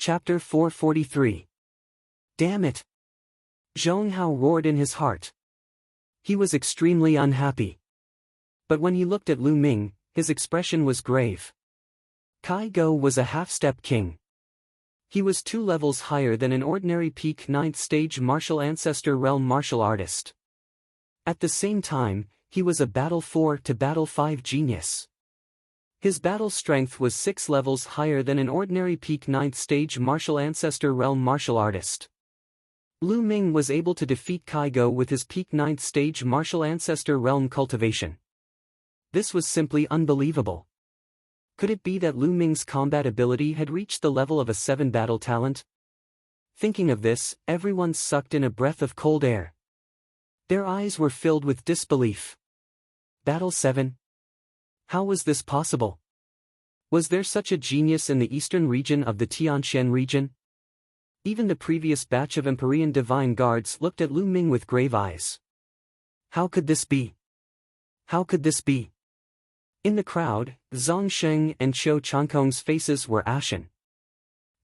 Chapter 443. Damn it! Zhong Hao roared in his heart. He was extremely unhappy. But when he looked at Lu Ming, his expression was grave. Kai Go was a half-step king. He was 2 levels higher than an ordinary peak 9th stage martial ancestor realm martial artist. At the same time, he was a battle 4 to battle 5 genius. His battle strength was 6 levels higher than an ordinary peak 9th stage martial ancestor realm martial artist. Lu Ming was able to defeat Kai Go with his peak 9th stage martial ancestor realm cultivation. This was simply unbelievable. Could it be that Lu Ming's combat ability had reached the level of a 7 battle talent? Thinking of this, everyone sucked in a breath of cold air. Their eyes were filled with disbelief. Battle 7? How was this possible? Was there such a genius in the eastern region of the Tianxian region? Even the previous batch of Empyrean Divine Guards looked at Lu Ming with grave eyes. How could this be? How could this be? In the crowd, Zhang Sheng and Qiu Chankong's faces were ashen.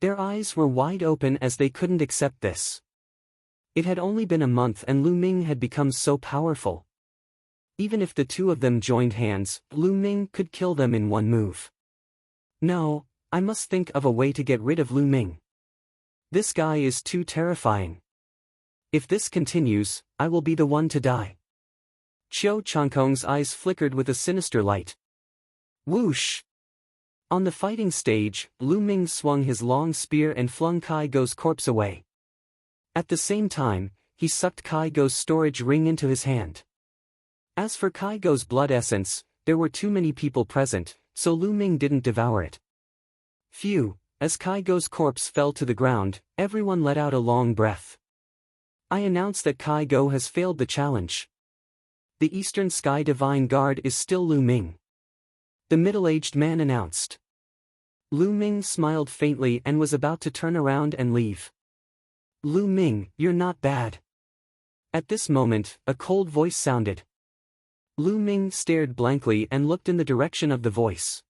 Their eyes were wide open as they couldn't accept this. It had only been a month and Lu Ming had become so powerful. Even if the 2 of them joined hands, Lu Ming could kill them in 1 move. No, I must think of a way to get rid of Lu Ming. This guy is too terrifying. If this continues, I will be the one to die. Qiu Chankong's eyes flickered with a sinister light. Whoosh! On the fighting stage, Lu Ming swung his long spear and flung Kai Go's corpse away. At the same time, he sucked Kai Go's storage ring into his hand. As for Kai Go's blood essence, there were too many people present, so Lu Ming didn't devour it. Phew, as Kai Go's corpse fell to the ground, everyone let out a long breath. I announce that Kai Go has failed the challenge. The Eastern Sky Divine Guard is still Lu Ming. The middle-aged man announced. Lu Ming smiled faintly and was about to turn around and leave. Lu Ming, you're not bad. At this moment, a cold voice sounded. Lu Ming stared blankly and looked in the direction of the voice.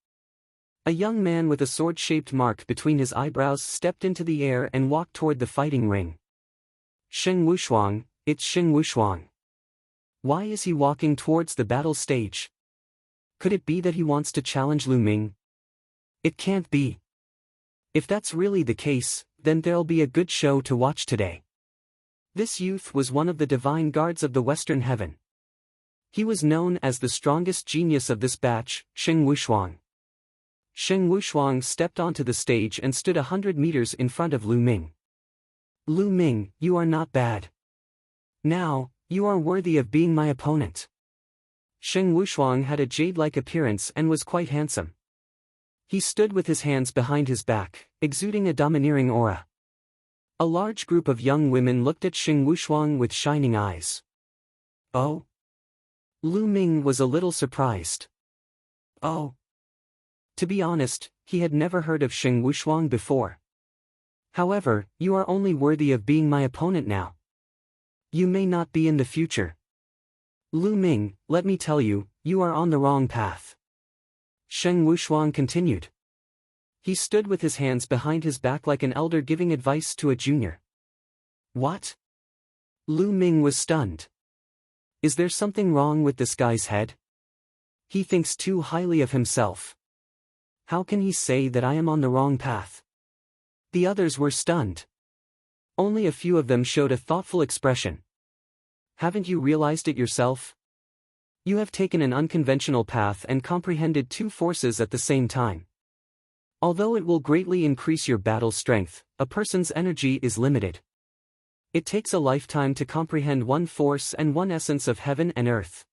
A young man with a sword-shaped mark between his eyebrows stepped into the air and walked toward the fighting ring. Sheng Wushuang, it's Sheng Wushuang. Why is he walking towards the battle stage? Could it be that he wants to challenge Lu Ming? It can't be. If that's really the case, then there'll be a good show to watch today. This youth was one of the divine guards of the Western Heaven. He was known as the strongest genius of this batch, Sheng Wushuang. Sheng Wushuang stepped onto the stage and stood 100 meters in front of Lu Ming. Lu Ming, you are not bad. Now, you are worthy of being my opponent. Sheng Wushuang had a jade-like appearance and was quite handsome. He stood with his hands behind his back, exuding a domineering aura. A large group of young women looked at Sheng Wushuang with shining eyes. Oh? Lu Ming was a little surprised. Oh. To be honest, he had never heard of Sheng Wushuang before. However, you are only worthy of being my opponent now. You may not be in the future. Lu Ming, let me tell you, you are on the wrong path. Sheng Wushuang continued. He stood with his hands behind his back like an elder giving advice to a junior. What? Lu Ming was stunned. Is there something wrong with this guy's head? He thinks too highly of himself. How can he say that I am on the wrong path? The others were stunned. Only a few of them showed a thoughtful expression. Haven't you realized it yourself? You have taken an unconventional path and comprehended 2 forces at the same time. Although it will greatly increase your battle strength, a person's energy is limited. It takes a lifetime to comprehend 1 force and 1 essence of heaven and earth.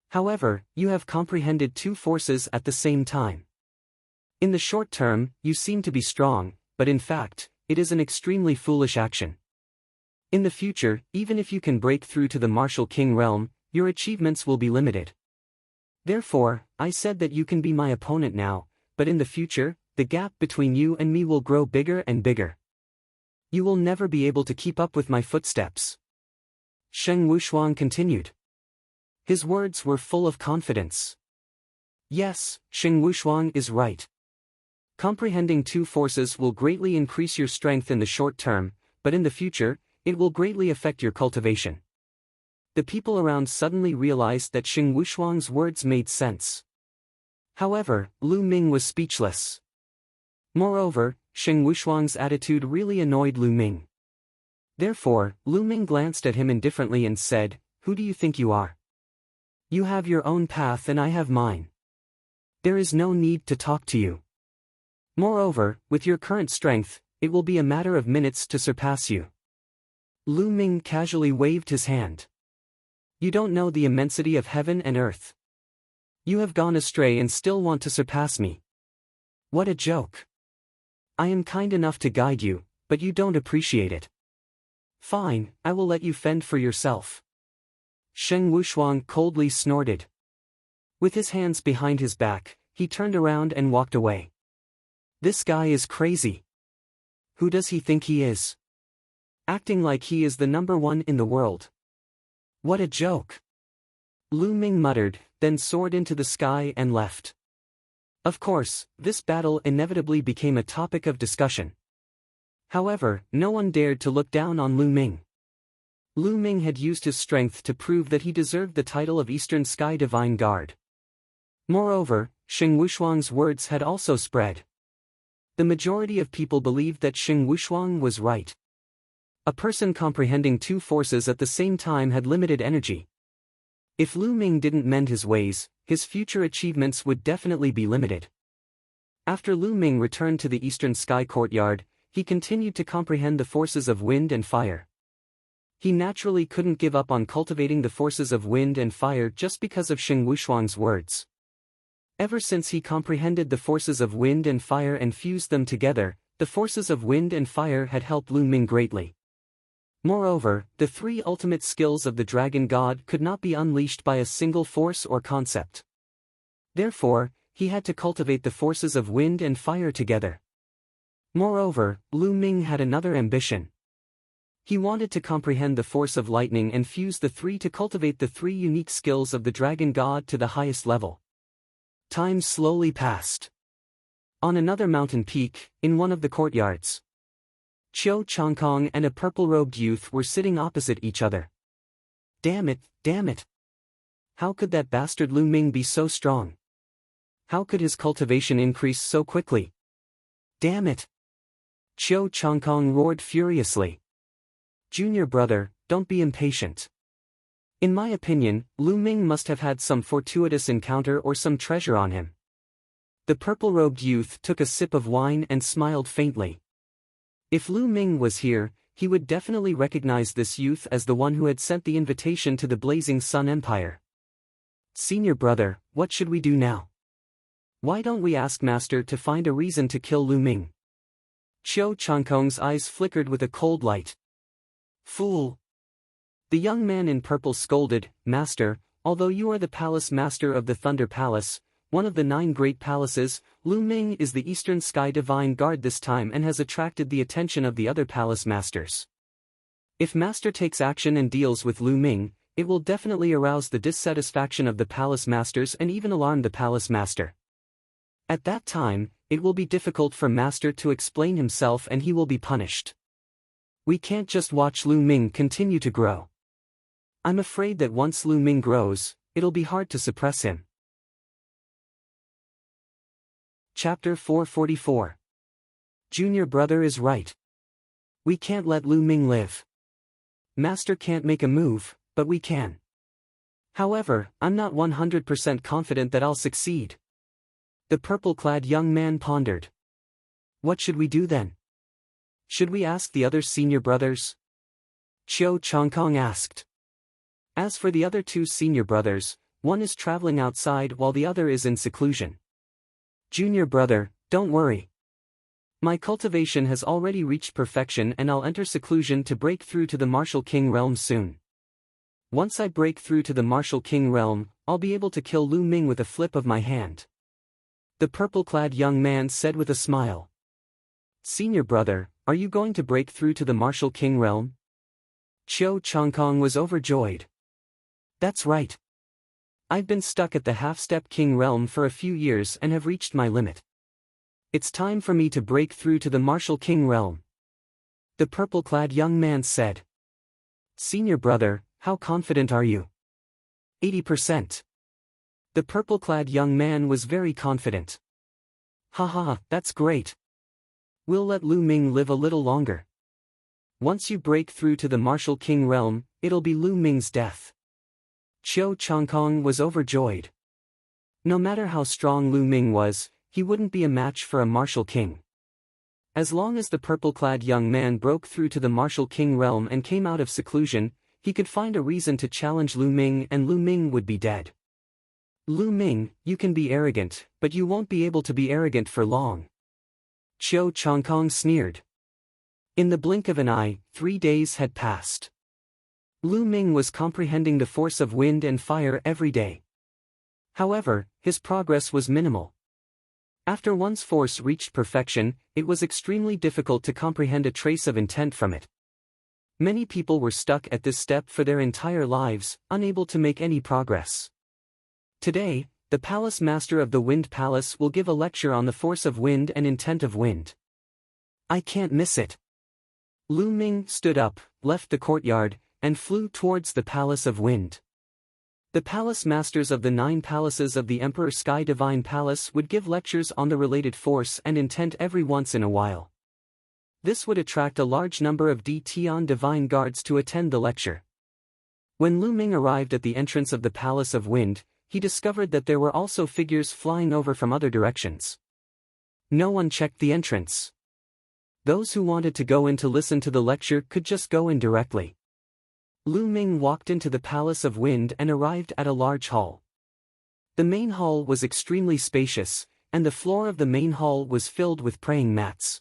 However, you have comprehended 2 forces at the same time. In the short term, you seem to be strong, but in fact, it is an extremely foolish action. In the future, even if you can break through to the Martial King realm, your achievements will be limited. Therefore, I said that you can be my opponent now, but in the future, the gap between you and me will grow bigger and bigger. You will never be able to keep up with my footsteps. Sheng Wushuang continued. His words were full of confidence. Yes, Sheng Wushuang is right. Comprehending two forces will greatly increase your strength in the short term, but in the future, it will greatly affect your cultivation. The people around suddenly realized that Xing Wushuang's words made sense. However, Lu Ming was speechless. Moreover, Xing Wushuang's attitude really annoyed Lu Ming. Therefore, Lu Ming glanced at him indifferently and said, "Who do you think you are? You have your own path and I have mine. There is no need to talk to you. Moreover, with your current strength, it will be a matter of minutes to surpass you." Lu Ming casually waved his hand. "You don't know the immensity of heaven and earth. You have gone astray and still want to surpass me. What a joke. I am kind enough to guide you, but you don't appreciate it. Fine, I will let you fend for yourself." Sheng Wushuang coldly snorted. With his hands behind his back, he turned around and walked away. This guy is crazy. Who does he think he is? Acting like he is the number one in the world. What a joke. Lu Ming muttered, then soared into the sky and left. Of course, this battle inevitably became a topic of discussion. However, no one dared to look down on Lu Ming. Lu Ming had used his strength to prove that he deserved the title of Eastern Sky Divine Guard. Moreover, Xing Wushuang's words had also spread. The majority of people believed that Xing Wushuang was right. A person comprehending two forces at the same time had limited energy. If Lu Ming didn't mend his ways, his future achievements would definitely be limited. After Lu Ming returned to the Eastern Sky Courtyard, he continued to comprehend the forces of wind and fire. He naturally couldn't give up on cultivating the forces of wind and fire just because of Xing Wushuang's words. Ever since he comprehended the forces of wind and fire and fused them together, the forces of wind and fire had helped Lu Ming greatly. Moreover, the three ultimate skills of the Dragon God could not be unleashed by a single force or concept. Therefore, he had to cultivate the forces of wind and fire together. Moreover, Lu Ming had another ambition. He wanted to comprehend the force of lightning and fuse the three to cultivate the three unique skills of the Dragon God to the highest level. Time slowly passed. On another mountain peak, in one of the courtyards, Qiu Changkong and a purple-robed youth were sitting opposite each other. Damn it, damn it. How could that bastard Lu Ming be so strong? How could his cultivation increase so quickly? Damn it. Qiu Changkong roared furiously. Junior brother, don't be impatient. In my opinion, Lu Ming must have had some fortuitous encounter or some treasure on him. The purple-robed youth took a sip of wine and smiled faintly. If Lu Ming was here, he would definitely recognize this youth as the one who had sent the invitation to the Blazing Sun Empire. Senior brother, what should we do now? Why don't we ask Master to find a reason to kill Lu Ming? Qiu Changkong's eyes flickered with a cold light. Fool! The young man in purple scolded, Master, although you are the palace master of the Thunder Palace, one of the 9 great palaces, Lu Ming is the Eastern Sky Divine Guard this time and has attracted the attention of the other palace masters. If Master takes action and deals with Lu Ming, it will definitely arouse the dissatisfaction of the palace masters and even alarm the palace master. At that time, it will be difficult for Master to explain himself and he will be punished. We can't just watch Lu Ming continue to grow. I'm afraid that once Lu Ming grows, it'll be hard to suppress him. Chapter 444. Junior brother is right. We can't let Lu Ming live. Master can't make a move, but we can. However, I'm not 100% confident that I'll succeed. The purple-clad young man pondered. What should we do then? Should we ask the other senior brothers? Qiu Changkong asked. As for the other 2 senior brothers, one is traveling outside while the other is in seclusion. Junior brother, don't worry. My cultivation has already reached perfection and I'll enter seclusion to break through to the Martial King realm soon. Once I break through to the Martial King realm, I'll be able to kill Lu Ming with a flip of my hand. The purple-clad young man said with a smile. Senior brother, are you going to break through to the Martial King realm? Qiu Changkong was overjoyed. That's right. I've been stuck at the half-step king realm for a few years and have reached my limit. It's time for me to break through to the martial king realm, the purple-clad young man said. Senior brother, how confident are you? 80%. The purple-clad young man was very confident. Haha, that's great. We'll let Lu Ming live a little longer. Once you break through to the martial king realm, it'll be Lu Ming's death. Qiu Changkong was overjoyed. No matter how strong Lu Ming was, he wouldn't be a match for a martial king. As long as the purple-clad young man broke through to the martial king realm and came out of seclusion, he could find a reason to challenge Lu Ming and Lu Ming would be dead. Lu Ming, you can be arrogant, but you won't be able to be arrogant for long. Qiu Changkong sneered. In the blink of an eye, 3 days had passed. Lu Ming was comprehending the force of wind and fire every day. However, his progress was minimal. After one's force reached perfection, it was extremely difficult to comprehend a trace of intent from it. Many people were stuck at this step for their entire lives, unable to make any progress. Today, the Palace Master of the Wind Palace will give a lecture on the force of wind and intent of wind. I can't miss it. Lu Ming stood up, left the courtyard, and flew towards the Palace of Wind. The Palace Masters of the 9 palaces of the Emperor Sky Divine Palace would give lectures on the related force and intent every once in a while. This would attract a large number of Tian Divine Guards to attend the lecture. When Lu Ming arrived at the entrance of the Palace of Wind, he discovered that there were also figures flying over from other directions. No one checked the entrance. Those who wanted to go in to listen to the lecture could just go in directly. Lu Ming walked into the Palace of Wind and arrived at a large hall. The main hall was extremely spacious, and the floor of the main hall was filled with praying mats.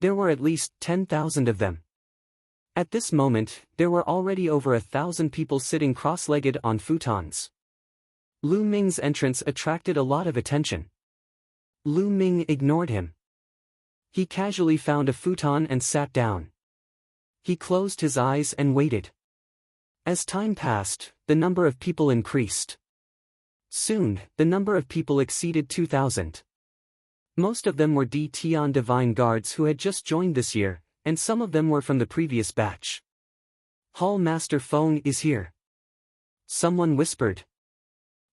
There were at least 10,000 of them. At this moment, there were already over 1,000 people sitting cross-legged on futons. Lu Ming's entrance attracted a lot of attention. Lu Ming ignored him. He casually found a futon and sat down. He closed his eyes and waited. As time passed, the number of people increased. Soon, the number of people exceeded 2,000. Most of them were Tian Divine Guards who had just joined this year, and some of them were from the previous batch. Hall Master Feng is here. Someone whispered.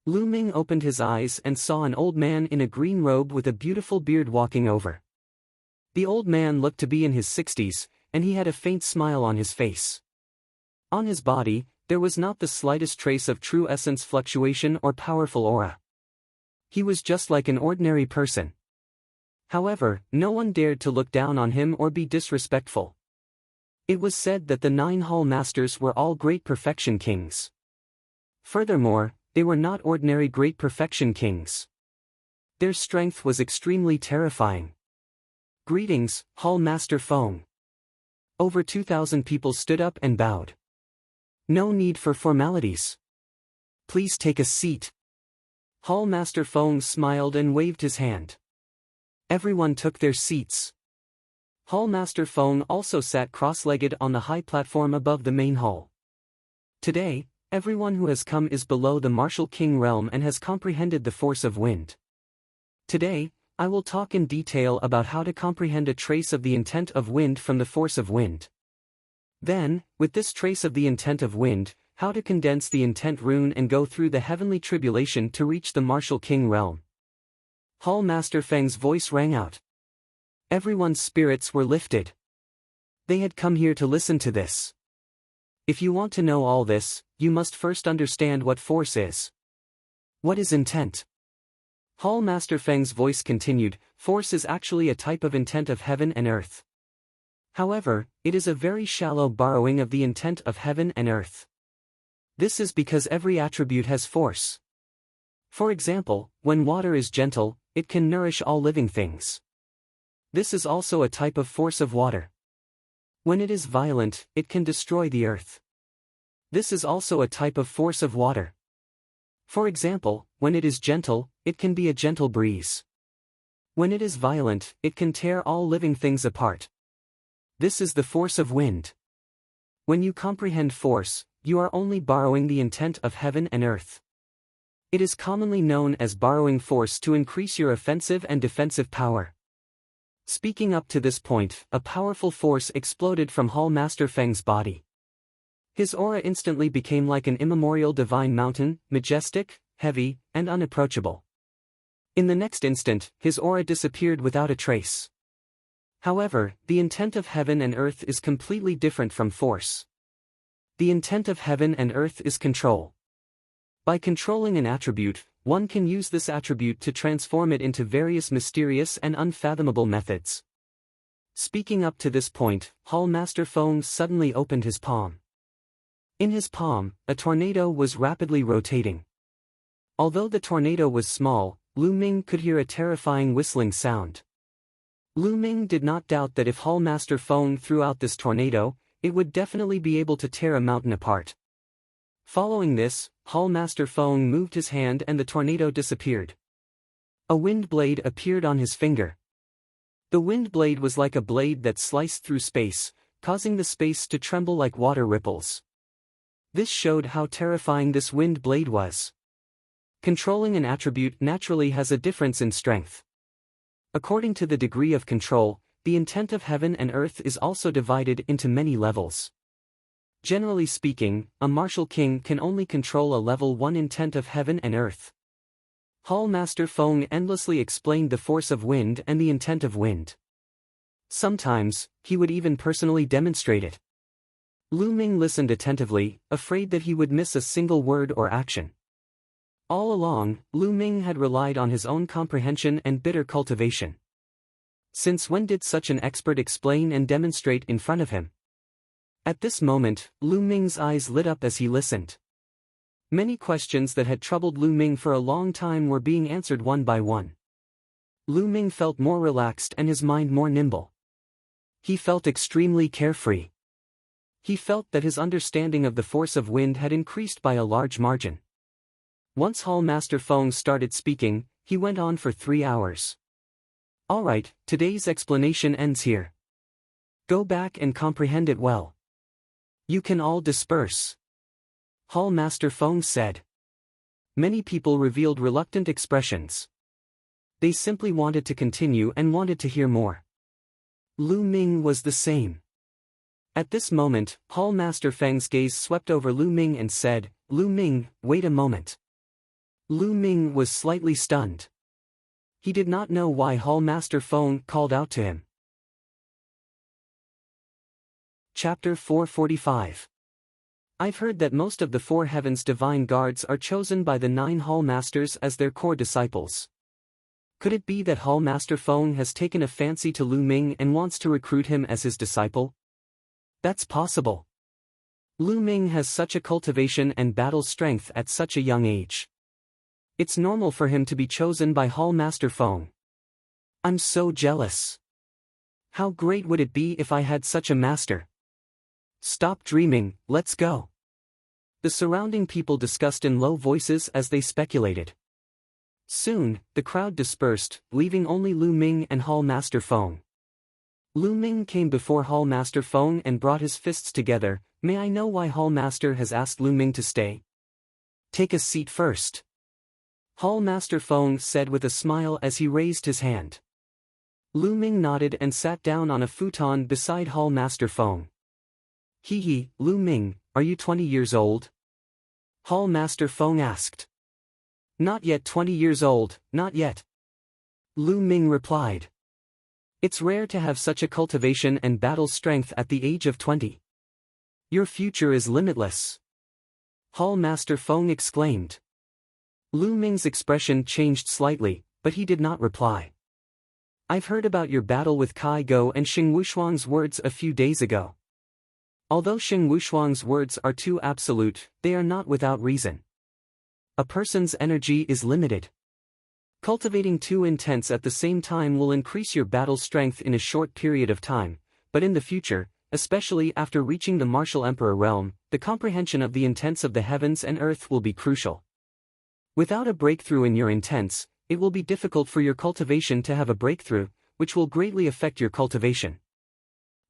Lu Ming opened his eyes and saw an old man in a green robe with a beautiful beard walking over. The old man looked to be in his 60s, and he had a faint smile on his face. On his body, there was not the slightest trace of true essence fluctuation or powerful aura. He was just like an ordinary person. However, no one dared to look down on him or be disrespectful. It was said that the 9 Hall Masters were all Great Perfection Kings. Furthermore, they were not ordinary Great Perfection Kings. Their strength was extremely terrifying. Greetings, Hall Master Feng. Over 2,000 people stood up and bowed. No need for formalities. Please take a seat. Hall Master Feng smiled and waved his hand. Everyone took their seats. Hall Master Feng also sat cross-legged on the high platform above the main hall. Today, everyone who has come is below the martial king realm and has comprehended the force of wind. Today, I will talk in detail about how to comprehend a trace of the intent of wind from the force of wind. Then, with this trace of the intent of wind, how to condense the intent rune and go through the heavenly tribulation to reach the martial king realm. Hall Master Feng's voice rang out. Everyone's spirits were lifted. They had come here to listen to this. If you want to know all this, you must first understand what force is. What is intent? Hall Master Feng's voice continued, force is actually a type of intent of heaven and earth. However, it is a very shallow borrowing of the intent of heaven and earth. This is because every attribute has force. For example, when water is gentle, it can nourish all living things. This is also a type of force of water. When it is violent, it can destroy the earth. This is also a type of force of water. For example, when it is gentle, it can be a gentle breeze. When it is violent, it can tear all living things apart. This is the force of wind. When you comprehend force, you are only borrowing the intent of heaven and earth. It is commonly known as borrowing force to increase your offensive and defensive power. Speaking up to this point, a powerful force exploded from Hall Master Feng's body. His aura instantly became like an immemorial divine mountain, majestic, heavy, and unapproachable. In the next instant, his aura disappeared without a trace. However, the intent of heaven and earth is completely different from force. The intent of heaven and earth is control. By controlling an attribute, one can use this attribute to transform it into various mysterious and unfathomable methods. Speaking up to this point, Hall Master Feng suddenly opened his palm. In his palm, a tornado was rapidly rotating. Although the tornado was small, Lu Ming could hear a terrifying whistling sound. Lu Ming did not doubt that if Hall Master Feng threw out this tornado, it would definitely be able to tear a mountain apart. Following this, Hall Master Feng moved his hand and the tornado disappeared. A wind blade appeared on his finger. The wind blade was like a blade that sliced through space, causing the space to tremble like water ripples. This showed how terrifying this wind blade was. Controlling an attribute naturally has a difference in strength. According to the degree of control, the intent of heaven and earth is also divided into many levels. Generally speaking, a martial king can only control a level 1 intent of heaven and earth. Hall Master Feng endlessly explained the force of wind and the intent of wind. Sometimes, he would even personally demonstrate it. Lu Ming listened attentively, afraid that he would miss a single word or action. All along, Lu Ming had relied on his own comprehension and bitter cultivation. Since when did such an expert explain and demonstrate in front of him? At this moment, Lu Ming's eyes lit up as he listened. Many questions that had troubled Lu Ming for a long time were being answered one by one. Lu Ming felt more relaxed and his mind more nimble. He felt extremely carefree. He felt that his understanding of the force of wind had increased by a large margin. Once Hall Master Feng started speaking, he went on for 3 hours. Alright, today's explanation ends here. Go back and comprehend it well. You can all disperse. Hall Master Feng said. Many people revealed reluctant expressions. They simply wanted to continue and wanted to hear more. Lu Ming was the same. At this moment, Hall Master Feng's gaze swept over Lu Ming and said, "Lu Ming, wait a moment." Lu Ming was slightly stunned. He did not know why Hall Master Feng called out to him. Chapter 445. I've heard that most of the 4 heavens divine guards are chosen by the 9 Hall Masters as their core disciples. Could it be that Hall Master Feng has taken a fancy to Lu Ming and wants to recruit him as his disciple? That's possible. Lu Ming has such a cultivation and battle strength at such a young age. It's normal for him to be chosen by Hall Master Feng. I'm so jealous. How great would it be if I had such a master? Stop dreaming, let's go. The surrounding people discussed in low voices as they speculated. Soon, the crowd dispersed, leaving only Lu Ming and Hall Master Feng. Lu Ming came before Hall Master Feng and brought his fists together. May I know why Hall Master has asked Lu Ming to stay? Take a seat first. Hall Master Feng said with a smile as he raised his hand. Lu Ming nodded and sat down on a futon beside Hall Master Feng. Hee, Lu Ming, are you 20 years old? Hall Master Feng asked. Not yet 20 years old, not yet. Lu Ming replied. It's rare to have such a cultivation and battle strength at the age of 20. Your future is limitless. Hall Master Feng exclaimed. Lu Ming's expression changed slightly, but he did not reply. I've heard about your battle with Kai Go and Xing Wushuang's words a few days ago. Although Xing Wushuang's words are too absolute, they are not without reason. A person's energy is limited. Cultivating 2 intents at the same time will increase your battle strength in a short period of time, but in the future, especially after reaching the martial emperor realm, the comprehension of the intents of the heavens and earth will be crucial. Without a breakthrough in your intents, it will be difficult for your cultivation to have a breakthrough, which will greatly affect your cultivation.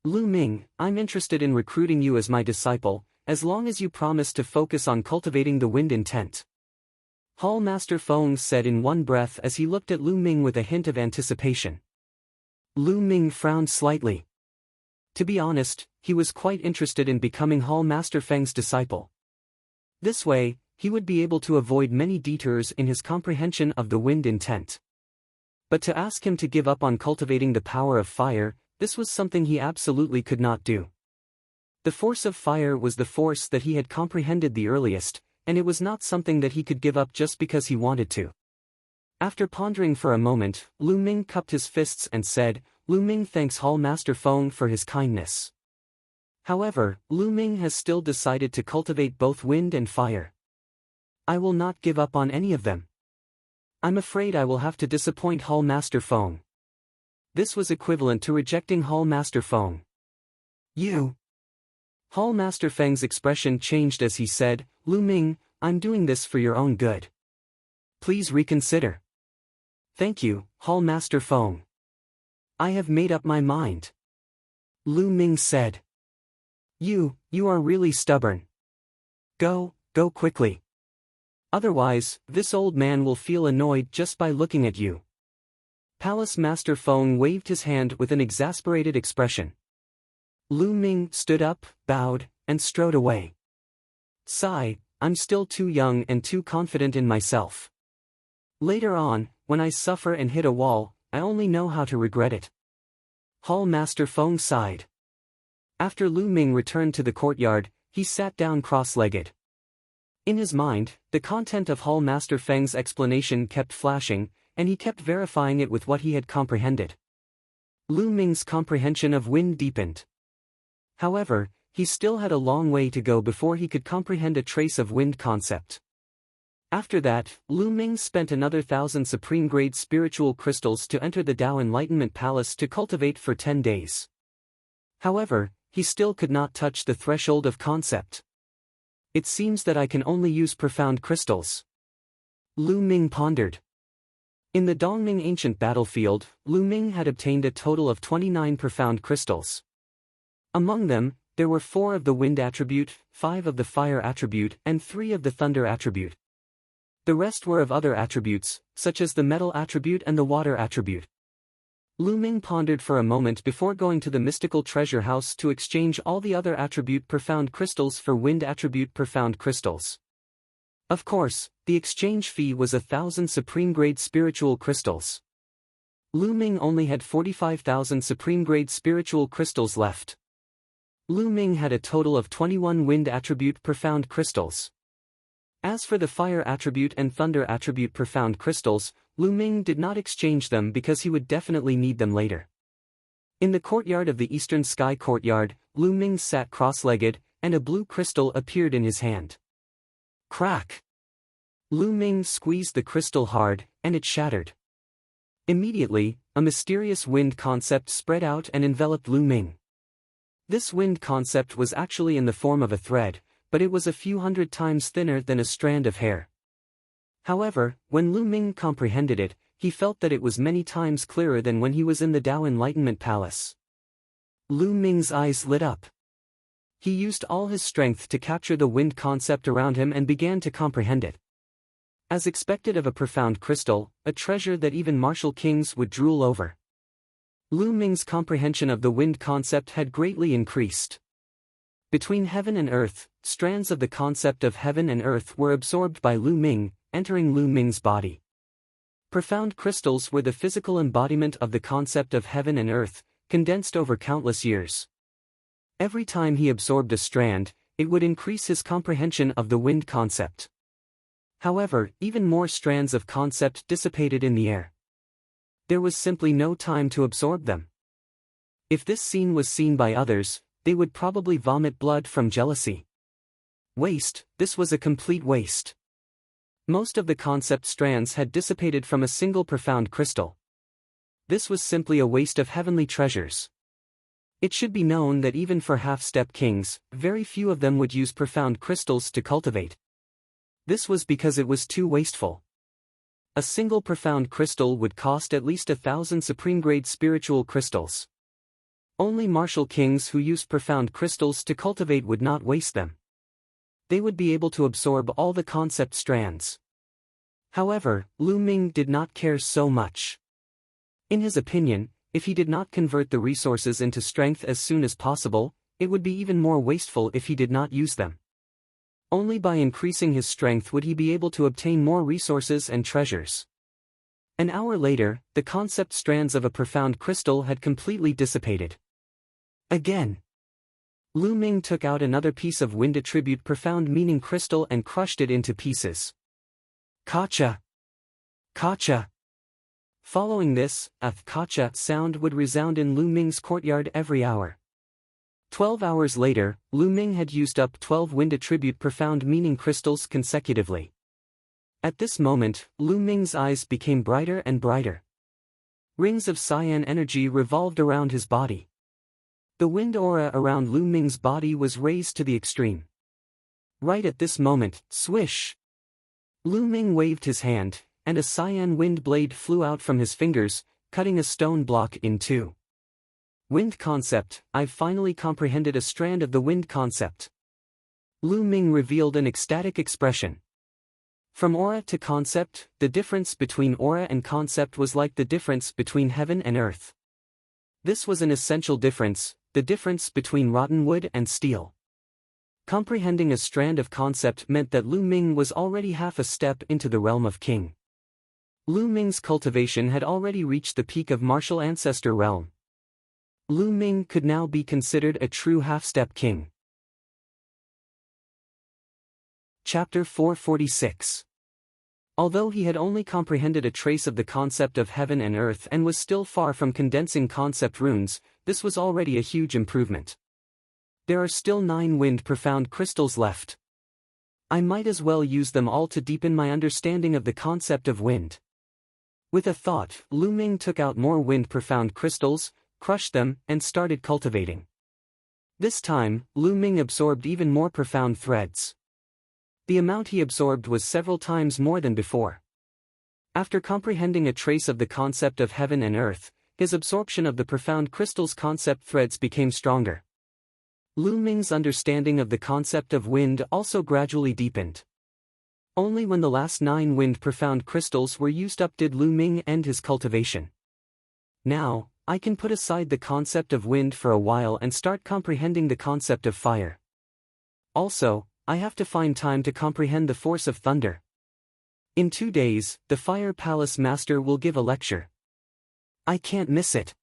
Lu Ming, I'm interested in recruiting you as my disciple, as long as you promise to focus on cultivating the wind intent. Hall Master Feng said in one breath as he looked at Lu Ming with a hint of anticipation. Lu Ming frowned slightly. To be honest, he was quite interested in becoming Hall Master Feng's disciple. This way, he would be able to avoid many detours in his comprehension of the wind intent. But to ask him to give up on cultivating the power of fire, this was something he absolutely could not do. The force of fire was the force that he had comprehended the earliest, and it was not something that he could give up just because he wanted to. After pondering for a moment, Lu Ming cupped his fists and said, Lu Ming thanks Hall Master Feng for his kindness. However, Lu Ming has still decided to cultivate both wind and fire. I will not give up on any of them. I'm afraid I will have to disappoint Hall Master Feng. This was equivalent to rejecting Hall Master Feng. You. Hall Master Feng's expression changed as he said, Lu Ming, I'm doing this for your own good. Please reconsider. Thank you, Hall Master Feng. I have made up my mind. Lu Ming said. You are really stubborn. Go quickly. Otherwise, this old man will feel annoyed just by looking at you. Palace Master Feng waved his hand with an exasperated expression. Lu Ming stood up, bowed, and strode away. Sigh, I'm still too young and too confident in myself. Later on, when I suffer and hit a wall, I only know how to regret it. Hall Master Feng sighed. After Lu Ming returned to the courtyard, he sat down cross-legged. In his mind, the content of Hall Master Feng's explanation kept flashing, and he kept verifying it with what he had comprehended. Lu Ming's comprehension of wind deepened. However, he still had a long way to go before he could comprehend a trace of wind concept. After that, Lu Ming spent another 1,000 supreme-grade spiritual crystals to enter the Tao Enlightenment Palace to cultivate for 10 days. However, he still could not touch the threshold of concept. It seems that I can only use profound crystals. Lu Ming pondered. In the Dongming ancient battlefield, Lu Ming had obtained a total of 29 profound crystals. Among them, there were 4 of the wind attribute, 5 of the fire attribute, and 3 of the thunder attribute. The rest were of other attributes, such as the metal attribute and the water attribute. Lu Ming pondered for a moment before going to the mystical treasure house to exchange all the other attribute profound crystals for wind attribute profound crystals. Of course, the exchange fee was 1,000 supreme-grade spiritual crystals. Lu Ming only had 45,000 supreme-grade spiritual crystals left. Lu Ming had a total of 21 wind attribute profound crystals. As for the fire attribute and thunder attribute profound crystals, Lu Ming did not exchange them because he would definitely need them later. In the courtyard of the Eastern Sky Courtyard, Lu Ming sat cross-legged, and a blue crystal appeared in his hand. Crack! Lu Ming squeezed the crystal hard, and it shattered. Immediately, a mysterious wind concept spread out and enveloped Lu Ming. This wind concept was actually in the form of a thread, but it was a few hundred times thinner than a strand of hair. However, when Lu Ming comprehended it, he felt that it was many times clearer than when he was in the Tao Enlightenment Palace. Lu Ming's eyes lit up. He used all his strength to capture the wind concept around him and began to comprehend it. As expected of a profound crystal, a treasure that even martial kings would drool over. Lu Ming's comprehension of the wind concept had greatly increased. Between heaven and earth, strands of the concept of heaven and earth were absorbed by Lu Ming, entering Lu Ming's body. Profound crystals were the physical embodiment of the concept of heaven and earth, condensed over countless years. Every time he absorbed a strand, it would increase his comprehension of the wind concept. However, even more strands of concept dissipated in the air. There was simply no time to absorb them. If this scene was seen by others, they would probably vomit blood from jealousy. Waste, this was a complete waste. Most of the concept strands had dissipated from a single profound crystal. This was simply a waste of heavenly treasures. It should be known that even for half-step kings, very few of them would use profound crystals to cultivate. This was because it was too wasteful. A single profound crystal would cost at least 1,000 supreme-grade spiritual crystals. Only martial kings who used profound crystals to cultivate would not waste them. They would be able to absorb all the concept strands. However, Lu Ming did not care so much. In his opinion, if he did not convert the resources into strength as soon as possible, it would be even more wasteful if he did not use them. Only by increasing his strength would he be able to obtain more resources and treasures. An hour later, the concept strands of a profound crystal had completely dissipated. Again. Lu Ming took out another piece of wind attribute profound meaning crystal and crushed it into pieces. Kacha! Kacha! Following this, a kacha sound would resound in Lu Ming's courtyard every hour. 12 hours later, Lu Ming had used up 12 wind attribute profound meaning crystals consecutively. At this moment, Lu Ming's eyes became brighter and brighter. Rings of cyan energy revolved around his body. The wind aura around Lu Ming's body was raised to the extreme. Right at this moment, swish! Lu Ming waved his hand, and a cyan wind blade flew out from his fingers, cutting a stone block in two. Wind concept, I've finally comprehended a strand of the wind concept. Lu Ming revealed an ecstatic expression. From aura to concept, the difference between aura and concept was like the difference between heaven and earth. This was an essential difference, the difference between rotten wood and steel. Comprehending a strand of concept meant that Lu Ming was already half a step into the realm of king. Lu Ming's cultivation had already reached the peak of martial ancestor realm. Lu Ming could now be considered a true half-step king. Chapter 446. Although he had only comprehended a trace of the concept of heaven and earth and was still far from condensing concept runes, this was already a huge improvement. There are still 9 wind profound crystals left. I might as well use them all to deepen my understanding of the concept of wind. With a thought, Lu Ming took out more wind profound crystals, crushed them, and started cultivating. This time, Lu Ming absorbed even more profound threads. The amount he absorbed was several times more than before. After comprehending a trace of the concept of heaven and earth, his absorption of the profound crystal's concept threads became stronger. Lu Ming's understanding of the concept of wind also gradually deepened. Only when the last 9 wind profound crystals were used up did Lu Ming end his cultivation. Now, I can put aside the concept of wind for a while and start comprehending the concept of fire. Also, I have to find time to comprehend the force of thunder. In 2 days, the Fire Palace Master will give a lecture. I can't miss it.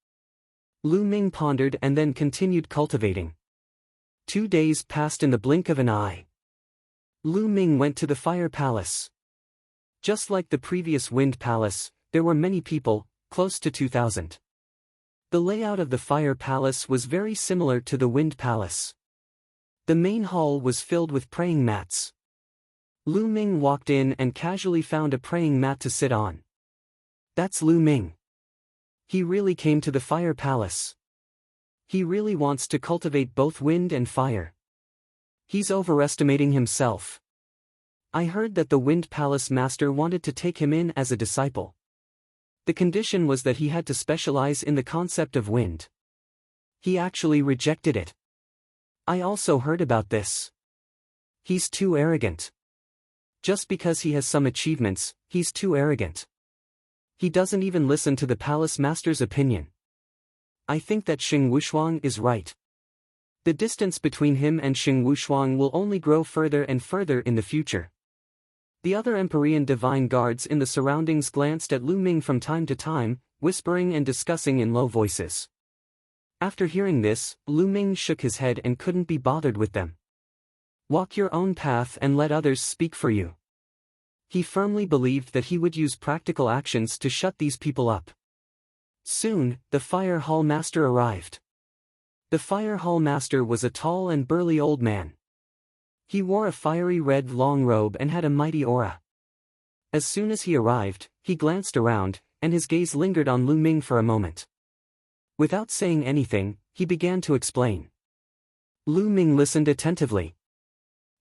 Lu Ming pondered and then continued cultivating. 2 days passed in the blink of an eye. Lu Ming went to the Fire Palace. Just like the previous Wind Palace, there were many people, close to 2,000. The layout of the Fire Palace was very similar to the Wind Palace. The main hall was filled with praying mats. Lu Ming walked in and casually found a praying mat to sit on. That's Lu Ming. He really came to the Fire Palace. He really wants to cultivate both wind and fire. He's overestimating himself. I heard that the Wind Palace Master wanted to take him in as a disciple. The condition was that he had to specialize in the concept of wind. He actually rejected it. I also heard about this. He's too arrogant. Just because he has some achievements, he's too arrogant. He doesn't even listen to the Palace Master's opinion. I think that Xing Wushuang is right. The distance between him and Xing Wushuang will only grow further and further in the future. The other Empyrean divine guards in the surroundings glanced at Lu Ming from time to time, whispering and discussing in low voices. After hearing this, Lu Ming shook his head and couldn't be bothered with them. Walk your own path and let others speak for you. He firmly believed that he would use practical actions to shut these people up. Soon, the Fire Hall Master arrived. The Fire Hall Master was a tall and burly old man. He wore a fiery red long robe and had a mighty aura. As soon as he arrived, he glanced around, and his gaze lingered on Lu Ming for a moment. Without saying anything, he began to explain. Lu Ming listened attentively.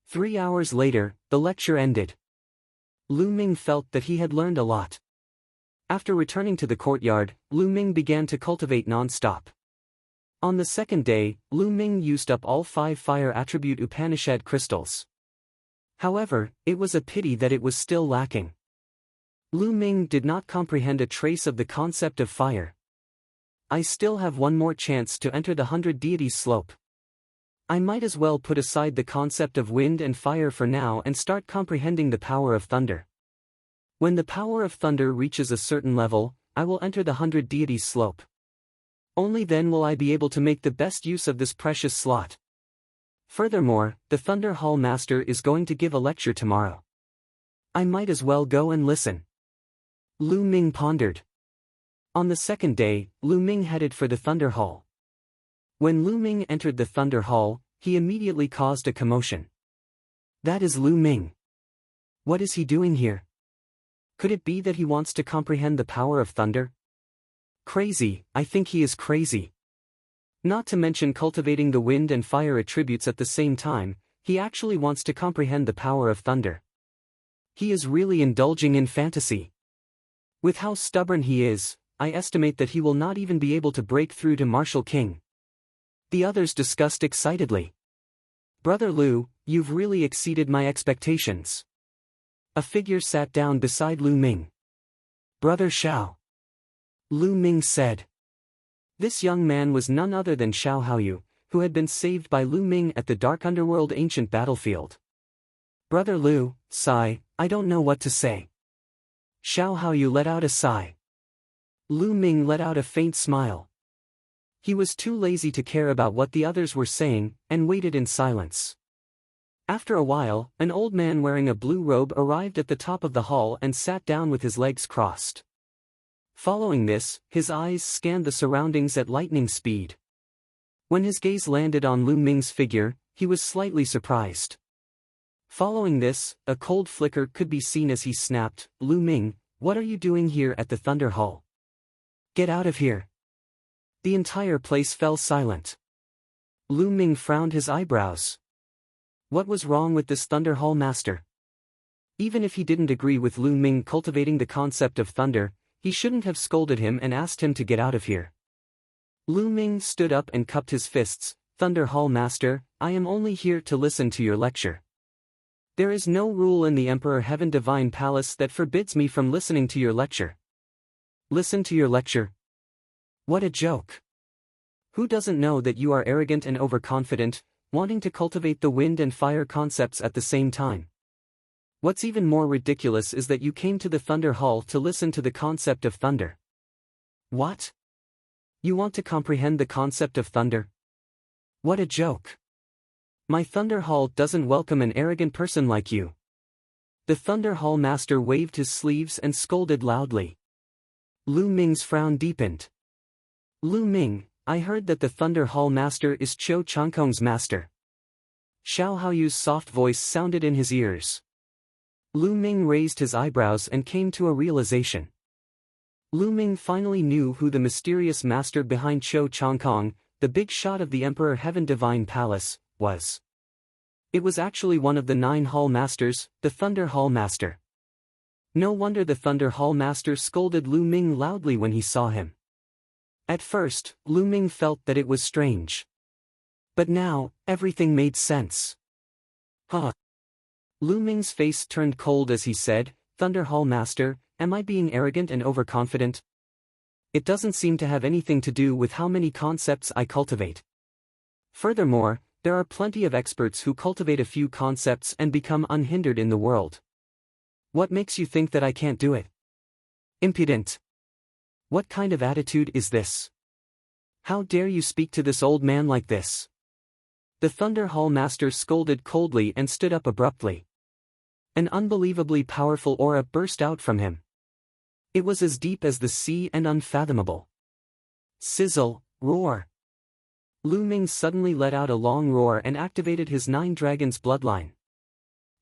3 hours later, the lecture ended. Lu Ming felt that he had learned a lot. After returning to the courtyard, Lu Ming began to cultivate non-stop. On the second day, Lu Ming used up all 5 fire attribute Upanishad crystals. However, it was a pity that it was still lacking. Lu Ming did not comprehend a trace of the concept of fire. I still have one more chance to enter the 100 deities slope. I might as well put aside the concept of wind and fire for now and start comprehending the power of thunder. When the power of thunder reaches a certain level, I will enter the 100 deities slope. Only then will I be able to make the best use of this precious slot. Furthermore, the Thunder Hall Master is going to give a lecture tomorrow. I might as well go and listen. Lu Ming pondered. On the second day, Lu Ming headed for the Thunder Hall. When Lu Ming entered the Thunder Hall, he immediately caused a commotion. That is Lu Ming. What is he doing here? Could it be that he wants to comprehend the power of thunder? Crazy, I think he is crazy. Not to mention cultivating the wind and fire attributes at the same time, he actually wants to comprehend the power of thunder. He is really indulging in fantasy. With how stubborn he is, I estimate that he will not even be able to break through to Martial King. The others discussed excitedly. Brother Lu, you've really exceeded my expectations. A figure sat down beside Lu Ming. Brother Xiao. Lu Ming said. This young man was none other than Xiao Haoyu, who had been saved by Lu Ming at the Dark Underworld ancient battlefield. Brother Lu, sigh, I don't know what to say. Xiao Haoyu let out a sigh. Lu Ming let out a faint smile. He was too lazy to care about what the others were saying, and waited in silence. After a while, an old man wearing a blue robe arrived at the top of the hall and sat down with his legs crossed. Following this, his eyes scanned the surroundings at lightning speed. When his gaze landed on Lu Ming's figure, he was slightly surprised. Following this, a cold flicker could be seen as he snapped, Lu Ming, what are you doing here at the Thunder Hall? Get out of here. The entire place fell silent. Lu Ming frowned his eyebrows. What was wrong with this Thunder Hall Master? Even if he didn't agree with Lu Ming cultivating the concept of thunder, he shouldn't have scolded him and asked him to get out of here. Lu Ming stood up and cupped his fists. Thunder Hall Master, I am only here to listen to your lecture. There is no rule in the Emperor Heaven Divine Palace that forbids me from listening to your lecture. Listen to your lecture? What a joke. Who doesn't know that you are arrogant and overconfident, wanting to cultivate the wind and fire concepts at the same time? What's even more ridiculous is that you came to the Thunder Hall to listen to the concept of thunder. What? You want to comprehend the concept of thunder? What a joke. My Thunder Hall doesn't welcome an arrogant person like you. The Thunder Hall Master waved his sleeves and scolded loudly. Lu Ming's frown deepened. Lu Ming, I heard that the Thunder Hall Master is Cho Changkong's master. Xiao Haoyu's soft voice sounded in his ears. Lu Ming raised his eyebrows and came to a realization. Lu Ming finally knew who the mysterious master behind Cho Changkong, the big shot of the Emperor Heaven Divine Palace, was. It was actually one of the 9 Hall Masters, the Thunder Hall Master. No wonder the Thunder Hall Master scolded Lu Ming loudly when he saw him. At first, Lu Ming felt that it was strange. But now, everything made sense. Huh. Lu Ming's face turned cold as he said, Thunder Hall Master, am I being arrogant and overconfident? It doesn't seem to have anything to do with how many concepts I cultivate. Furthermore, there are plenty of experts who cultivate a few concepts and become unhindered in the world. What makes you think that I can't do it? Impudent. What kind of attitude is this? How dare you speak to this old man like this? The Thunder Hall Master scolded coldly and stood up abruptly. An unbelievably powerful aura burst out from him. It was as deep as the sea and unfathomable. Sizzle, roar. Lu Ming suddenly let out a long roar and activated his 9 dragons bloodline.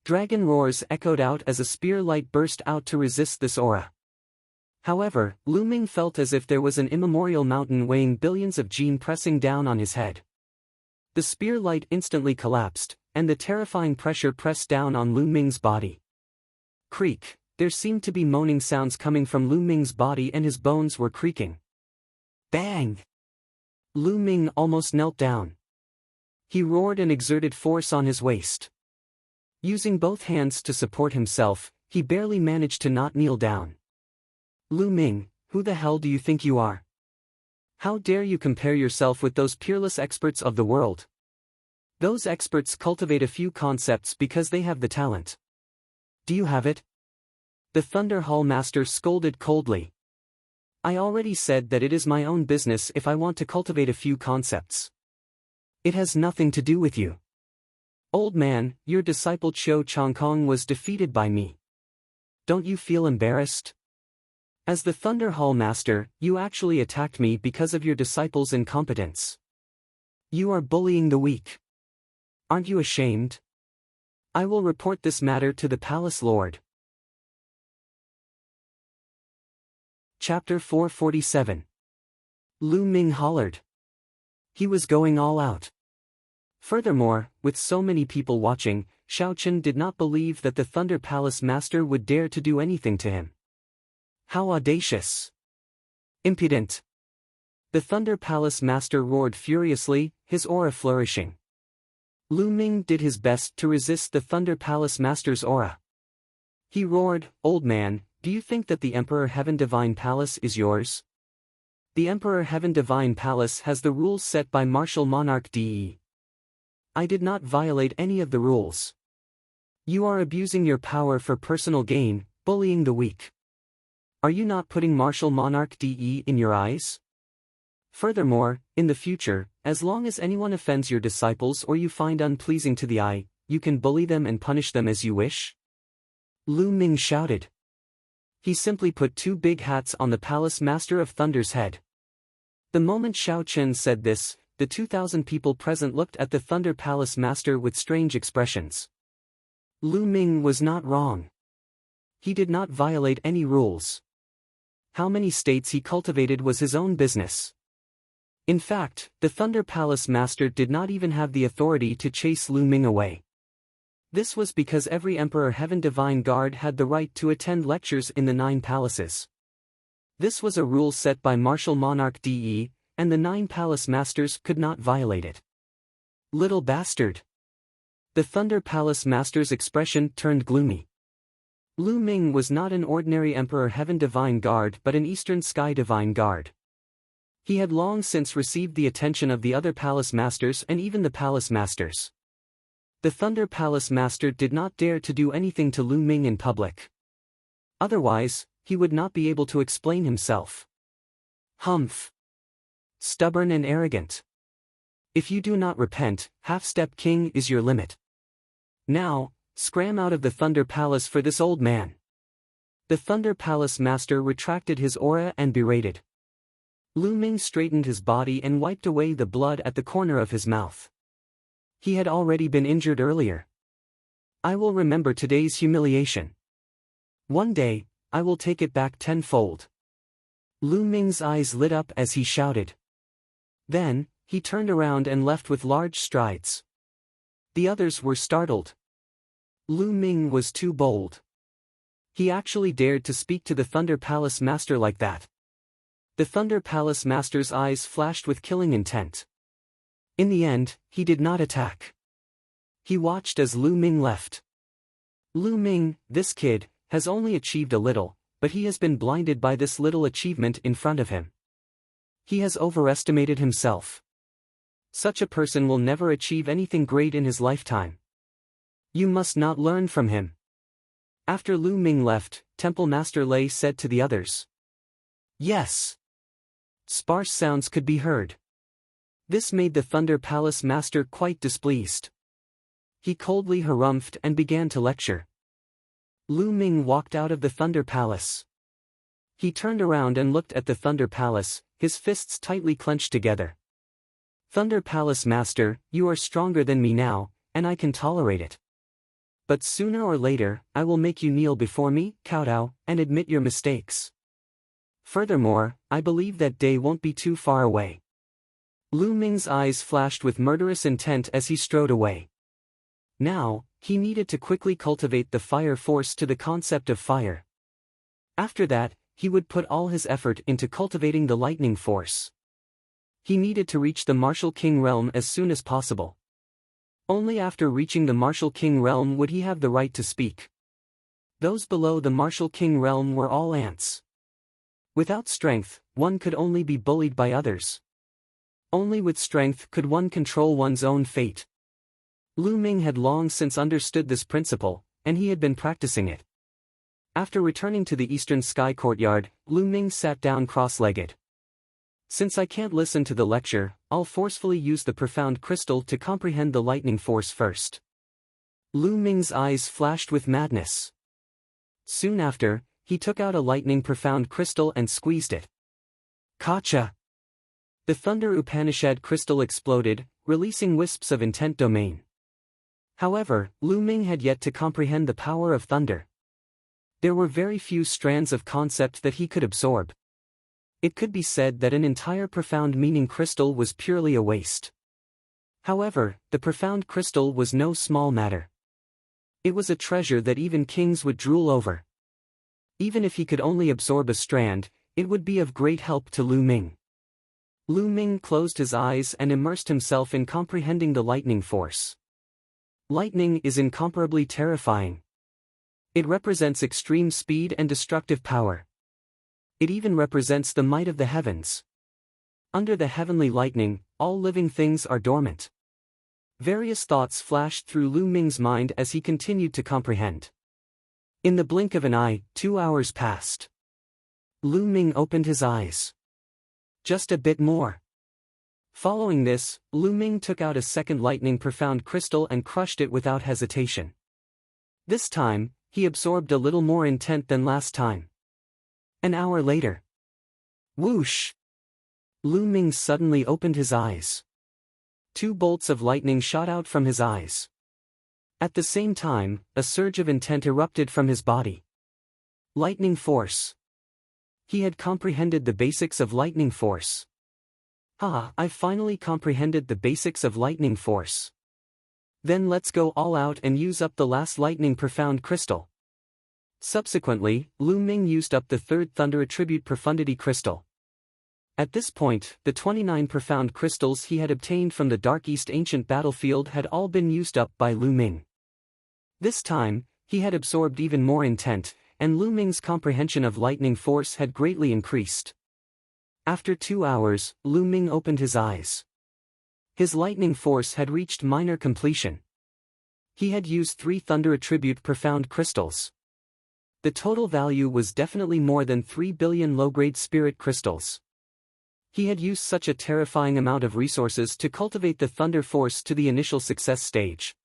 Dragon roars echoed out as a spear light burst out to resist this aura. However, Lu Ming felt as if there was an immemorial mountain weighing billions of jin pressing down on his head. The spear light instantly collapsed, and the terrifying pressure pressed down on Lu Ming's body. Creak, there seemed to be moaning sounds coming from Lu Ming's body and his bones were creaking. Bang! Lu Ming almost knelt down. He roared and exerted force on his waist. Using both hands to support himself, he barely managed to not kneel down. Lu Ming, who the hell do you think you are? How dare you compare yourself with those peerless experts of the world? Those experts cultivate a few concepts because they have the talent. Do you have it? The Thunder Hall Master scolded coldly. I already said that it is my own business if I want to cultivate a few concepts. It has nothing to do with you. Old man, your disciple Chiu Changkong was defeated by me. Don't you feel embarrassed? As the Thunder Hall Master, you actually attacked me because of your disciple's incompetence. You are bullying the weak. Aren't you ashamed? I will report this matter to the Palace Lord. Chapter 447. Lu Ming hollered. He was going all out. Furthermore, with so many people watching, Xiaochen did not believe that the Thunder Palace Master would dare to do anything to him. How audacious! Impudent! The Thunder Palace Master roared furiously, his aura flourishing. Lu Ming did his best to resist the Thunder Palace Master's aura. He roared, "Old man, do you think that the Emperor Heaven Divine Palace is yours? The Emperor Heaven Divine Palace has the rules set by Martial Monarch De. I did not violate any of the rules. You are abusing your power for personal gain, bullying the weak. Are you not putting Martial Monarch De in your eyes? Furthermore, in the future, as long as anyone offends your disciples or you find unpleasing to the eye, you can bully them and punish them as you wish?" Lu Ming shouted. He simply put two big hats on the Palace Master of Thunder's head. The moment Xiaochen said this, the 2,000 people present looked at the Thunder Palace Master with strange expressions. Lu Ming was not wrong. He did not violate any rules. How many states he cultivated was his own business. In fact, the Thunder Palace Master did not even have the authority to chase Lu Ming away. This was because every Emperor Heaven Divine Guard had the right to attend lectures in the 9 palaces. This was a rule set by Martial Monarch De, and the 9 palace masters could not violate it. Little bastard! The Thunder Palace Master's expression turned gloomy. Lu Ming was not an ordinary Emperor Heaven Divine Guard but an Eastern Sky Divine Guard. He had long since received the attention of the other Palace Masters and even the Palace Masters. The Thunder Palace Master did not dare to do anything to Lu Ming in public. Otherwise, he would not be able to explain himself. Humph! Stubborn and arrogant. If you do not repent, Half-Step King is your limit. Now, scram out of the Thunder Palace for this old man. The Thunder Palace Master retracted his aura and berated. Lu Ming straightened his body and wiped away the blood at the corner of his mouth. He had already been injured earlier. I will remember today's humiliation. One day, I will take it back tenfold. Lu Ming's eyes lit up as he shouted. Then, he turned around and left with large strides. The others were startled. Lu Ming was too bold. He actually dared to speak to the Thunder Palace Master like that. The Thunder Palace Master's eyes flashed with killing intent. In the end, he did not attack. He watched as Lu Ming left. Lu Ming, this kid, has only achieved a little, but he has been blinded by this little achievement in front of him. He has overestimated himself. Such a person will never achieve anything great in his lifetime. You must not learn from him. After Lu Ming left, Temple Master Lei said to the others. Yes. Sparse sounds could be heard. This made the Thunder Palace Master quite displeased. He coldly harumphed and began to lecture. Lu Ming walked out of the Thunder Palace. He turned around and looked at the Thunder Palace, his fists tightly clenched together. Thunder Palace Master, you are stronger than me now, and I can tolerate it. But sooner or later, I will make you kneel before me, kowtow, and admit your mistakes. Furthermore, I believe that day won't be too far away. Lu Ming's eyes flashed with murderous intent as he strode away. Now, he needed to quickly cultivate the fire force to the concept of fire. After that, he would put all his effort into cultivating the lightning force. He needed to reach the Martial King realm as soon as possible. Only after reaching the Martial King realm would he have the right to speak. Those below the Martial King realm were all ants. Without strength, one could only be bullied by others. Only with strength could one control one's own fate. Lu Ming had long since understood this principle, and he had been practicing it. After returning to the eastern sky courtyard, Lu Ming sat down cross-legged. Since I can't listen to the lecture, I'll forcefully use the profound crystal to comprehend the lightning force first. Lu Ming's eyes flashed with madness. Soon after, he took out a lightning profound crystal and squeezed it. Kacha! The Thunder Upanishad crystal exploded, releasing wisps of intent domain. However, Lu Ming had yet to comprehend the power of thunder. There were very few strands of concept that he could absorb. It could be said that an entire profound meaning crystal was purely a waste. However, the profound crystal was no small matter. It was a treasure that even kings would drool over. Even if he could only absorb a strand, it would be of great help to Lu Ming. Lu Ming closed his eyes and immersed himself in comprehending the lightning force. Lightning is incomparably terrifying. It represents extreme speed and destructive power. It even represents the might of the heavens. Under the heavenly lightning, all living things are dormant. Various thoughts flashed through Lu Ming's mind as he continued to comprehend. In the blink of an eye, 2 hours passed. Lu Ming opened his eyes. Just a bit more. Following this, Lu Ming took out a second lightning profound crystal and crushed it without hesitation. This time, he absorbed a little more intent than last time. An hour later. Whoosh! Lu Ming suddenly opened his eyes. 2 bolts of lightning shot out from his eyes. At the same time, a surge of intent erupted from his body. Lightning force. He had comprehended the basics of lightning force. I've finally comprehended the basics of lightning force. Then let's go all out and use up the last lightning profound crystal. Subsequently, Lu Ming used up the third thunder attribute profundity crystal. At this point, the 29 profound crystals he had obtained from the Dark East ancient battlefield had all been used up by Lu Ming. This time, he had absorbed even more intent, and Lu Ming's comprehension of lightning force had greatly increased. After 2 hours, Lu Ming opened his eyes. His lightning force had reached minor completion. He had used 3 thunder attribute profound crystals. The total value was definitely more than 3 billion low-grade spirit crystals. He had used such a terrifying amount of resources to cultivate the thunder force to the initial success stage.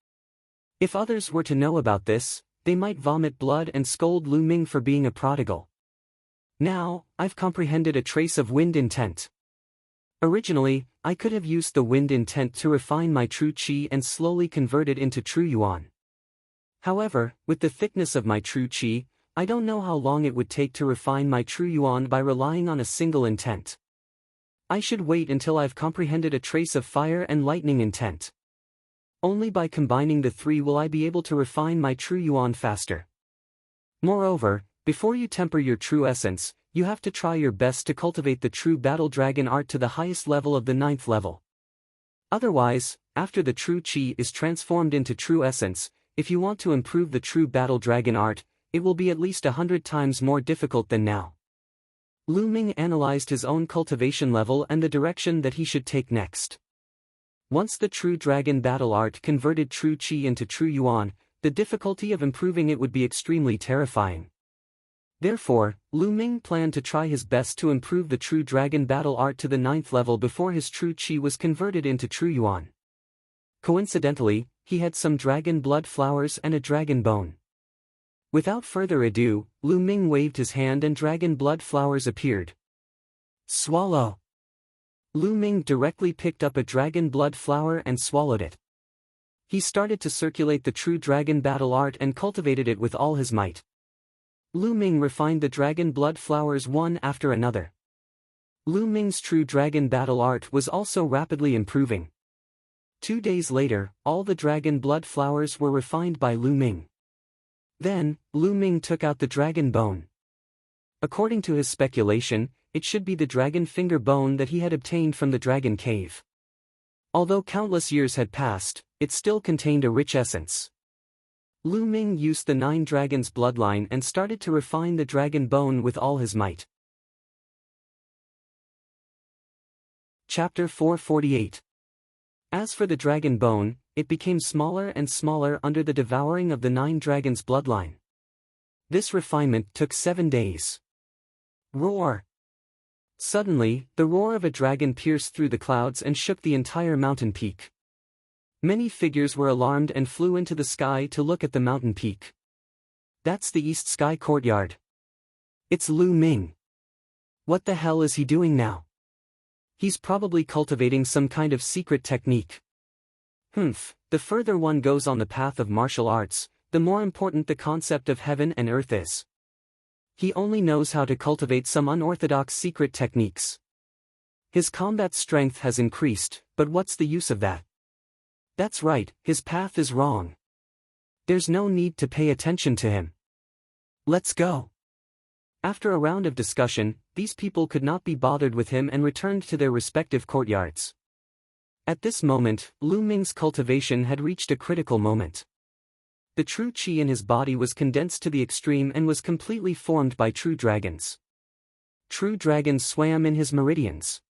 If others were to know about this, they might vomit blood and scold Lu Ming for being a prodigal. Now, I've comprehended a trace of wind intent. Originally, I could have used the wind intent to refine my true qi and slowly convert it into true yuan. However, with the thickness of my true qi, I don't know how long it would take to refine my true yuan by relying on a single intent. I should wait until I've comprehended a trace of fire and lightning intent. Only by combining the 3 will I be able to refine my true yuan faster. Moreover, before you temper your true essence, you have to try your best to cultivate the true battle dragon art to the highest level of the 9th level. Otherwise, after the true qi is transformed into true essence, if you want to improve the true battle dragon art, it will be at least 100 times more difficult than now. Lu Ming analyzed his own cultivation level and the direction that he should take next. Once the true dragon battle art converted true qi into true yuan, the difficulty of improving it would be extremely terrifying. Therefore, Lu Ming planned to try his best to improve the true dragon battle art to the 9th level before his true qi was converted into true yuan. Coincidentally, he had some dragon blood flowers and a dragon bone. Without further ado, Lu Ming waved his hand and dragon blood flowers appeared. Swallow! Lu Ming directly picked up a dragon blood flower and swallowed it. He started to circulate the true dragon battle art and cultivated it with all his might. Lu Ming refined the dragon blood flowers one after another. Lu Ming's true dragon battle art was also rapidly improving. 2 days later, all the dragon blood flowers were refined by Lu Ming. Then, Lu Ming took out the dragon bone. According to his speculation, it should be the dragon finger bone that he had obtained from the dragon cave. Although countless years had passed, it still contained a rich essence. Lu Ming used the 9 dragons bloodline and started to refine the dragon bone with all his might. Chapter 448. As for the dragon bone, it became smaller and smaller under the devouring of the 9 dragons' bloodline. This refinement took 7 days. Roar! Suddenly, the roar of a dragon pierced through the clouds and shook the entire mountain peak. Many figures were alarmed and flew into the sky to look at the mountain peak. That's the East Sky Courtyard. It's Lu Ming. What the hell is he doing now? He's probably cultivating some kind of secret technique. The further one goes on the path of martial arts, the more important the concept of heaven and earth is. He only knows how to cultivate some unorthodox secret techniques. His combat strength has increased, but what's the use of that? That's right, his path is wrong. There's no need to pay attention to him. Let's go. After a round of discussion, these people could not be bothered with him and returned to their respective courtyards. At this moment, Lu Ming's cultivation had reached a critical moment. The true qi in his body was condensed to the extreme and was completely formed by true dragons. True dragons swam in his meridians.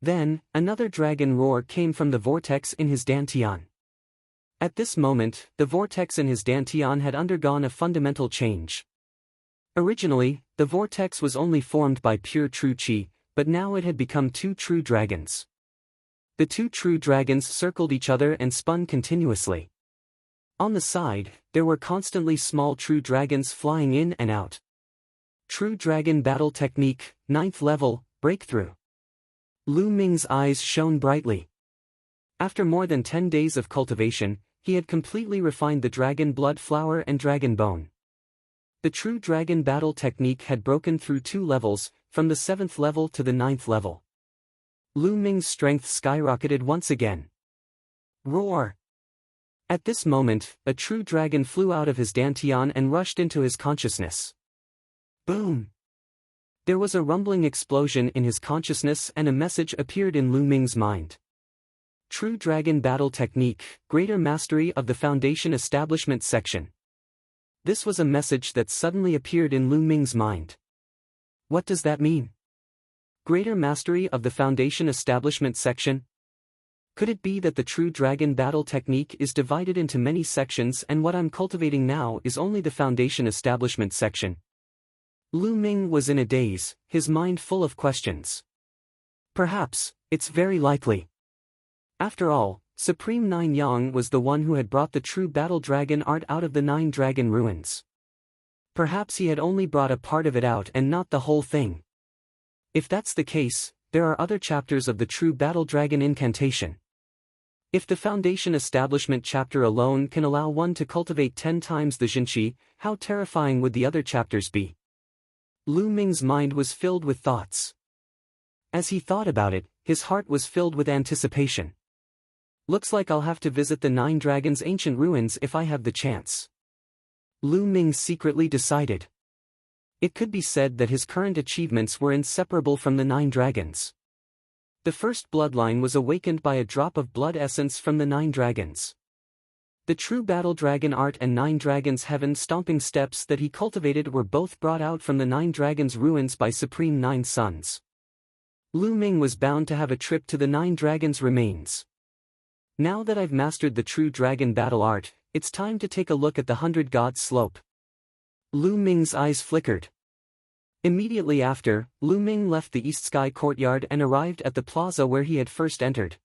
Then, another dragon roar came from the vortex in his dantian. At this moment, the vortex in his dantian had undergone a fundamental change. Originally, the vortex was only formed by pure true qi, but now it had become 2 true dragons. The 2 true dragons circled each other and spun continuously. On the side, there were constantly small true dragons flying in and out. True Dragon Battle Technique, 9th level, Breakthrough. Lu Ming's eyes shone brightly. After more than 10 days of cultivation, he had completely refined the dragon blood flower and dragon bone. The True Dragon Battle Technique had broken through 2 levels, from the 7th level to the 9th level. Lu Ming's strength skyrocketed once again. Roar! At this moment, a true dragon flew out of his dantian and rushed into his consciousness. Boom! There was a rumbling explosion in his consciousness and a message appeared in Lu Ming's mind. True Dragon Battle Technique, Greater Mastery of the Foundation Establishment Section. This was a message that suddenly appeared in Lu Ming's mind. What does that mean? Greater Mastery of the Foundation Establishment Section? Could it be that the True Dragon Battle Technique is divided into many sections and what I'm cultivating now is only the Foundation Establishment section? Lu Ming was in a daze, his mind full of questions. Perhaps, it's very likely. After all, Supreme Nine Yang was the one who had brought the true battle dragon art out of the 9 dragon ruins. Perhaps he had only brought a part of it out and not the whole thing. If that's the case, there are other chapters of the true battle dragon incantation. If the Foundation Establishment chapter alone can allow one to cultivate 10 times the Jinqi, how terrifying would the other chapters be? Lu Ming's mind was filled with thoughts. As he thought about it, his heart was filled with anticipation. Looks like I'll have to visit the 9 dragons' ancient ruins if I have the chance. Lu Ming secretly decided. It could be said that his current achievements were inseparable from the 9 dragons. The first bloodline was awakened by a drop of blood essence from the 9 dragons. The true battle dragon art and 9 dragons' heaven stomping steps that he cultivated were both brought out from the 9 dragons' ruins by Supreme 9 Sons. Lu Ming was bound to have a trip to the 9 dragons' remains. Now that I've mastered the true dragon battle art, it's time to take a look at the 100 Gods slope. Lu Ming's eyes flickered. Immediately after, Lu Ming left the East Sky Courtyard and arrived at the plaza where he had first entered.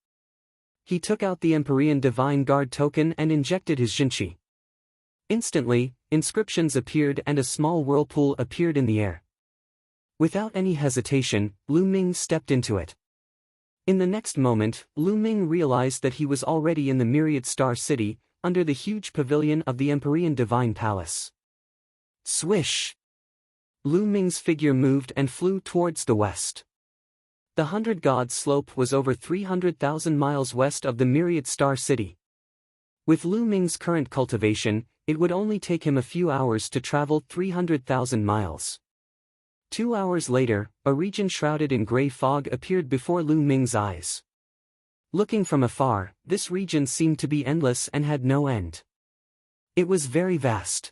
He took out the Empyrean Divine Guard token and injected his Jinqi. Instantly, inscriptions appeared and a small whirlpool appeared in the air. Without any hesitation, Lu Ming stepped into it. In the next moment, Lu Ming realized that he was already in the Myriad Star City, under the huge pavilion of the Empyrean Divine Palace. Swish! Lu Ming's figure moved and flew towards the west. The 100 Gods slope was over 300,000 miles west of the Myriad Star City. With Lu Ming's current cultivation, it would only take him a few hours to travel 300,000 miles. 2 hours later, a region shrouded in gray fog appeared before Lu Ming's eyes. Looking from afar, this region seemed to be endless and had no end. It was very vast.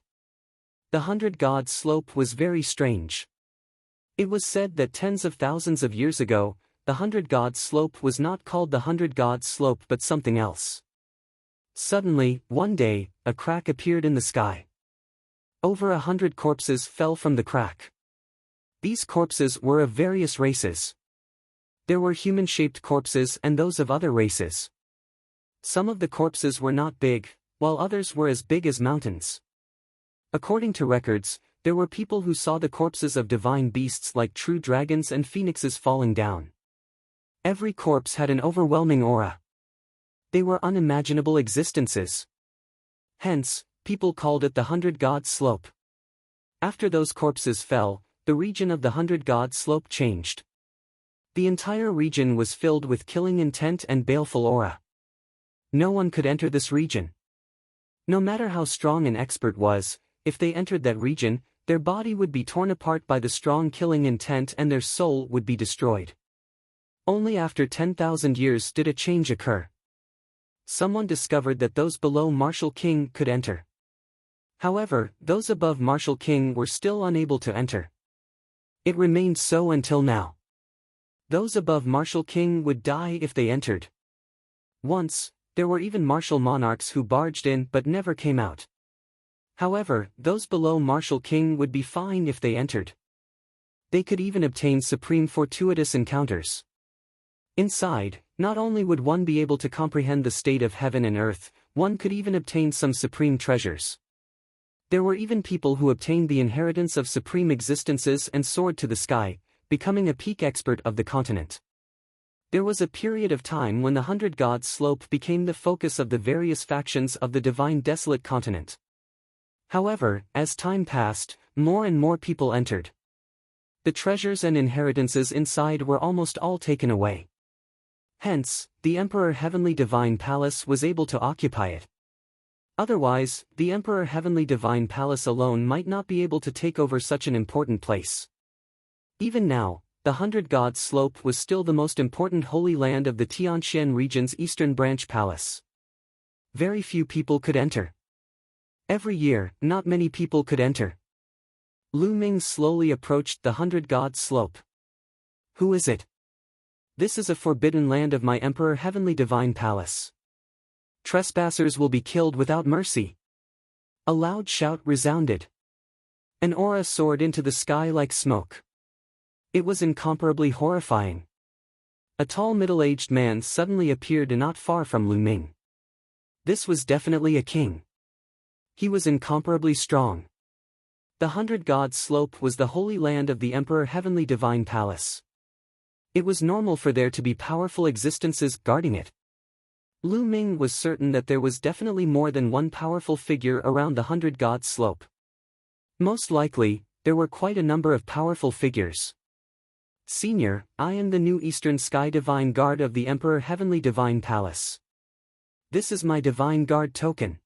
The 100 Gods slope was very strange. It was said that tens of thousands of years ago, the 100 Gods Slope was not called the 100 Gods Slope but something else. Suddenly, one day, a crack appeared in the sky. Over 100 corpses fell from the crack. These corpses were of various races. There were human-shaped corpses and those of other races. Some of the corpses were not big, while others were as big as mountains. According to records, there were people who saw the corpses of divine beasts like true dragons and phoenixes falling down. Every corpse had an overwhelming aura. They were unimaginable existences. Hence, people called it the 100 Gods Slope. After those corpses fell, the region of the 100 Gods Slope changed. The entire region was filled with killing intent and baleful aura. No one could enter this region. No matter how strong an expert was, if they entered that region, their body would be torn apart by the strong killing intent and their soul would be destroyed. Only after 10,000 years did a change occur. Someone discovered that those below Martial King could enter. However, those above Martial King were still unable to enter. It remained so until now. Those above Martial King would die if they entered. Once, there were even martial monarchs who barged in but never came out. However, those below Martial King would be fine if they entered. They could even obtain supreme fortuitous encounters. Inside, not only would one be able to comprehend the state of heaven and earth, one could even obtain some supreme treasures. There were even people who obtained the inheritance of supreme existences and soared to the sky, becoming a peak expert of the continent. There was a period of time when the 100 Gods Slope became the focus of the various factions of the divine desolate continent. However, as time passed, more and more people entered. The treasures and inheritances inside were almost all taken away. Hence, the Emperor Heavenly Divine Palace was able to occupy it. Otherwise, the Emperor Heavenly Divine Palace alone might not be able to take over such an important place. Even now, the 100 Gods Slope was still the most important holy land of the Tianxian region's eastern branch palace. Very few people could enter. Every year, not many people could enter. Lu Ming slowly approached the 100 Gods Slope. Who is it? This is a forbidden land of my Emperor Heavenly Divine Palace. Trespassers will be killed without mercy. A loud shout resounded. An aura soared into the sky like smoke. It was incomparably horrifying. A tall middle-aged man suddenly appeared not far from Lu Ming. This was definitely a king. He was incomparably strong. The 100 Gods Slope was the holy land of the Emperor Heavenly Divine Palace. It was normal for there to be powerful existences guarding it. Lu Ming was certain that there was definitely more than one powerful figure around the 100 Gods Slope. Most likely, there were quite a number of powerful figures. Senior, I am the new Eastern Sky Divine Guard of the Emperor Heavenly Divine Palace. This is my Divine Guard token.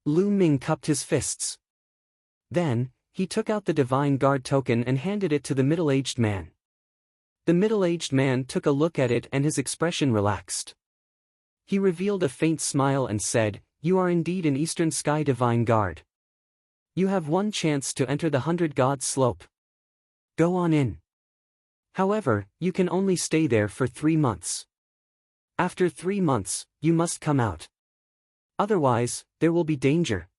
Lu Ming cupped his fists. Then, he took out the Divine Guard token and handed it to the middle-aged man. The middle-aged man took a look at it and his expression relaxed. He revealed a faint smile and said, "You are indeed an Eastern Sky Divine Guard. You have one chance to enter the 100 Gods Slope. Go on in. However, you can only stay there for 3 months. After 3 months, you must come out. Otherwise, there will be danger."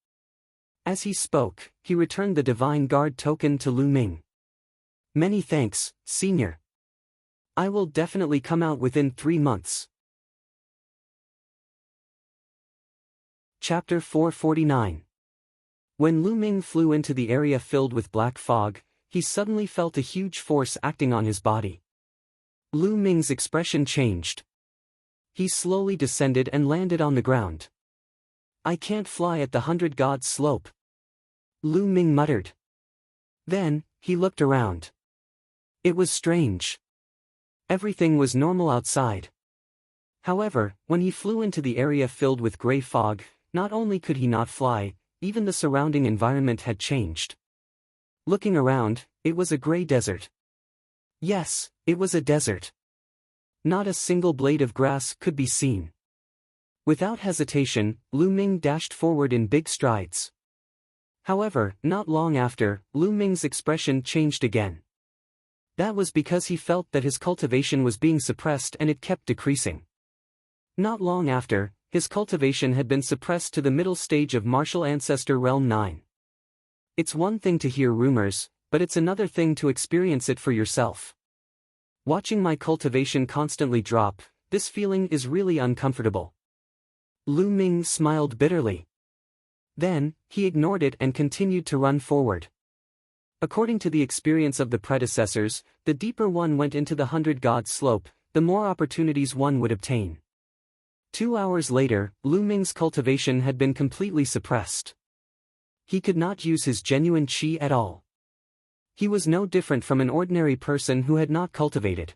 As he spoke, he returned the Divine Guard token to Lu Ming. "Many thanks, Senior. I will definitely come out within 3 months. Chapter 449. When Lu Ming flew into the area filled with black fog, he suddenly felt a huge force acting on his body. Lu Ming's expression changed. He slowly descended and landed on the ground. "I can't fly at the 100 Gods Slope," Lu Ming muttered. Then, he looked around. It was strange. Everything was normal outside. However, when he flew into the area filled with gray fog, not only could he not fly, even the surrounding environment had changed. Looking around, it was a gray desert. Yes, it was a desert. Not a single blade of grass could be seen. Without hesitation, Lu Ming dashed forward in big strides. However, not long after, Lu Ming's expression changed again. That was because he felt that his cultivation was being suppressed and it kept decreasing. Not long after, his cultivation had been suppressed to the middle stage of Martial Ancestor Realm 9. It's one thing to hear rumors, but it's another thing to experience it for yourself. Watching my cultivation constantly drop, this feeling is really uncomfortable. Lu Ming smiled bitterly. Then, he ignored it and continued to run forward. According to the experience of the predecessors, the deeper one went into the 100-god slope, the more opportunities one would obtain. 2 hours later, Lu Ming's cultivation had been completely suppressed. He could not use his genuine qi at all. He was no different from an ordinary person who had not cultivated.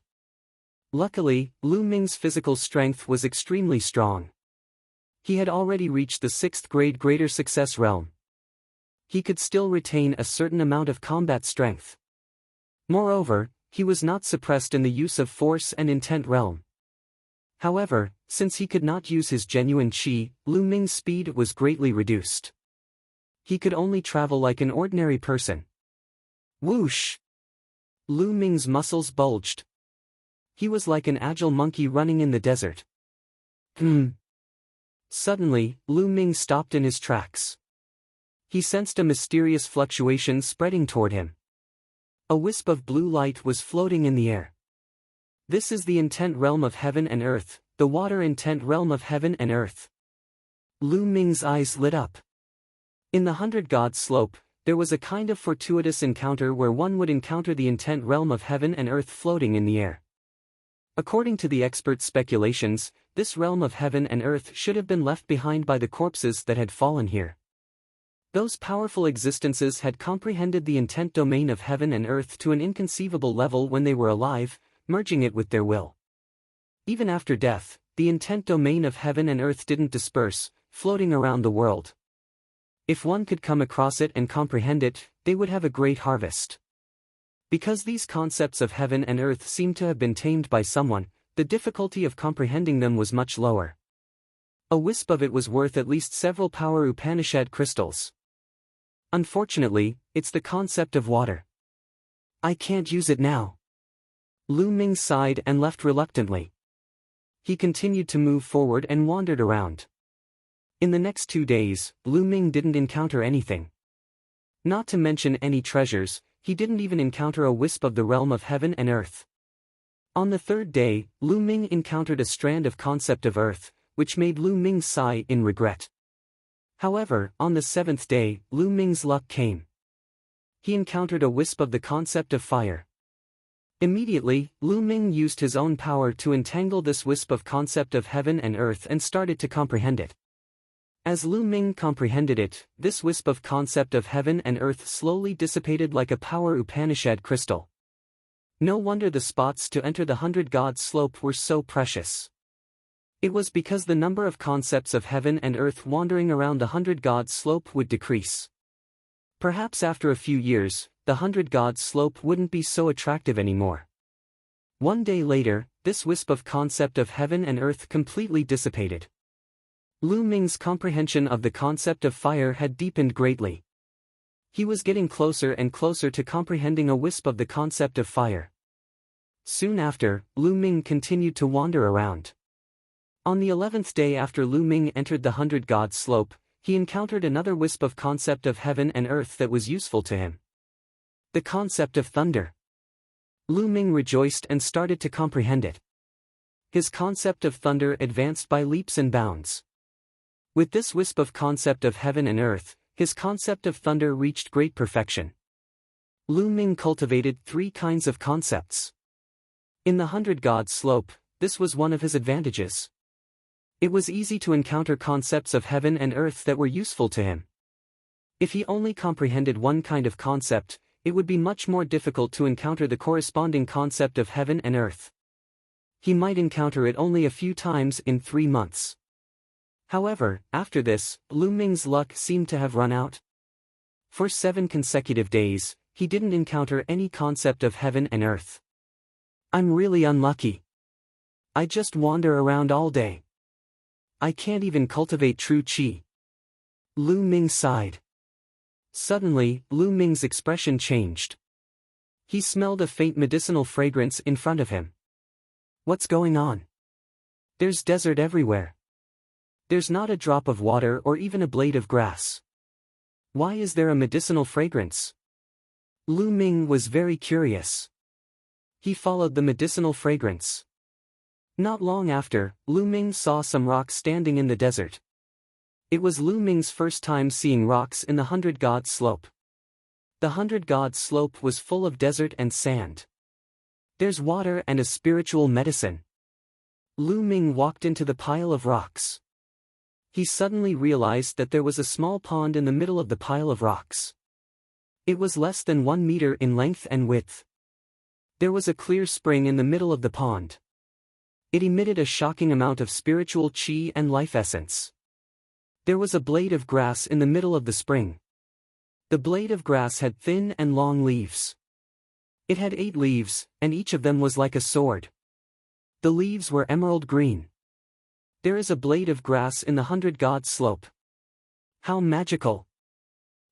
Luckily, Lu Ming's physical strength was extremely strong. He had already reached the 6th grade Greater Success realm. He could still retain a certain amount of combat strength. Moreover, he was not suppressed in the use of force and intent realm. However, since he could not use his genuine qi, Lu Ming's speed was greatly reduced. He could only travel like an ordinary person. Whoosh! Lu Ming's muscles bulged. He was like an agile monkey running in the desert. Suddenly, Lu Ming stopped in his tracks. He sensed a mysterious fluctuation spreading toward him. A wisp of blue light was floating in the air. This is the intent realm of heaven and earth, the water intent realm of heaven and earth. Lu Ming's eyes lit up. In the 100-god slope, there was a kind of fortuitous encounter where one would encounter the intent realm of heaven and earth floating in the air. According to the experts' speculations, this realm of heaven and earth should have been left behind by the corpses that had fallen here. Those powerful existences had comprehended the intent domain of heaven and earth to an inconceivable level when they were alive, merging it with their will. Even after death, the intent domain of heaven and earth didn't disperse, floating around the world. If one could come across it and comprehend it, they would have a great harvest. Because these concepts of heaven and earth seemed to have been tamed by someone, the difficulty of comprehending them was much lower. A wisp of it was worth at least several power Upanishad crystals. Unfortunately, it's the concept of water. I can't use it now. Lu Ming sighed and left reluctantly. He continued to move forward and wandered around. In the next 2 days, Lu Ming didn't encounter anything. Not to mention any treasures, he didn't even encounter a wisp of the realm of heaven and earth. On the 3rd day, Lu Ming encountered a strand of concept of earth, which made Lu Ming sigh in regret. However, on the 7th day, Lu Ming's luck came. He encountered a wisp of the concept of fire. Immediately, Lu Ming used his own power to entangle this wisp of concept of heaven and earth and started to comprehend it. As Lu Ming comprehended it, this wisp of concept of heaven and earth slowly dissipated like a power Upanishad crystal. No wonder the spots to enter the 100-god slope were so precious. It was because the number of concepts of heaven and earth wandering around the 100-god slope would decrease. Perhaps after a few years, the 100-god slope wouldn't be so attractive anymore. 1 day later, this wisp of concept of heaven and earth completely dissipated. Lu Ming's comprehension of the concept of fire had deepened greatly. He was getting closer and closer to comprehending a wisp of the concept of fire. Soon after, Lu Ming continued to wander around. On the 11th day after Lu Ming entered the 100-god slope, he encountered another wisp of concept of heaven and earth that was useful to him. The concept of thunder. Lu Ming rejoiced and started to comprehend it. His concept of thunder advanced by leaps and bounds. With this wisp of concept of heaven and earth, his concept of thunder reached great perfection. Lu Ming cultivated 3 kinds of concepts. In the 100-god slope, this was one of his advantages. It was easy to encounter concepts of heaven and earth that were useful to him. If he only comprehended one kind of concept, it would be much more difficult to encounter the corresponding concept of heaven and earth. He might encounter it only a few times in 3 months. However, after this, Lu Ming's luck seemed to have run out. For 7 consecutive days, he didn't encounter any concept of heaven and earth. I'm really unlucky. I just wander around all day. I can't even cultivate true qi. Lu Ming sighed. Suddenly, Lu Ming's expression changed. He smelled a faint medicinal fragrance in front of him. What's going on? There's desert everywhere. There's not a drop of water or even a blade of grass. Why is there a medicinal fragrance? Lu Ming was very curious. He followed the medicinal fragrance. Not long after, Lu Ming saw some rocks standing in the desert. It was Lu Ming's first time seeing rocks in the 100 Gods Slope. The 100 Gods Slope was full of desert and sand. There's water and a spiritual medicine. Lu Ming walked into the pile of rocks. He suddenly realized that there was a small pond in the middle of the pile of rocks. It was less than 1 meter in length and width. There was a clear spring in the middle of the pond. It emitted a shocking amount of spiritual qi and life essence. There was a blade of grass in the middle of the spring. The blade of grass had thin and long leaves. It had 8 leaves, and each of them was like a sword. The leaves were emerald green. There is a blade of grass in the 100 Gods Slope. How magical!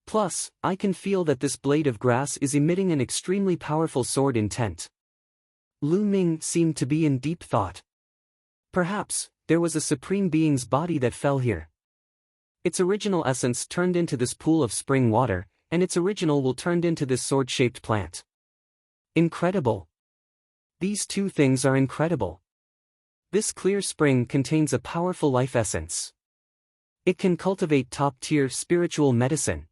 Plus, I can feel that this blade of grass is emitting an extremely powerful sword intent. Lu Ming seemed to be in deep thought. Perhaps, there was a supreme being's body that fell here. Its original essence turned into this pool of spring water, and its original will turned into this sword-shaped plant. Incredible! These two things are incredible. This clear spring contains a powerful life essence. It can cultivate top-tier spiritual medicine.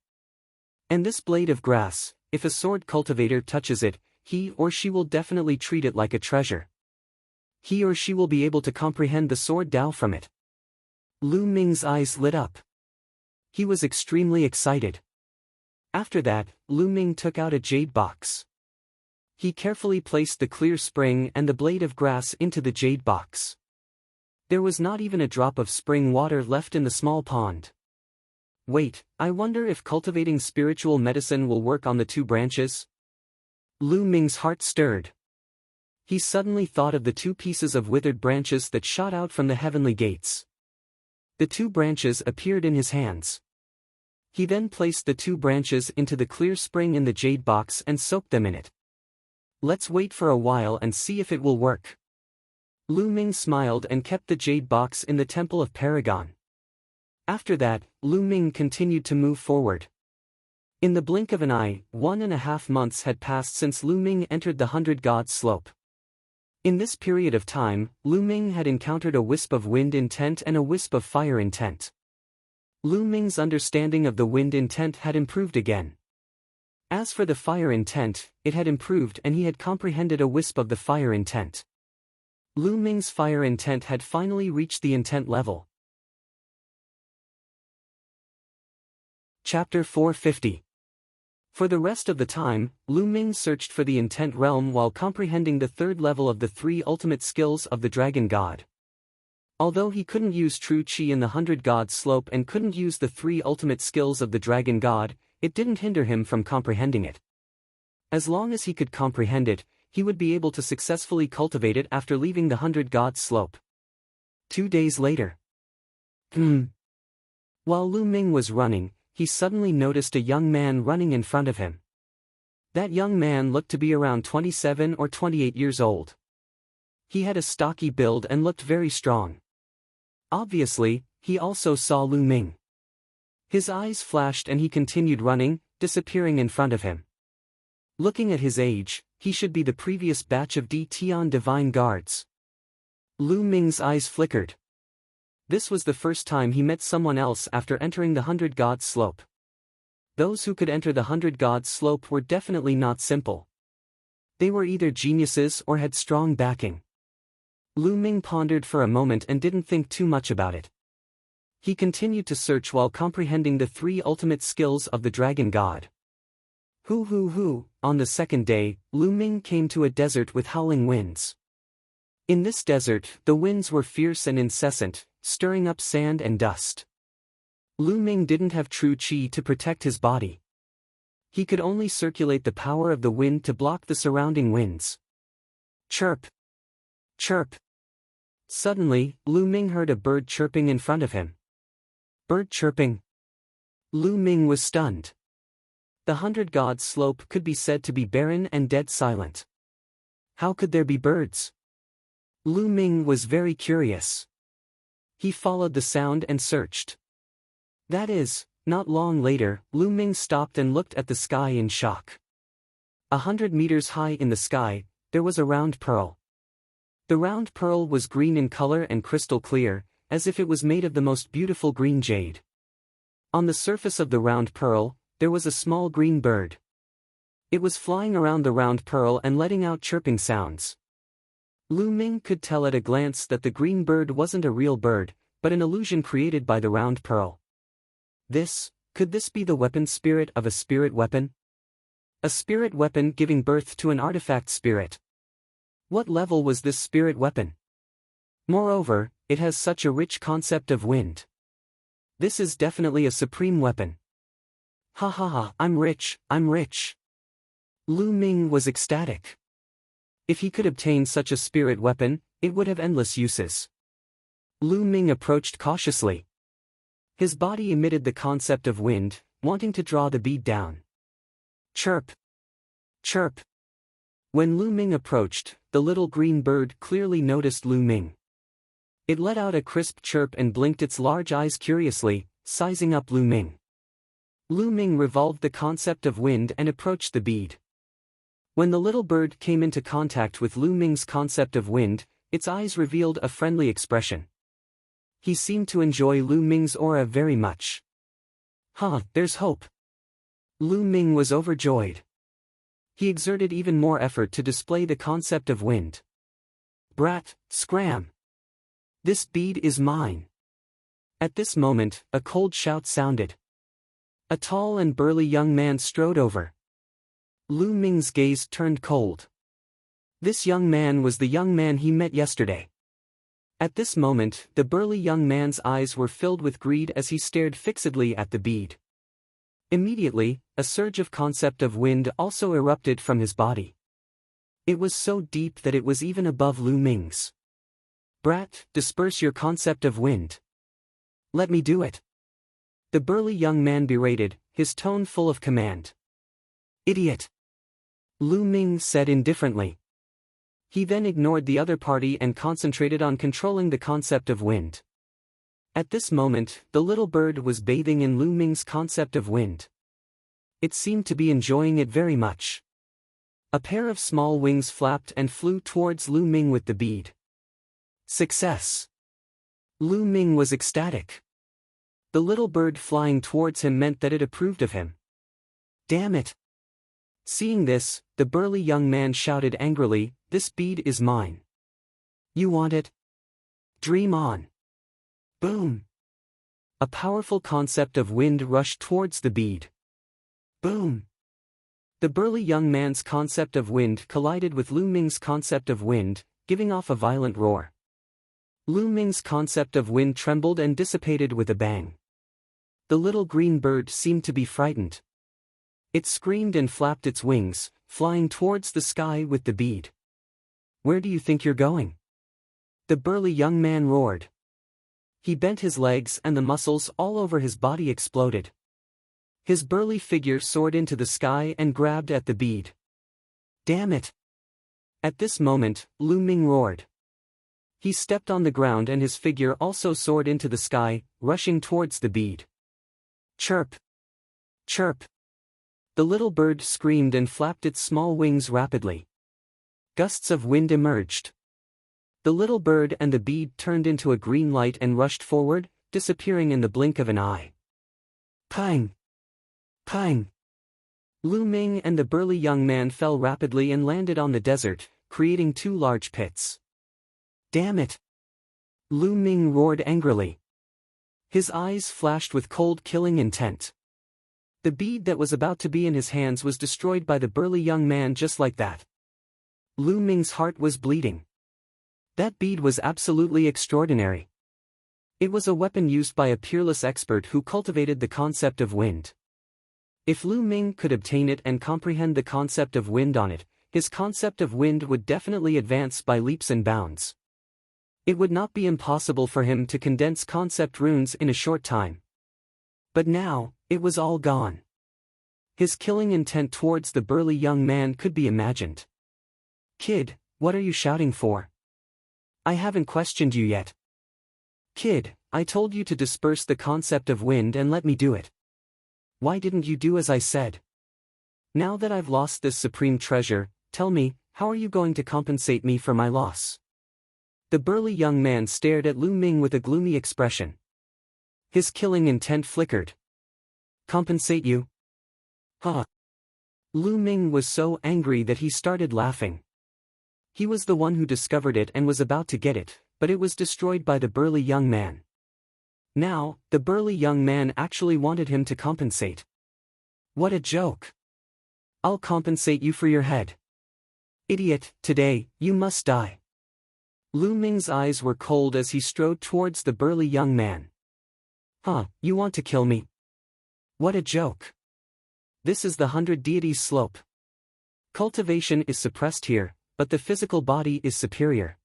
And this blade of grass, if a sword cultivator touches it, he or she will definitely treat it like a treasure. He or she will be able to comprehend the sword Tao from it. Lu Ming's eyes lit up. He was extremely excited. After that, Lu Ming took out a jade box. He carefully placed the clear spring and the blade of grass into the jade box. There was not even a drop of spring water left in the small pond. Wait, I wonder if cultivating spiritual medicine will work on the 2 branches? Lu Ming's heart stirred. He suddenly thought of the 2 pieces of withered branches that shot out from the heavenly gates. The 2 branches appeared in his hands. He then placed the 2 branches into the clear spring in the jade box and soaked them in it. Let's wait for a while and see if it will work. Lu Ming smiled and kept the jade box in the Temple of Paragon. After that, Lu Ming continued to move forward. In the blink of an eye, 1.5 months had passed since Lu Ming entered the 100 Gods Slope. In this period of time, Lu Ming had encountered a wisp of wind intent and a wisp of fire intent. Lu Ming's understanding of the wind intent had improved again. As for the fire intent, it had improved and he had comprehended a wisp of the fire intent. Lu Ming's fire intent had finally reached the intent level. Chapter 450. For the rest of the time, Lu Ming searched for the intent realm while comprehending the 3rd level of the 3 ultimate skills of the Dragon God. Although he couldn't use true Qi in the 100 Gods Slope and couldn't use the 3 ultimate skills of the Dragon God, it didn't hinder him from comprehending it. As long as he could comprehend it, he would be able to successfully cultivate it after leaving the 100 Gods Slope. 2 days later. While Lu Ming was running, he suddenly noticed a young man running in front of him. That young man looked to be around 27 or 28 years old. He had a stocky build and looked very strong. Obviously, he also saw Lu Ming. His eyes flashed and he continued running, disappearing in front of him. Looking at his age, he should be the previous batch of Tian Divine Guards. Lu Ming's eyes flickered. This was the first time he met someone else after entering the 100 Gods Slope. Those who could enter the 100 Gods Slope were definitely not simple. They were either geniuses or had strong backing. Lu Ming pondered for a moment and didn't think too much about it. He continued to search while comprehending the 3 ultimate skills of the Dragon God. On the 2nd day, Lu Ming came to a desert with howling winds. In this desert, the winds were fierce and incessant, stirring up sand and dust. Lu Ming didn't have true Qi to protect his body. He could only circulate the power of the wind to block the surrounding winds. Chirp! Chirp! Suddenly, Lu Ming heard a bird chirping in front of him. Bird chirping? Lu Ming was stunned. The 100 Gods slope could be said to be barren and dead silent. How could there be birds? Lu Ming was very curious. He followed the sound and searched. That is, not long later, Lu Ming stopped and looked at the sky in shock. 100 meters high in the sky, there was a round pearl. The round pearl was green in color and crystal clear, as if it was made of the most beautiful green jade. On the surface of the round pearl, there was a small green bird. It was flying around the round pearl and letting out chirping sounds. Lu Ming could tell at a glance that the green bird wasn't a real bird, but an illusion created by the round pearl. Could this be the weapon spirit of a spirit weapon? A spirit weapon giving birth to an artifact spirit. What level was this spirit weapon? Moreover, it has such a rich concept of wind. This is definitely a supreme weapon. Ha ha ha, I'm rich, I'm rich. Lu Ming was ecstatic. If he could obtain such a spirit weapon, it would have endless uses. Lu Ming approached cautiously. His body emitted the concept of wind, wanting to draw the bead down. Chirp! Chirp! When Lu Ming approached, the little green bird clearly noticed Lu Ming. It let out a crisp chirp and blinked its large eyes curiously, sizing up Lu Ming. Lu Ming revolved the concept of wind and approached the bead. When the little bird came into contact with Lu Ming's concept of wind, its eyes revealed a friendly expression. He seemed to enjoy Lu Ming's aura very much. There's hope. Lu Ming was overjoyed. He exerted even more effort to display the concept of wind. Brat, scram! This bead is mine. At this moment, a cold shout sounded. A tall and burly young man strode over. Lu Ming's gaze turned cold. This young man was the young man he met yesterday. At this moment, the burly young man's eyes were filled with greed as he stared fixedly at the bead. Immediately, a surge of concept of wind also erupted from his body. It was so deep that it was even above Lu Ming's. Brat, disperse your concept of wind. Let me do it. The burly young man berated, his tone full of command. Idiot! Lu Ming said indifferently. He then ignored the other party and concentrated on controlling the concept of wind. At this moment, the little bird was bathing in Lu Ming's concept of wind. It seemed to be enjoying it very much. A pair of small wings flapped and flew towards Lu Ming with the bead. Success! Lu Ming was ecstatic. The little bird flying towards him meant that it approved of him. Damn it! Seeing this, the burly young man shouted angrily, this bead is mine. You want it? Dream on. Boom! A powerful concept of wind rushed towards the bead. Boom! The burly young man's concept of wind collided with Lu Ming's concept of wind, giving off a violent roar. Lu Ming's concept of wind trembled and dissipated with a bang. The little green bird seemed to be frightened. It screamed and flapped its wings, flying towards the sky with the bead. Where do you think you're going? The burly young man roared. He bent his legs and the muscles all over his body exploded. His burly figure soared into the sky and grabbed at the bead. Damn it! At this moment, Lu Ming roared. He stepped on the ground and his figure also soared into the sky, rushing towards the bead. Chirp! Chirp! The little bird screamed and flapped its small wings rapidly. Gusts of wind emerged. The little bird and the bead turned into a green light and rushed forward, disappearing in the blink of an eye. Pang! Pang! Lu Ming and the burly young man fell rapidly and landed on the desert, creating two large pits. Damn it! Lu Ming roared angrily. His eyes flashed with cold killing intent. The bead that was about to be in his hands was destroyed by the burly young man just like that. Lu Ming's heart was bleeding. That bead was absolutely extraordinary. It was a weapon used by a peerless expert who cultivated the concept of wind. If Lu Ming could obtain it and comprehend the concept of wind on it, his concept of wind would definitely advance by leaps and bounds. It would not be impossible for him to condense concept runes in a short time. But now, it was all gone. His killing intent towards the burly young man could be imagined. "Kid, what are you shouting for? I haven't questioned you yet. Kid, I told you to disperse the concept of wind and let me do it. Why didn't you do as I said? Now that I've lost this supreme treasure, tell me, how are you going to compensate me for my loss?" The burly young man stared at Lu Ming with a gloomy expression. His killing intent flickered. "Compensate you? Huh?" Lu Ming was so angry that he started laughing. He was the one who discovered it and was about to get it, but it was destroyed by the burly young man. Now, the burly young man actually wanted him to compensate. What a joke. "I'll compensate you for your head. Idiot, today, you must die." Lu Ming's eyes were cold as he strode towards the burly young man. "Huh, you want to kill me? What a joke. This is the 100 deities slope. Cultivation is suppressed here, but the physical body is superior.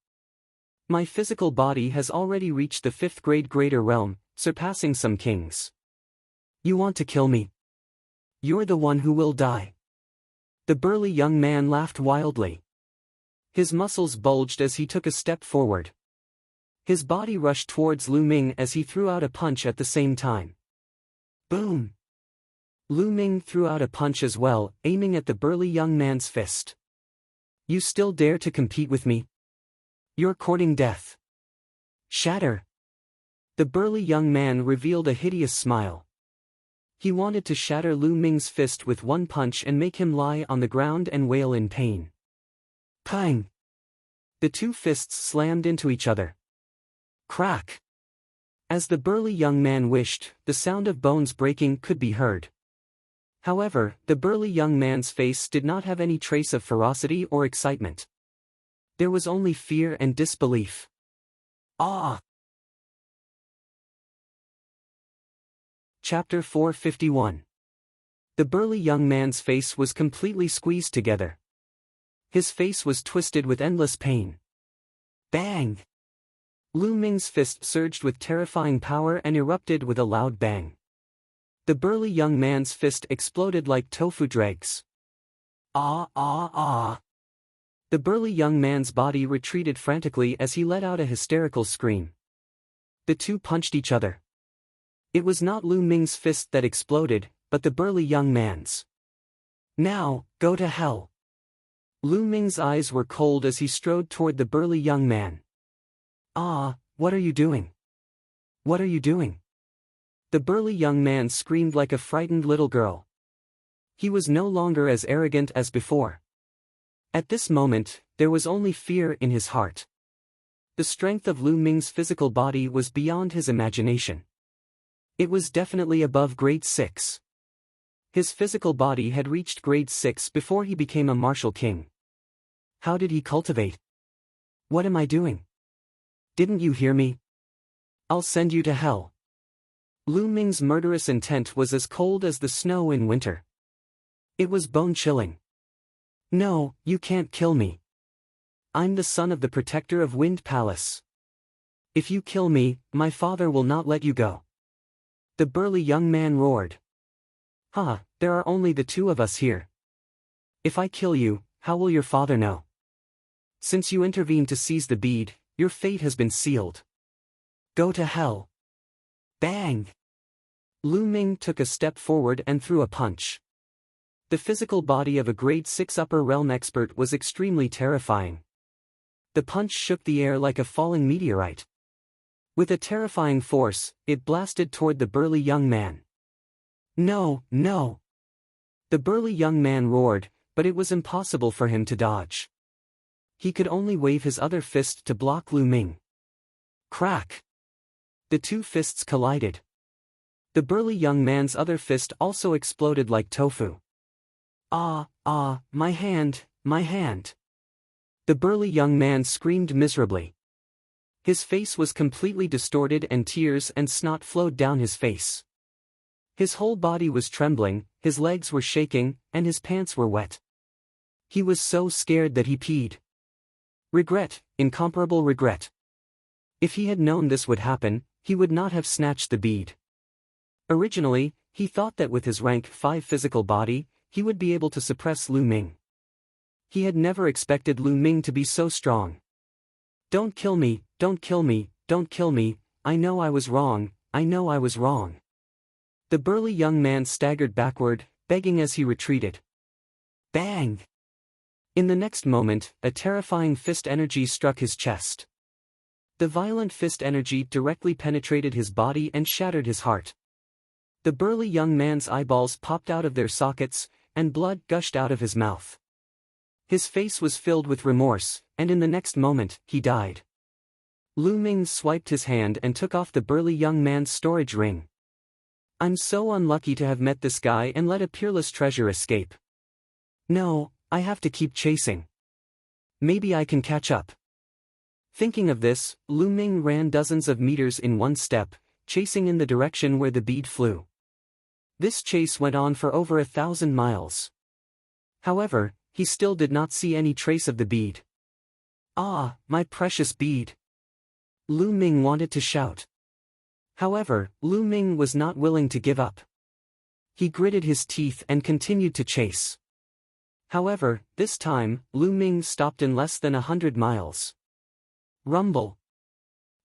My physical body has already reached the 5th grade greater realm, surpassing some kings. You want to kill me? You're the one who will die." The burly young man laughed wildly. His muscles bulged as he took a step forward. His body rushed towards Lu Ming as he threw out a punch at the same time. Boom! Lu Ming threw out a punch as well, aiming at the burly young man's fist. "You still dare to compete with me? You're courting death." Shatter! The burly young man revealed a hideous smile. He wanted to shatter Lu Ming's fist with one punch and make him lie on the ground and wail in pain. Pang! The two fists slammed into each other. Crack! As the burly young man wished, the sound of bones breaking could be heard. However, the burly young man's face did not have any trace of ferocity or excitement. There was only fear and disbelief. Ah! Chapter 451. The burly young man's face was completely squeezed together. His face was twisted with endless pain. Bang! Lu Ming's fist surged with terrifying power and erupted with a loud bang. The burly young man's fist exploded like tofu dregs. Ah ah ah! The burly young man's body retreated frantically as he let out a hysterical scream. The two punched each other. It was not Lu Ming's fist that exploded, but the burly young man's. "Now, go to hell." Lu Ming's eyes were cold as he strode toward the burly young man. "Ah, what are you doing? What are you doing?" The burly young man screamed like a frightened little girl. He was no longer as arrogant as before. At this moment, there was only fear in his heart. The strength of Lu Ming's physical body was beyond his imagination. It was definitely above grade 6. His physical body had reached grade 6 before he became a martial king. How did he cultivate? What am I doing? Didn't you hear me? I'll send you to hell. Lu Ming's murderous intent was as cold as the snow in winter. It was bone-chilling. No, you can't kill me. I'm the son of the protector of Wind Palace. If you kill me, my father will not let you go. The burly young man roared. Ha, there are only the two of us here. If I kill you, how will your father know? Since you intervened to seize the bead, your fate has been sealed. Go to hell. Bang! Lu Ming took a step forward and threw a punch. The physical body of a grade 6 upper realm expert was extremely terrifying. The punch shook the air like a falling meteorite. With a terrifying force, it blasted toward the burly young man. No, no! The burly young man roared, but it was impossible for him to dodge. He could only wave his other fist to block Lu Ming. Crack! The two fists collided. The burly young man's other fist also exploded like tofu. Ah, my hand, my hand! The burly young man screamed miserably. His face was completely distorted and tears and snot flowed down his face. His whole body was trembling, his legs were shaking, and his pants were wet. He was so scared that he peed. Regret, incomparable regret. If he had known this would happen, he would not have snatched the bead. Originally, He thought that with his rank 5 physical body, he would be able to suppress Lu Ming. He had never expected Lu Ming to be so strong. "Don't kill me, don't kill me, don't kill me, I know I was wrong, I know I was wrong." The burly young man staggered backward, begging as he retreated. Bang! In the next moment, a terrifying fist energy struck his chest. The violent fist energy directly penetrated his body and shattered his heart. The burly young man's eyeballs popped out of their sockets, and blood gushed out of his mouth. His face was filled with remorse, and in the next moment, he died. Lu Ming swiped his hand and took off the burly young man's storage ring. "I'm so unlucky to have met this guy and let a peerless treasure escape. No, I have to keep chasing. Maybe I can catch up." Thinking of this, Lu Ming ran dozens of meters in one step, chasing in the direction where the bead flew. This chase went on for over 1,000 miles. However, he still did not see any trace of the bead. "Ah, my precious bead!" Lu Ming wanted to shout. However, Lu Ming was not willing to give up. He gritted his teeth and continued to chase. However, this time, Lu Ming stopped in less than 100 miles. Rumble.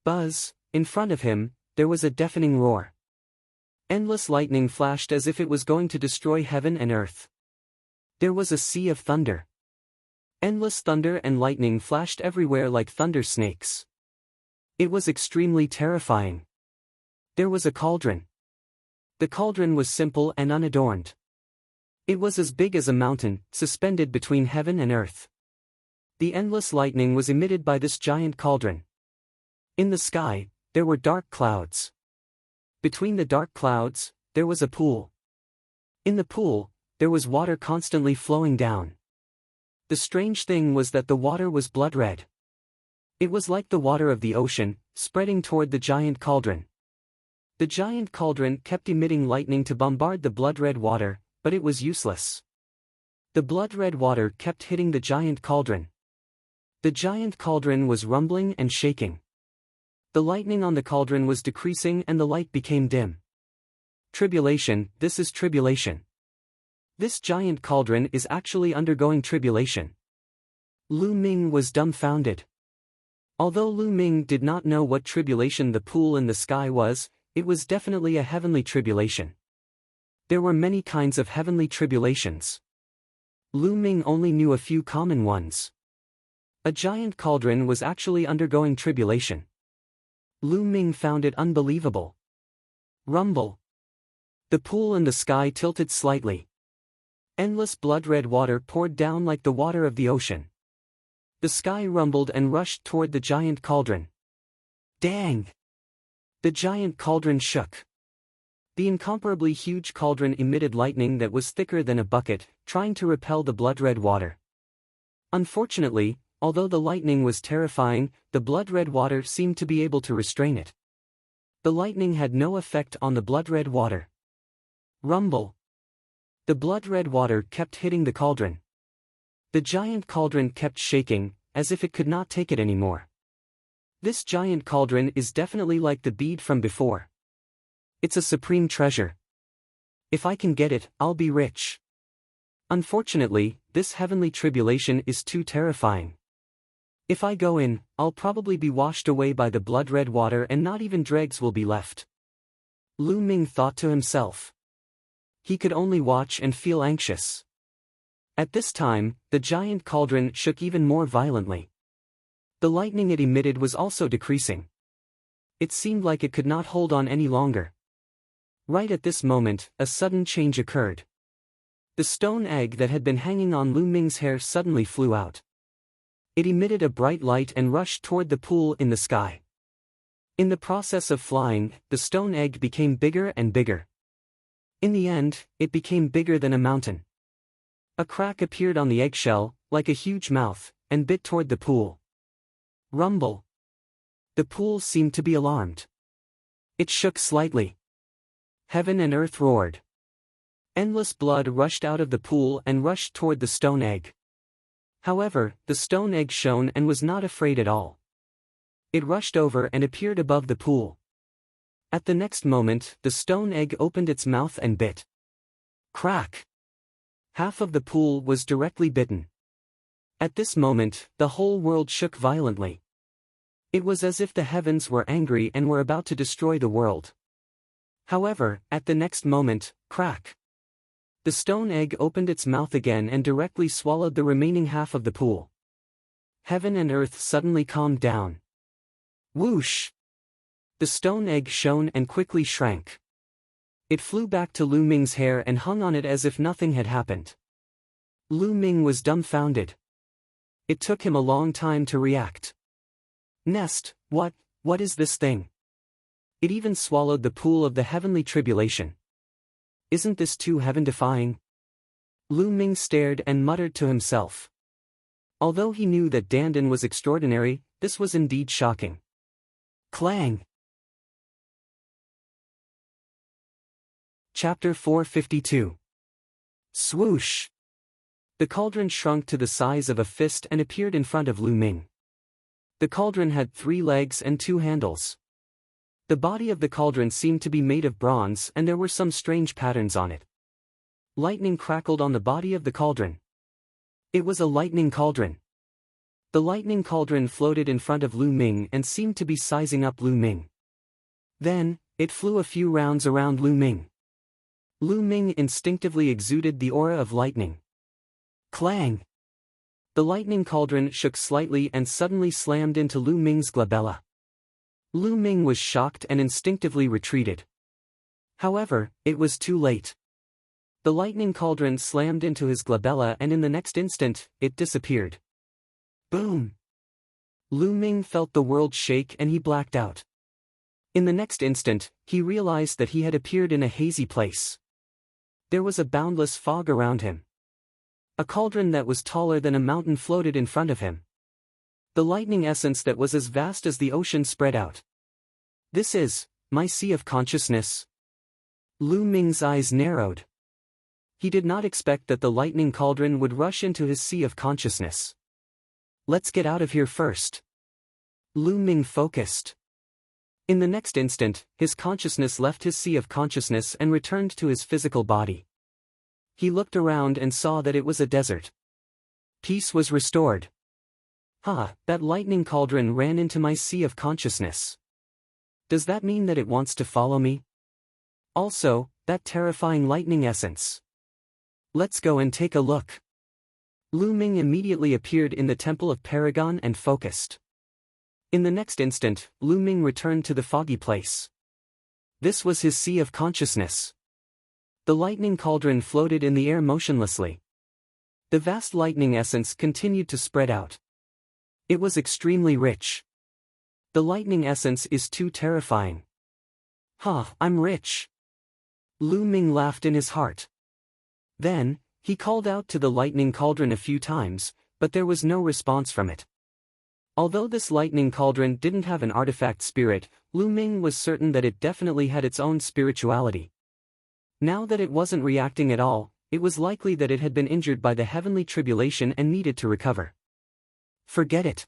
Buzz. In front of him, there was a deafening roar. Endless lightning flashed as if it was going to destroy heaven and earth. There was a sea of thunder. Endless thunder and lightning flashed everywhere like thunder snakes. It was extremely terrifying. There was a cauldron. The cauldron was simple and unadorned. It was as big as a mountain, suspended between heaven and earth. The endless lightning was emitted by this giant cauldron. In the sky, there were dark clouds. Between the dark clouds, there was a pool. In the pool, there was water constantly flowing down. The strange thing was that the water was blood red. It was like the water of the ocean, spreading toward the giant cauldron. The giant cauldron kept emitting lightning to bombard the blood-red water, but it was useless. The blood-red water kept hitting the giant cauldron. The giant cauldron was rumbling and shaking. The lightning on the cauldron was decreasing and the light became dim. Tribulation, this is tribulation. This giant cauldron is actually undergoing tribulation. Lu Ming was dumbfounded. Although Lu Ming did not know what tribulation the pool in the sky was, it was definitely a heavenly tribulation. There were many kinds of heavenly tribulations. Lu Ming only knew a few common ones. A giant cauldron was actually undergoing tribulation. Lu Ming found it unbelievable. Rumble. The pool in the sky tilted slightly. Endless blood-red water poured down like the water of the ocean. The sky rumbled and rushed toward the giant cauldron. Dang! The giant cauldron shook. The incomparably huge cauldron emitted lightning that was thicker than a bucket, trying to repel the blood-red water. Unfortunately, although the lightning was terrifying, the blood-red water seemed to be able to restrain it. The lightning had no effect on the blood-red water. Rumble. The blood-red water kept hitting the cauldron. The giant cauldron kept shaking, as if it could not take it anymore. This giant cauldron is definitely like the bead from before. It's a supreme treasure. If I can get it, I'll be rich. Unfortunately, this heavenly tribulation is too terrifying. If I go in, I'll probably be washed away by the blood-red water and not even dregs will be left. Lu Ming thought to himself. He could only watch and feel anxious. At this time, the giant cauldron shook even more violently. The lightning it emitted was also decreasing. It seemed like it could not hold on any longer. Right at this moment, a sudden change occurred. The stone egg that had been hanging on Lu Ming's hair suddenly flew out. It emitted a bright light and rushed toward the pool in the sky. In the process of flying, the stone egg became bigger and bigger. In the end, it became bigger than a mountain. A crack appeared on the eggshell, like a huge mouth, and bit toward the pool. Rumble. The pool seemed to be alarmed. It shook slightly. Heaven and earth roared. Endless blood rushed out of the pool and rushed toward the stone egg. However, the stone egg shone and was not afraid at all. It rushed over and appeared above the pool. At the next moment, the stone egg opened its mouth and bit. Crack! Half of the pool was directly bitten. At this moment, the whole world shook violently. It was as if the heavens were angry and were about to destroy the world. However, at the next moment, crack! The stone egg opened its mouth again and directly swallowed the remaining half of the pool. Heaven and earth suddenly calmed down. Whoosh! The stone egg shone and quickly shrank. It flew back to Lu Ming's hair and hung on it as if nothing had happened. Lu Ming was dumbfounded. It took him a long time to react. Nest, what is this thing? It even swallowed the pool of the heavenly tribulation. Isn't this too heaven-defying? Lu Ming stared and muttered to himself. Although he knew that Dandan was extraordinary, this was indeed shocking. Clang! Chapter 452. Swoosh! The cauldron shrunk to the size of a fist and appeared in front of Lu Ming. The cauldron had 3 legs and 2 handles. The body of the cauldron seemed to be made of bronze and there were some strange patterns on it. Lightning crackled on the body of the cauldron. It was a lightning cauldron. The lightning cauldron floated in front of Lu Ming and seemed to be sizing up Lu Ming. Then, it flew a few rounds around Lu Ming. Lu Ming instinctively exuded the aura of lightning. Clang! The lightning cauldron shook slightly and suddenly slammed into Lu Ming's glabella. Lu Ming was shocked and instinctively retreated. However, it was too late. The lightning cauldron slammed into his glabella and in the next instant, it disappeared. Boom! Lu Ming felt the world shake and he blacked out. In the next instant, he realized that he had appeared in a hazy place. There was a boundless fog around him. A cauldron that was taller than a mountain floated in front of him. The lightning essence that was as vast as the ocean spread out. This is my sea of consciousness. Lu Ming's eyes narrowed. He did not expect that the lightning cauldron would rush into his sea of consciousness. Let's get out of here first. Lu Ming focused. In the next instant, his consciousness left his sea of consciousness and returned to his physical body. He looked around and saw that it was a desert. Peace was restored. That lightning cauldron ran into my sea of consciousness. Does that mean that it wants to follow me? Also, that terrifying lightning essence. Let's go and take a look. Lu Ming immediately appeared in the temple of Paragon and focused. In the next instant, Lu Ming returned to the foggy place. This was his sea of consciousness. The lightning cauldron floated in the air motionlessly. The vast lightning essence continued to spread out. It was extremely rich. The lightning essence is too terrifying. I'm rich. Lu Ming laughed in his heart. Then, he called out to the lightning cauldron a few times, but there was no response from it. Although this lightning cauldron didn't have an artifact spirit, Lu Ming was certain that it definitely had its own spirituality. Now that it wasn't reacting at all, it was likely that it had been injured by the heavenly tribulation and needed to recover. Forget it.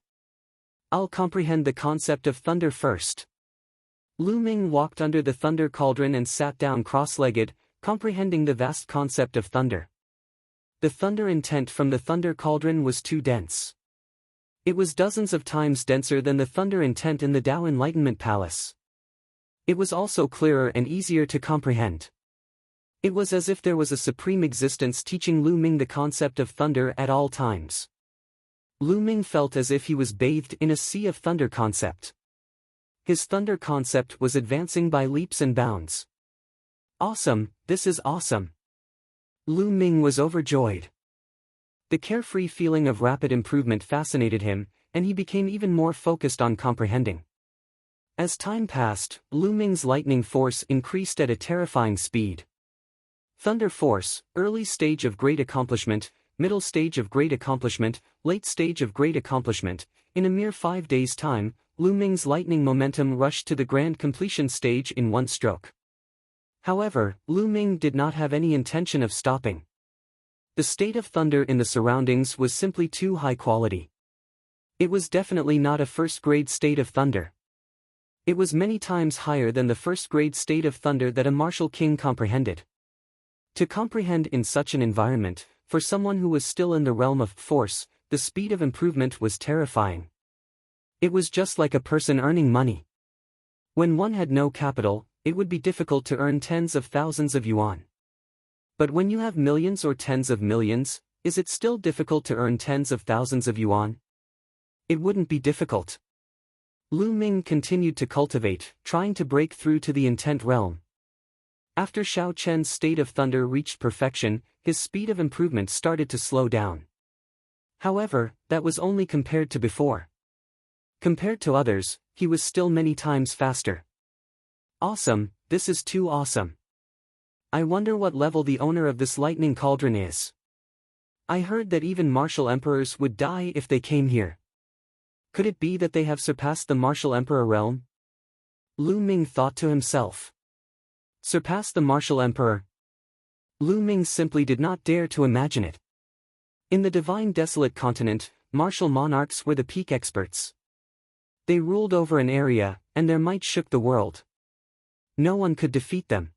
I'll comprehend the concept of thunder first. Lu Ming walked under the thunder cauldron and sat down cross-legged, comprehending the vast concept of thunder. The thunder intent from the thunder cauldron was too dense. It was dozens of times denser than the thunder intent in the Tao Enlightenment Palace. It was also clearer and easier to comprehend. It was as if there was a supreme existence teaching Lu Ming the concept of thunder at all times. Lu Ming felt as if he was bathed in a sea of thunder concept. His thunder concept was advancing by leaps and bounds. Awesome, this is awesome. Lu Ming was overjoyed. The carefree feeling of rapid improvement fascinated him, and he became even more focused on comprehending. As time passed, Lu Ming's lightning force increased at a terrifying speed. Thunder force, early stage of great accomplishment, middle stage of great accomplishment, late stage of great accomplishment. In a mere 5 days' time, Lu Ming's lightning momentum rushed to the grand completion stage in one stroke. However, Lu Ming did not have any intention of stopping. The state of thunder in the surroundings was simply too high quality. It was definitely not a first-grade state of thunder. It was many times higher than the first-grade state of thunder that a martial king comprehended. To comprehend in such an environment, for someone who was still in the realm of force, the speed of improvement was terrifying. It was just like a person earning money. When one had no capital, it would be difficult to earn tens of thousands of yuan. But when you have millions or tens of millions, is it still difficult to earn tens of thousands of yuan? It wouldn't be difficult. Lu Ming continued to cultivate, trying to break through to the intent realm. After Xiao Chen's state of thunder reached perfection, his speed of improvement started to slow down. However, that was only compared to before. Compared to others, he was still many times faster. Awesome, this is too awesome. I wonder what level the owner of this lightning cauldron is. I heard that even martial emperors would die if they came here. Could it be that they have surpassed the martial emperor realm? Lu Ming thought to himself. Surpass the martial emperor? Lu Ming simply did not dare to imagine it. In the divine desolate continent, martial monarchs were the peak experts. They ruled over an area, and their might shook the world. No one could defeat them.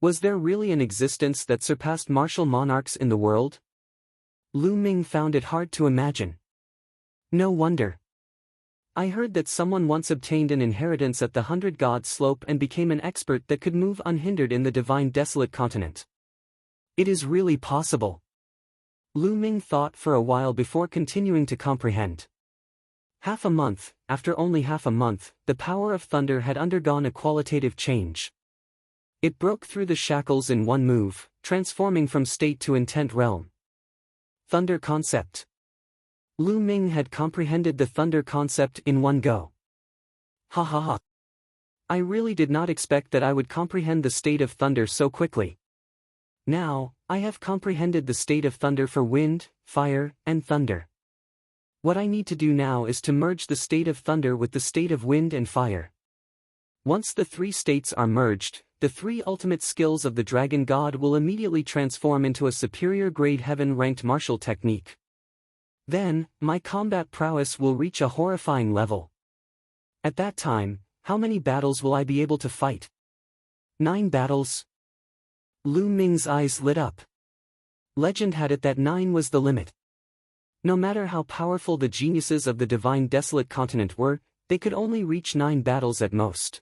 Was there really an existence that surpassed martial monarchs in the world? Lu Ming found it hard to imagine. No wonder. I heard that someone once obtained an inheritance at the 100-god slope and became an expert that could move unhindered in the divine desolate continent. It is really possible. Lu Ming thought for a while before continuing to comprehend. Half a month, after only half a month, the power of thunder had undergone a qualitative change. It broke through the shackles in one move, transforming from state to intent realm. Thunder concept. Lu Ming had comprehended the thunder concept in one go. Ha ha ha. I really did not expect that I would comprehend the state of thunder so quickly. Now, I have comprehended the state of thunder for wind, fire, and thunder. What I need to do now is to merge the state of thunder with the state of wind and fire. Once the three states are merged, the three ultimate skills of the dragon god will immediately transform into a superior grade heaven-ranked martial technique. Then, my combat prowess will reach a horrifying level. At that time, how many battles will I be able to fight? 9 battles? Lu Ming's eyes lit up. Legend had it that 9 was the limit. No matter how powerful the geniuses of the divine desolate continent were, they could only reach 9 battles at most.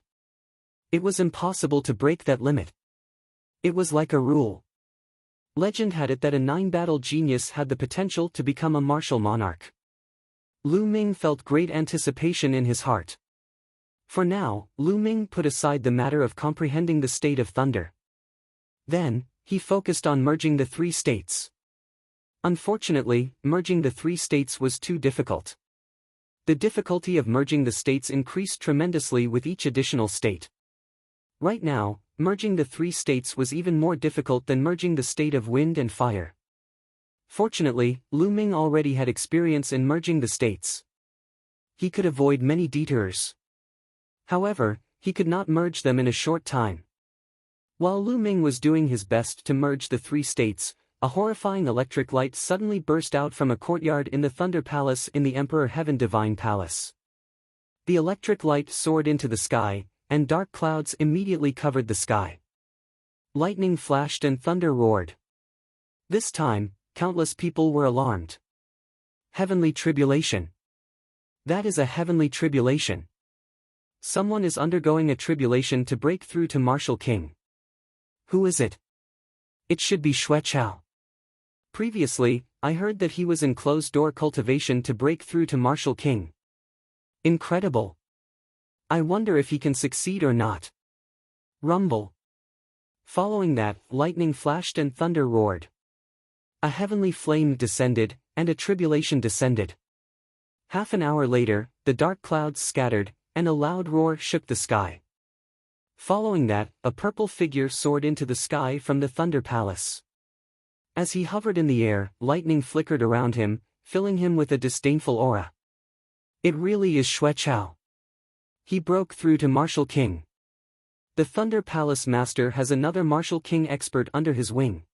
It was impossible to break that limit. It was like a rule. Legend had it that a 9-battle genius had the potential to become a martial monarch. Lu Ming felt great anticipation in his heart. For now, Lu Ming put aside the matter of comprehending the state of thunder. Then, he focused on merging the 3 states. Unfortunately, merging the 3 states was too difficult. The difficulty of merging the states increased tremendously with each additional state. Right now, merging the 3 states was even more difficult than merging the state of wind and fire. Fortunately, Lu Ming already had experience in merging the states. He could avoid many detours. However, he could not merge them in a short time. While Lu Ming was doing his best to merge the 3 states, a horrifying electric light suddenly burst out from a courtyard in the Thunder Palace in the Emperor Heaven Divine Palace. The electric light soared into the sky, and dark clouds immediately covered the sky. Lightning flashed and thunder roared. This time, countless people were alarmed. Heavenly tribulation. That is a heavenly tribulation. Someone is undergoing a tribulation to break through to Martial King. Who is it? It should be Xue Chao. Previously, I heard that he was in closed-door cultivation to break through to Martial King. Incredible. I wonder if he can succeed or not. Rumble. Following that, lightning flashed and thunder roared. A heavenly flame descended, and a tribulation descended. Half an hour later, the dark clouds scattered, and a loud roar shook the sky. Following that, a purple figure soared into the sky from the Thunder Palace. As he hovered in the air, lightning flickered around him, filling him with a disdainful aura. It really is Xue Chao. He broke through to Martial King. The Thunder Palace Master has another Martial King expert under his wing.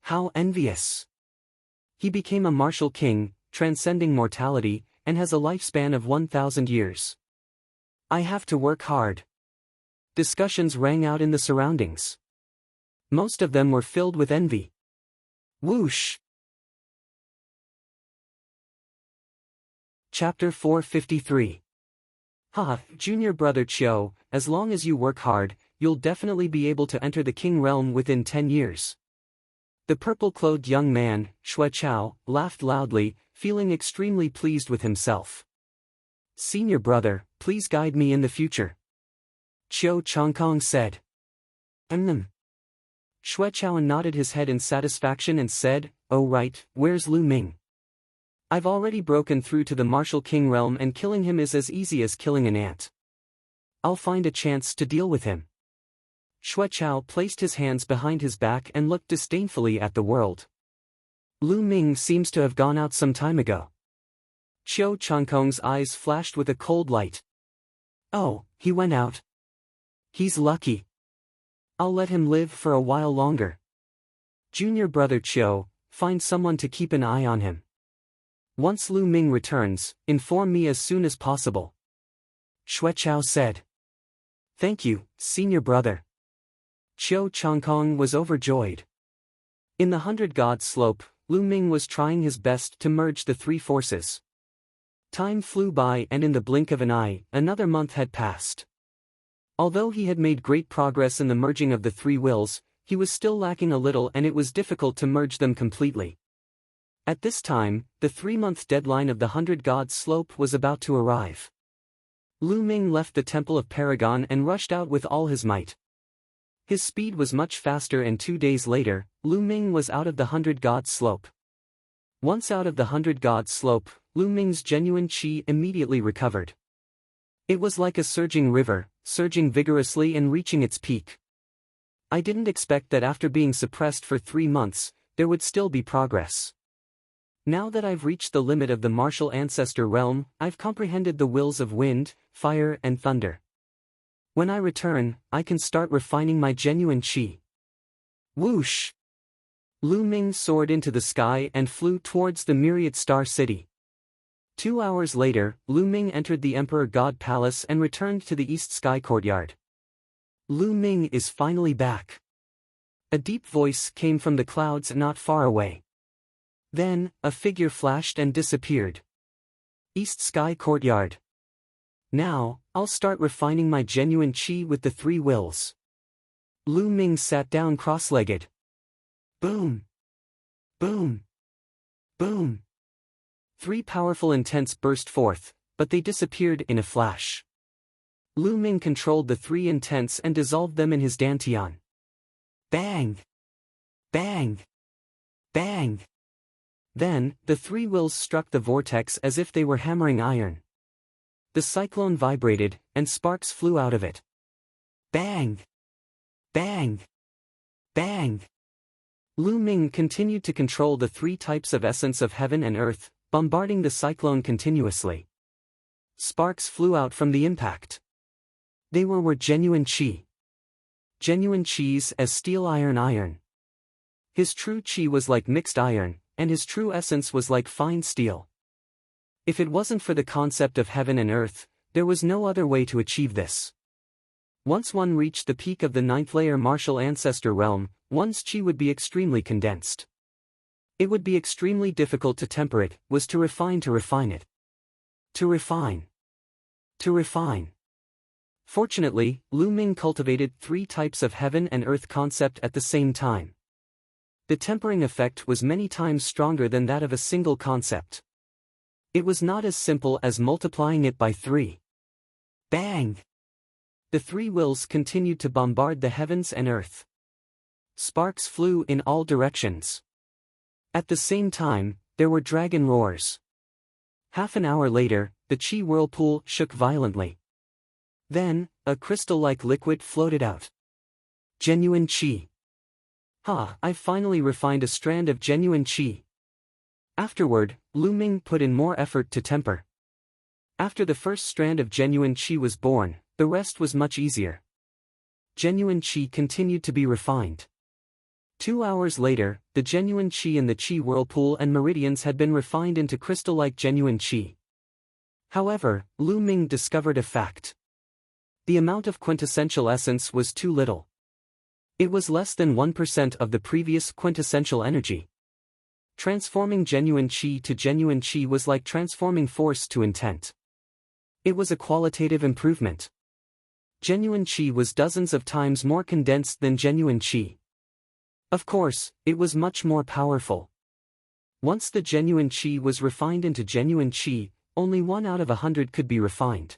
How envious! He became a Martial King, transcending mortality, and has a lifespan of 1,000 years. I have to work hard. Discussions rang out in the surroundings. Most of them were filled with envy. Whoosh! Chapter 453. Junior brother Chiu, as long as you work hard, you'll definitely be able to enter the king realm within 10 years. The purple-clothed young man, Xue Chao, laughed loudly, feeling extremely pleased with himself. Senior brother, please guide me in the future. Chiu Changkong said. Xue Chao nodded his head in satisfaction and said, oh right, where's Lu Ming? I've already broken through to the martial king realm and killing him is as easy as killing an ant. I'll find a chance to deal with him. Xue Chao placed his hands behind his back and looked disdainfully at the world. Lu Ming seems to have gone out some time ago. Chiu Changkong's eyes flashed with a cold light. Oh, he went out. He's lucky. I'll let him live for a while longer. Junior brother Chiu, find someone to keep an eye on him. Once Lu Ming returns, inform me as soon as possible. Xue Chao said. Thank you, senior brother. Chiu Changkong was overjoyed. In the 100 God slope, Lu Ming was trying his best to merge the three forces. Time flew by and in the blink of an eye, another month had passed. Although he had made great progress in the merging of the three wills, he was still lacking a little and it was difficult to merge them completely. At this time, the 3-month deadline of the 100 God slope was about to arrive. Lu Ming left the Temple of Paragon and rushed out with all his might. His speed was much faster and 2 days later, Lu Ming was out of the 100 God slope. Once out of the 100 God slope, Lu Ming's genuine qi immediately recovered. It was like a surging river, surging vigorously and reaching its peak. I didn't expect that after being suppressed for 3 months, there would still be progress. Now that I've reached the limit of the martial ancestor realm, I've comprehended the wills of wind, fire and thunder. When I return, I can start refining my genuine qi. Whoosh! Lu Ming soared into the sky and flew towards the myriad star city. 2 hours later, Lu Ming entered the Emperor God Palace and returned to the East Sky Courtyard. Lu Ming is finally back. A deep voice came from the clouds not far away. Then, a figure flashed and disappeared. East Sky Courtyard. Now, I'll start refining my genuine qi with the three wills. Lu Ming sat down cross-legged. Boom! Boom! Boom! 3 powerful intents burst forth, but they disappeared in a flash. Lu Ming controlled the 3 intents and dissolved them in his dantian. Bang! Bang! Bang! Then, the 3 wills struck the vortex as if they were hammering iron. The cyclone vibrated, and sparks flew out of it. Bang! Bang! Bang! Lu Ming continued to control the 3 types of essence of heaven and earth, bombarding the cyclone continuously. Sparks flew out from the impact. They were genuine qi. Genuine qis as steel iron. His true qi was like mixed iron, and his true essence was like fine steel. If it wasn't for the concept of heaven and earth, there was no other way to achieve this. Once one reached the peak of the 9th layer martial ancestor realm, one's qi would be extremely condensed. It would be extremely difficult to temper it, was to refine it. To refine. To refine. Fortunately, Lu Ming cultivated 3 types of heaven and earth concept at the same time. The tempering effect was many times stronger than that of a single concept. It was not as simple as multiplying it by 3. Bang! The 3 wills continued to bombard the heavens and earth. Sparks flew in all directions. At the same time, there were dragon roars. Half an hour later, the qi whirlpool shook violently. Then, a crystal-like liquid floated out. Genuine qi. I've finally refined a strand of genuine qi. Afterward, Lu Ming put in more effort to temper. After the first strand of genuine qi was born, the rest was much easier. Genuine qi continued to be refined. 2 hours later, the genuine qi in the qi whirlpool and meridians had been refined into crystal-like genuine qi. However, Lu Ming discovered a fact. The amount of quintessential essence was too little. It was less than 1% of the previous quintessential energy. Transforming genuine chi to genuine chi was like transforming force to intent. It was a qualitative improvement. Genuine chi was dozens of times more condensed than genuine chi. Of course, it was much more powerful. Once the genuine chi was refined into genuine chi, only 1 out of 100 could be refined.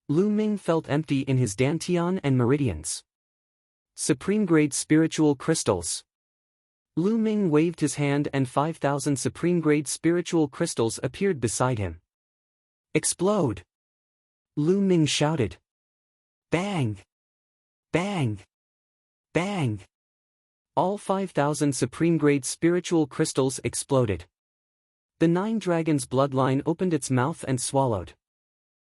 Lu Ming felt empty in his dantian and meridians. Supreme-grade spiritual crystals. Lu Ming waved his hand and 5,000 supreme-grade spiritual crystals appeared beside him. Explode! Lu Ming shouted. Bang! Bang! Bang! All 5,000 supreme-grade spiritual crystals exploded. The 9 dragons' bloodline opened its mouth and swallowed.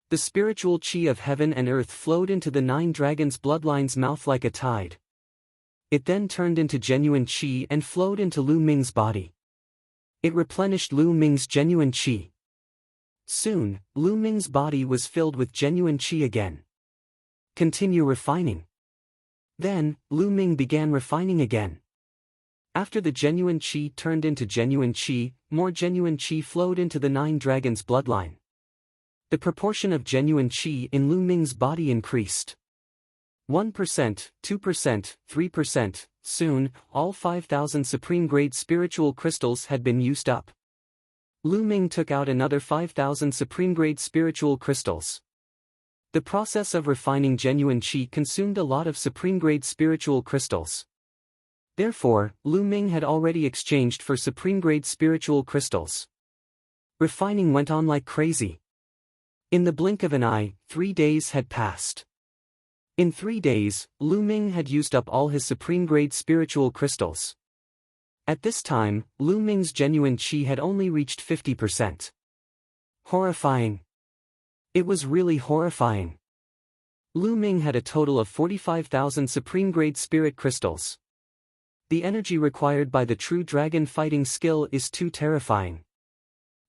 The spiritual chi of heaven and earth flowed into the 9 dragons' bloodline's mouth like a tide. It then turned into genuine chi and flowed into Lu Ming's body. It replenished Lu Ming's genuine chi. Soon, Lu Ming's body was filled with genuine chi again. Continue refining. Then, Lu Ming began refining again. After the genuine chi turned into genuine chi, more genuine chi flowed into the 9 dragons' bloodline. The proportion of genuine chi in Lu Ming's body increased. 1%, 2%, 3%, soon, all 5,000 supreme-grade spiritual crystals had been used up. Lu Ming took out another 5,000 supreme-grade spiritual crystals. The process of refining genuine chi consumed a lot of supreme-grade spiritual crystals. Therefore, Lu Ming had already exchanged for supreme-grade spiritual crystals. Refining went on like crazy. In the blink of an eye, 3 days had passed. In 3 days, Lu Ming had used up all his supreme-grade spiritual crystals. At this time, Lu Ming's genuine chi had only reached 50%. Horrifying. It was really horrifying. Lu Ming had a total of 45,000 supreme-grade spirit crystals. The energy required by the true dragon fighting skill is too terrifying.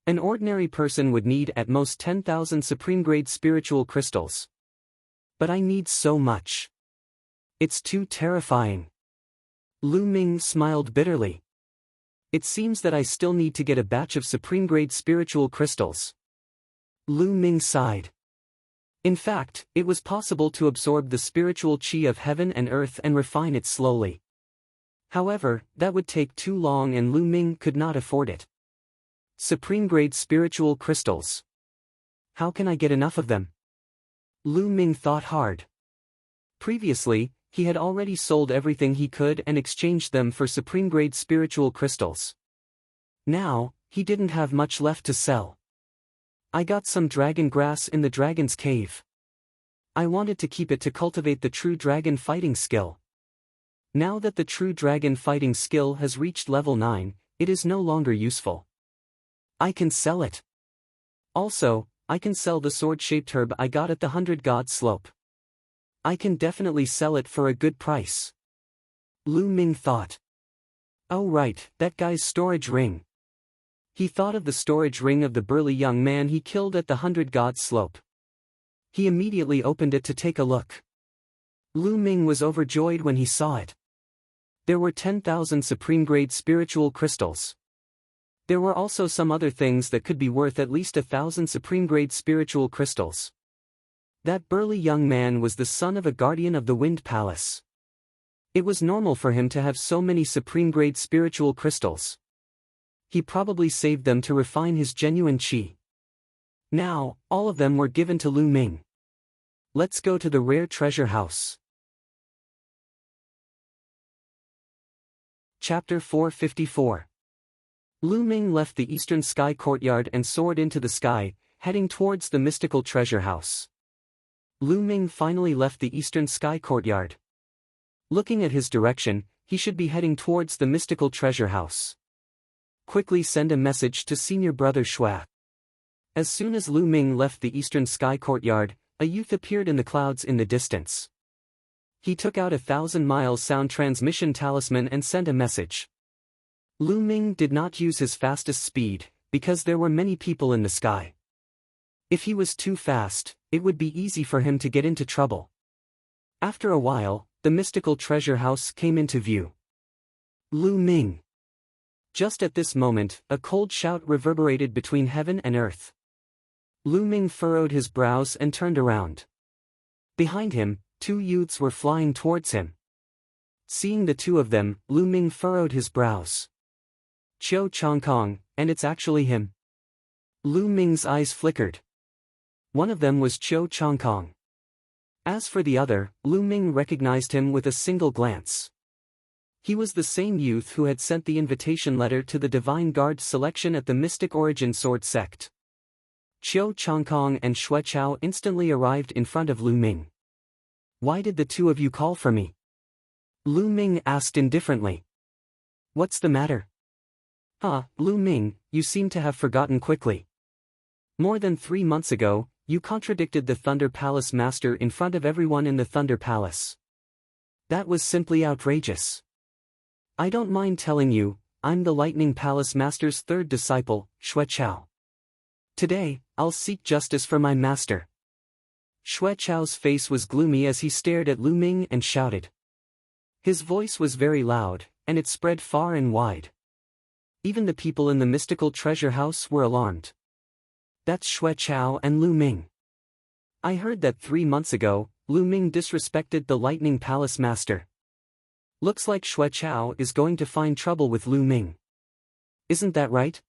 An ordinary person would need at most 10,000 supreme-grade spiritual crystals. But I need so much. It's too terrifying. Lu Ming smiled bitterly. It seems that I still need to get a batch of supreme-grade spiritual crystals. Lu Ming sighed. In fact, it was possible to absorb the spiritual chi of heaven and earth and refine it slowly. However, that would take too long and Lu Ming could not afford it. Supreme-grade spiritual crystals. How can I get enough of them? Lu Ming thought hard. Previously, he had already sold everything he could and exchanged them for supreme-grade spiritual crystals. Now, he didn't have much left to sell. I got some dragon grass in the dragon's cave. I wanted to keep it to cultivate the true dragon fighting skill. Now that the true dragon fighting skill has reached level 9, it is no longer useful. I can sell it. Also, I can sell the sword-shaped herb I got at the 100-god slope. I can definitely sell it for a good price. Lu Ming thought. Oh right, that guy's storage ring. He thought of the storage ring of the burly young man he killed at the 100-god slope. He immediately opened it to take a look. Lu Ming was overjoyed when he saw it. There were 10,000 supreme-grade spiritual crystals. There were also some other things that could be worth at least 1,000 supreme-grade spiritual crystals. That burly young man was the son of a guardian of the Wind Palace. It was normal for him to have so many supreme-grade spiritual crystals. He probably saved them to refine his genuine chi. Now, all of them were given to Lu Ming. Let's go to the rare treasure house. Chapter 454. Lu Ming left the eastern sky courtyard and soared into the sky, heading towards the mystical treasure house. Lu Ming finally left the eastern sky courtyard. Looking at his direction, he should be heading towards the mystical treasure house. Quickly send a message to senior brother Shui. As soon as Lu Ming left the eastern sky courtyard, a youth appeared in the clouds in the distance. He took out a 1,000-mile sound transmission talisman and sent a message. Lu Ming did not use his fastest speed, because there were many people in the sky. If he was too fast, it would be easy for him to get into trouble. After a while, the mystical treasure house came into view. Lu Ming. Just at this moment, a cold shout reverberated between heaven and earth. Lu Ming furrowed his brows and turned around. Behind him, two youths were flying towards him. Seeing the two of them, Lu Ming furrowed his brows. Chiu Changkong, and it's actually him. Lu Ming's eyes flickered. One of them was Chiu Changkong. As for the other, Lu Ming recognized him with a single glance. He was the same youth who had sent the invitation letter to the Divine Guard selection at the Mystic Origin Sword Sect. Chiu Changkong and Xue Chao instantly arrived in front of Lu Ming. "Why did the two of you call for me?" Lu Ming asked indifferently. "What's the matter?" Lu Ming, you seem to have forgotten quickly. More than 3 months ago, you contradicted the Thunder Palace Master in front of everyone in the Thunder Palace. That was simply outrageous. I don't mind telling you, I'm the Lightning Palace Master's third disciple, Xue Chao. Today, I'll seek justice for my master. Xue Chao's face was gloomy as he stared at Lu Ming and shouted. His voice was very loud, and it spread far and wide. Even the people in the mystical treasure house were alarmed. That's Xue Chao and Lu Ming. I heard that 3 months ago, Lu Ming disrespected the Lightning Palace Master. Looks like Xue Chao is going to find trouble with Lu Ming. Isn't that right?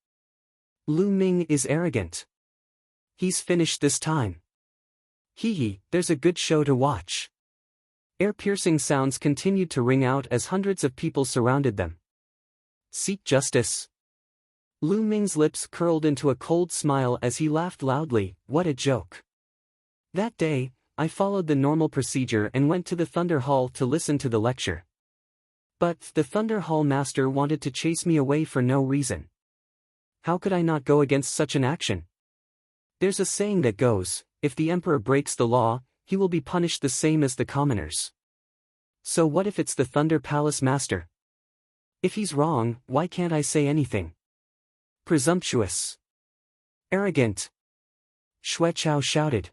Lu Ming is arrogant. He's finished this time. Hee, there's a good show to watch. Ear-piercing sounds continued to ring out as hundreds of people surrounded them. Seek justice. Lu Ming's lips curled into a cold smile as he laughed loudly. What a joke. That day, I followed the normal procedure and went to the Thunder Hall to listen to the lecture. But the Thunder Hall Master wanted to chase me away for no reason. How could I not go against such an action? There's a saying that goes, if the Emperor breaks the law, he will be punished the same as the commoners. So what if it's the Thunder Palace Master? If he's wrong, why can't I say anything? Presumptuous. Arrogant. Xue Chao shouted.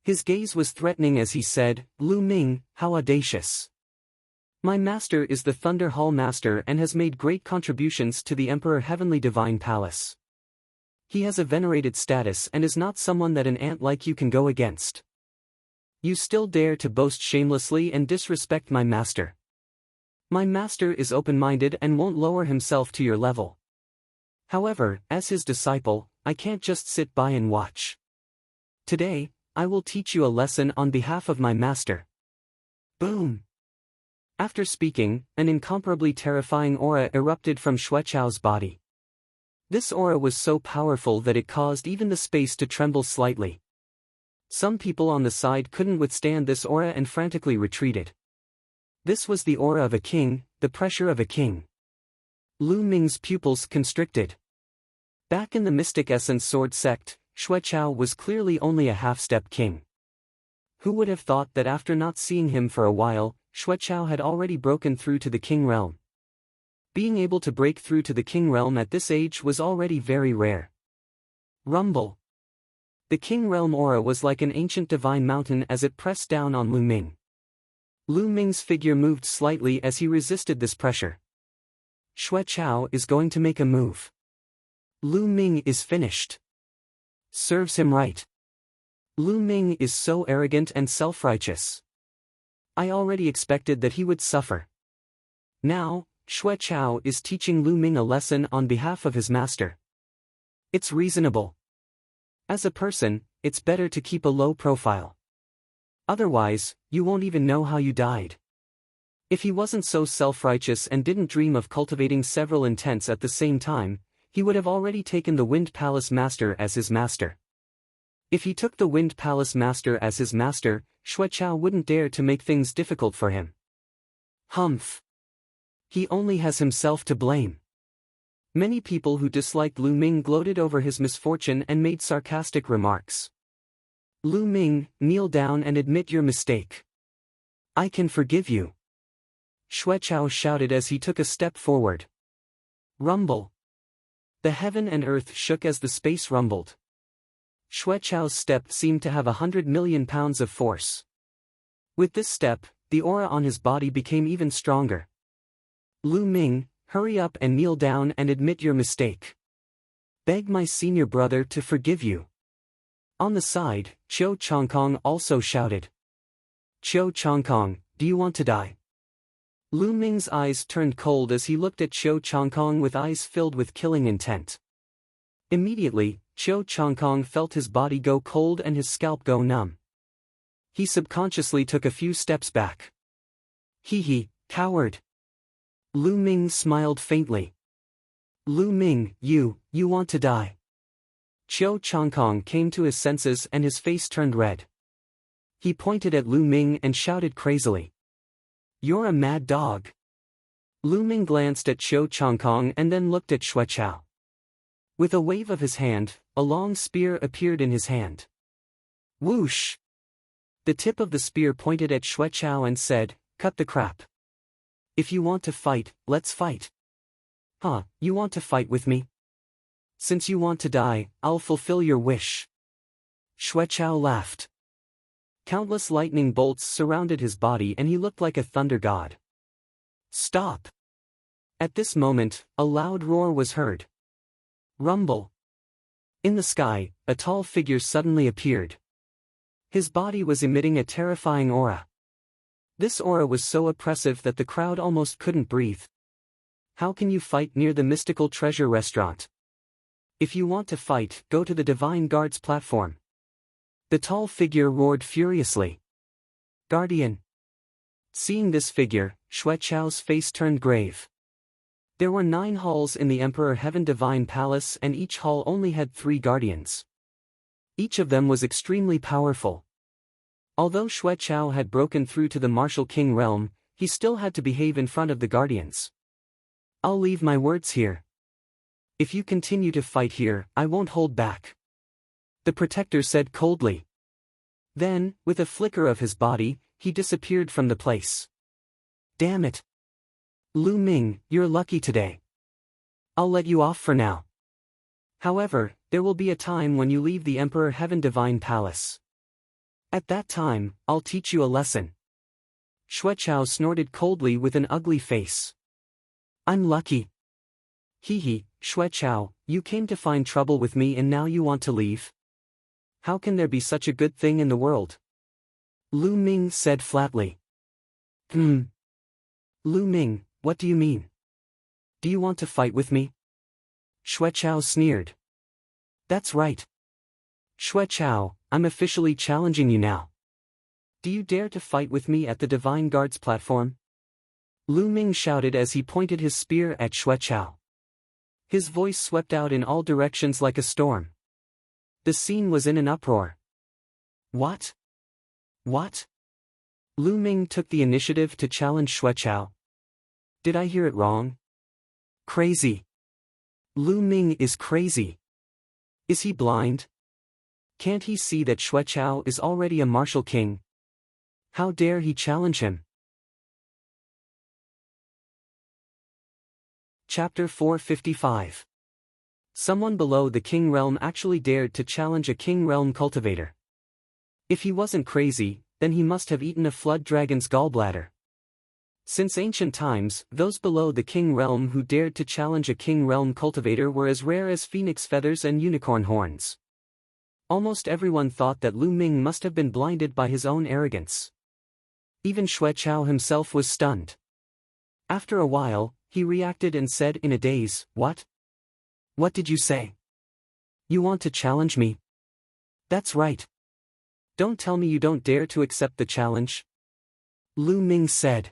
His gaze was threatening as he said, Lu Ming, how audacious. My master is the Thunder Hall Master and has made great contributions to the Emperor Heavenly Divine Palace. He has a venerated status and is not someone that an ant like you can go against. You still dare to boast shamelessly and disrespect my master. My master is open-minded and won't lower himself to your level. However, as his disciple, I can't just sit by and watch. Today, I will teach you a lesson on behalf of my master. Boom! After speaking, an incomparably terrifying aura erupted from Xue Chao's body. This aura was so powerful that it caused even the space to tremble slightly. Some people on the side couldn't withstand this aura and frantically retreated. This was the aura of a king, the pressure of a king. Lu Ming's pupils constricted. Back in the Mystic Essence Sword Sect, Xue Chao was clearly only a half-step king. Who would have thought that after not seeing him for a while, Xue Chao had already broken through to the king realm? Being able to break through to the king realm at this age was already very rare. Rumble. The king realm aura was like an ancient divine mountain as it pressed down on Lu Ming. Lu Ming's figure moved slightly as he resisted this pressure. Xue Chao is going to make a move. Lu Ming is finished. Serves him right. Lu Ming is so arrogant and self-righteous. I already expected that he would suffer. Now, Xue Chao is teaching Lu Ming a lesson on behalf of his master. It's reasonable. As a person, it's better to keep a low profile. Otherwise, you won't even know how you died. If he wasn't so self-righteous and didn't dream of cultivating several intents at the same time, he would have already taken the Wind Palace Master as his master. If he took the Wind Palace Master as his master, Xue Chao wouldn't dare to make things difficult for him. Humph. He only has himself to blame. Many people who disliked Lu Ming gloated over his misfortune and made sarcastic remarks. Lu Ming, kneel down and admit your mistake. I can forgive you. Xue Chao shouted as he took a step forward. Rumble. The heaven and earth shook as the space rumbled. Xuechao's step seemed to have 100 million pounds of force. With this step, the aura on his body became even stronger. Lu Ming, hurry up and kneel down and admit your mistake. Beg my senior brother to forgive you. On the side, Qiu Chongkong also shouted. Qiu Chongkong, do you want to die? Lu Ming's eyes turned cold as he looked at Qiu Chongkong with eyes filled with killing intent. Immediately, Qiu Chongkong felt his body go cold and his scalp go numb. He subconsciously took a few steps back. Hee, coward. Lu Ming smiled faintly. Lu Ming, you want to die. Qiu Chongkong came to his senses and his face turned red. He pointed at Lu Ming and shouted crazily. You're a mad dog. Lu Ming glanced at Qiu Chongkong and then looked at Xueqiao. With a wave of his hand, a long spear appeared in his hand. Whoosh! The tip of the spear pointed at Xueqiao and said, cut the crap. If you want to fight, let's fight. Huh, you want to fight with me? Since you want to die, I'll fulfill your wish. Xueqiao laughed. Countless lightning bolts surrounded his body and he looked like a thunder god. Stop! At this moment, a loud roar was heard. Rumble! In the sky, a tall figure suddenly appeared. His body was emitting a terrifying aura. This aura was so oppressive that the crowd almost couldn't breathe. How can you fight near the mystical treasure restaurant? If you want to fight, go to the Divine Guard's platform. The tall figure roared furiously. Guardian! Seeing this figure, Xueqiao's face turned grave. There were 9 halls in the Emperor Heaven Divine Palace and each hall only had 3 guardians. Each of them was extremely powerful. Although Xueqiao had broken through to the Martial King realm, he still had to behave in front of the guardians. I'll leave my words here. If you continue to fight here, I won't hold back. The protector said coldly. Then, with a flicker of his body, he disappeared from the place. Damn it! Lu Ming, you're lucky today. I'll let you off for now. However, there will be a time when you leave the Emperor Heaven Divine Palace. At that time, I'll teach you a lesson. Xueqiao snorted coldly with an ugly face. I'm lucky. Hee, Xueqiao, you came to find trouble with me and now you want to leave? How can there be such a good thing in the world? Lu Ming said flatly. Lu Ming, what do you mean? Do you want to fight with me? Xueqiao sneered. That's right. Xueqiao, I'm officially challenging you now. Do you dare to fight with me at the Divine Guard's platform? Lu Ming shouted as he pointed his spear at Xueqiao. His voice swept out in all directions like a storm. The scene was in an uproar. What? What? Lu Ming took the initiative to challenge Xueqiao. Did I hear it wrong? Crazy. Lu Ming is crazy. Is he blind? Can't he see that Xueqiao is already a martial king? How dare he challenge him? Chapter 455. Someone below the king realm actually dared to challenge a king realm cultivator. If he wasn't crazy, then he must have eaten a flood dragon's gallbladder. Since ancient times, those below the king realm who dared to challenge a king realm cultivator were as rare as phoenix feathers and unicorn horns. Almost everyone thought that Lu Ming must have been blinded by his own arrogance. Even Xueqiao himself was stunned. After a while, he reacted and said in a daze, What? What did you say? You want to challenge me? That's right. Don't tell me you don't dare to accept the challenge. Lu Ming said.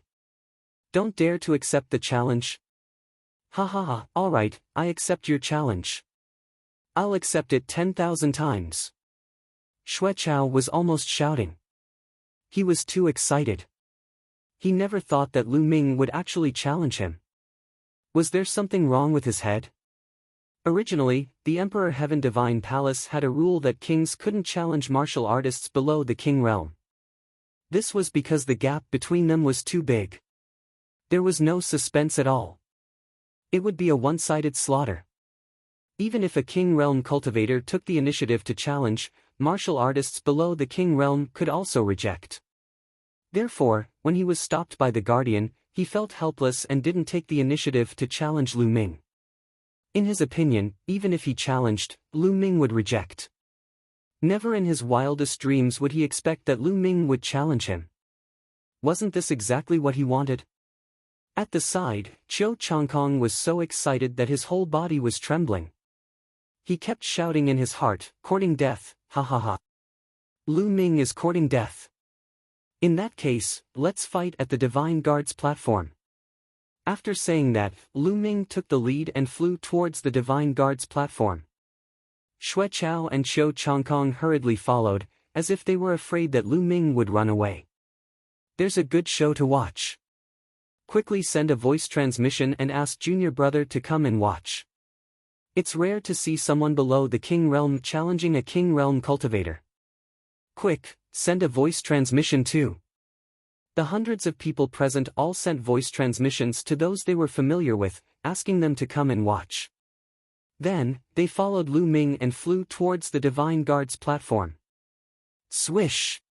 Don't dare to accept the challenge? Ha, alright, I accept your challenge. I'll accept it 10,000 times. Xueqiao was almost shouting. He was too excited. He never thought that Lu Ming would actually challenge him. Was there something wrong with his head? Originally, the Emperor Heaven Divine Palace had a rule that kings couldn't challenge martial artists below the king realm. This was because the gap between them was too big. There was no suspense at all. It would be a one-sided slaughter. Even if a King Realm cultivator took the initiative to challenge, martial artists below the King Realm could also reject. Therefore, when he was stopped by the Guardian, he felt helpless and didn't take the initiative to challenge Lu Ming. In his opinion, even if he challenged, Lu Ming would reject. Never in his wildest dreams would he expect that Lu Ming would challenge him. Wasn't this exactly what he wanted? At the side, Qiu Changkong was so excited that his whole body was trembling. He kept shouting in his heart, "Courting death, ha ha ha. Lu Ming is courting death. In that case, let's fight at the Divine Guard's platform." After saying that, Lu Ming took the lead and flew towards the Divine Guard's platform. Xue Chao and Qiu Changkong hurriedly followed, as if they were afraid that Lu Ming would run away. "There's a good show to watch. Quickly send a voice transmission and ask Junior Brother to come and watch. It's rare to see someone below the King Realm challenging a King Realm cultivator. Quick, send a voice transmission too." The hundreds of people present all sent voice transmissions to those they were familiar with, asking them to come and watch. Then, they followed Lu Ming and flew towards the Divine Guard's platform. Swish!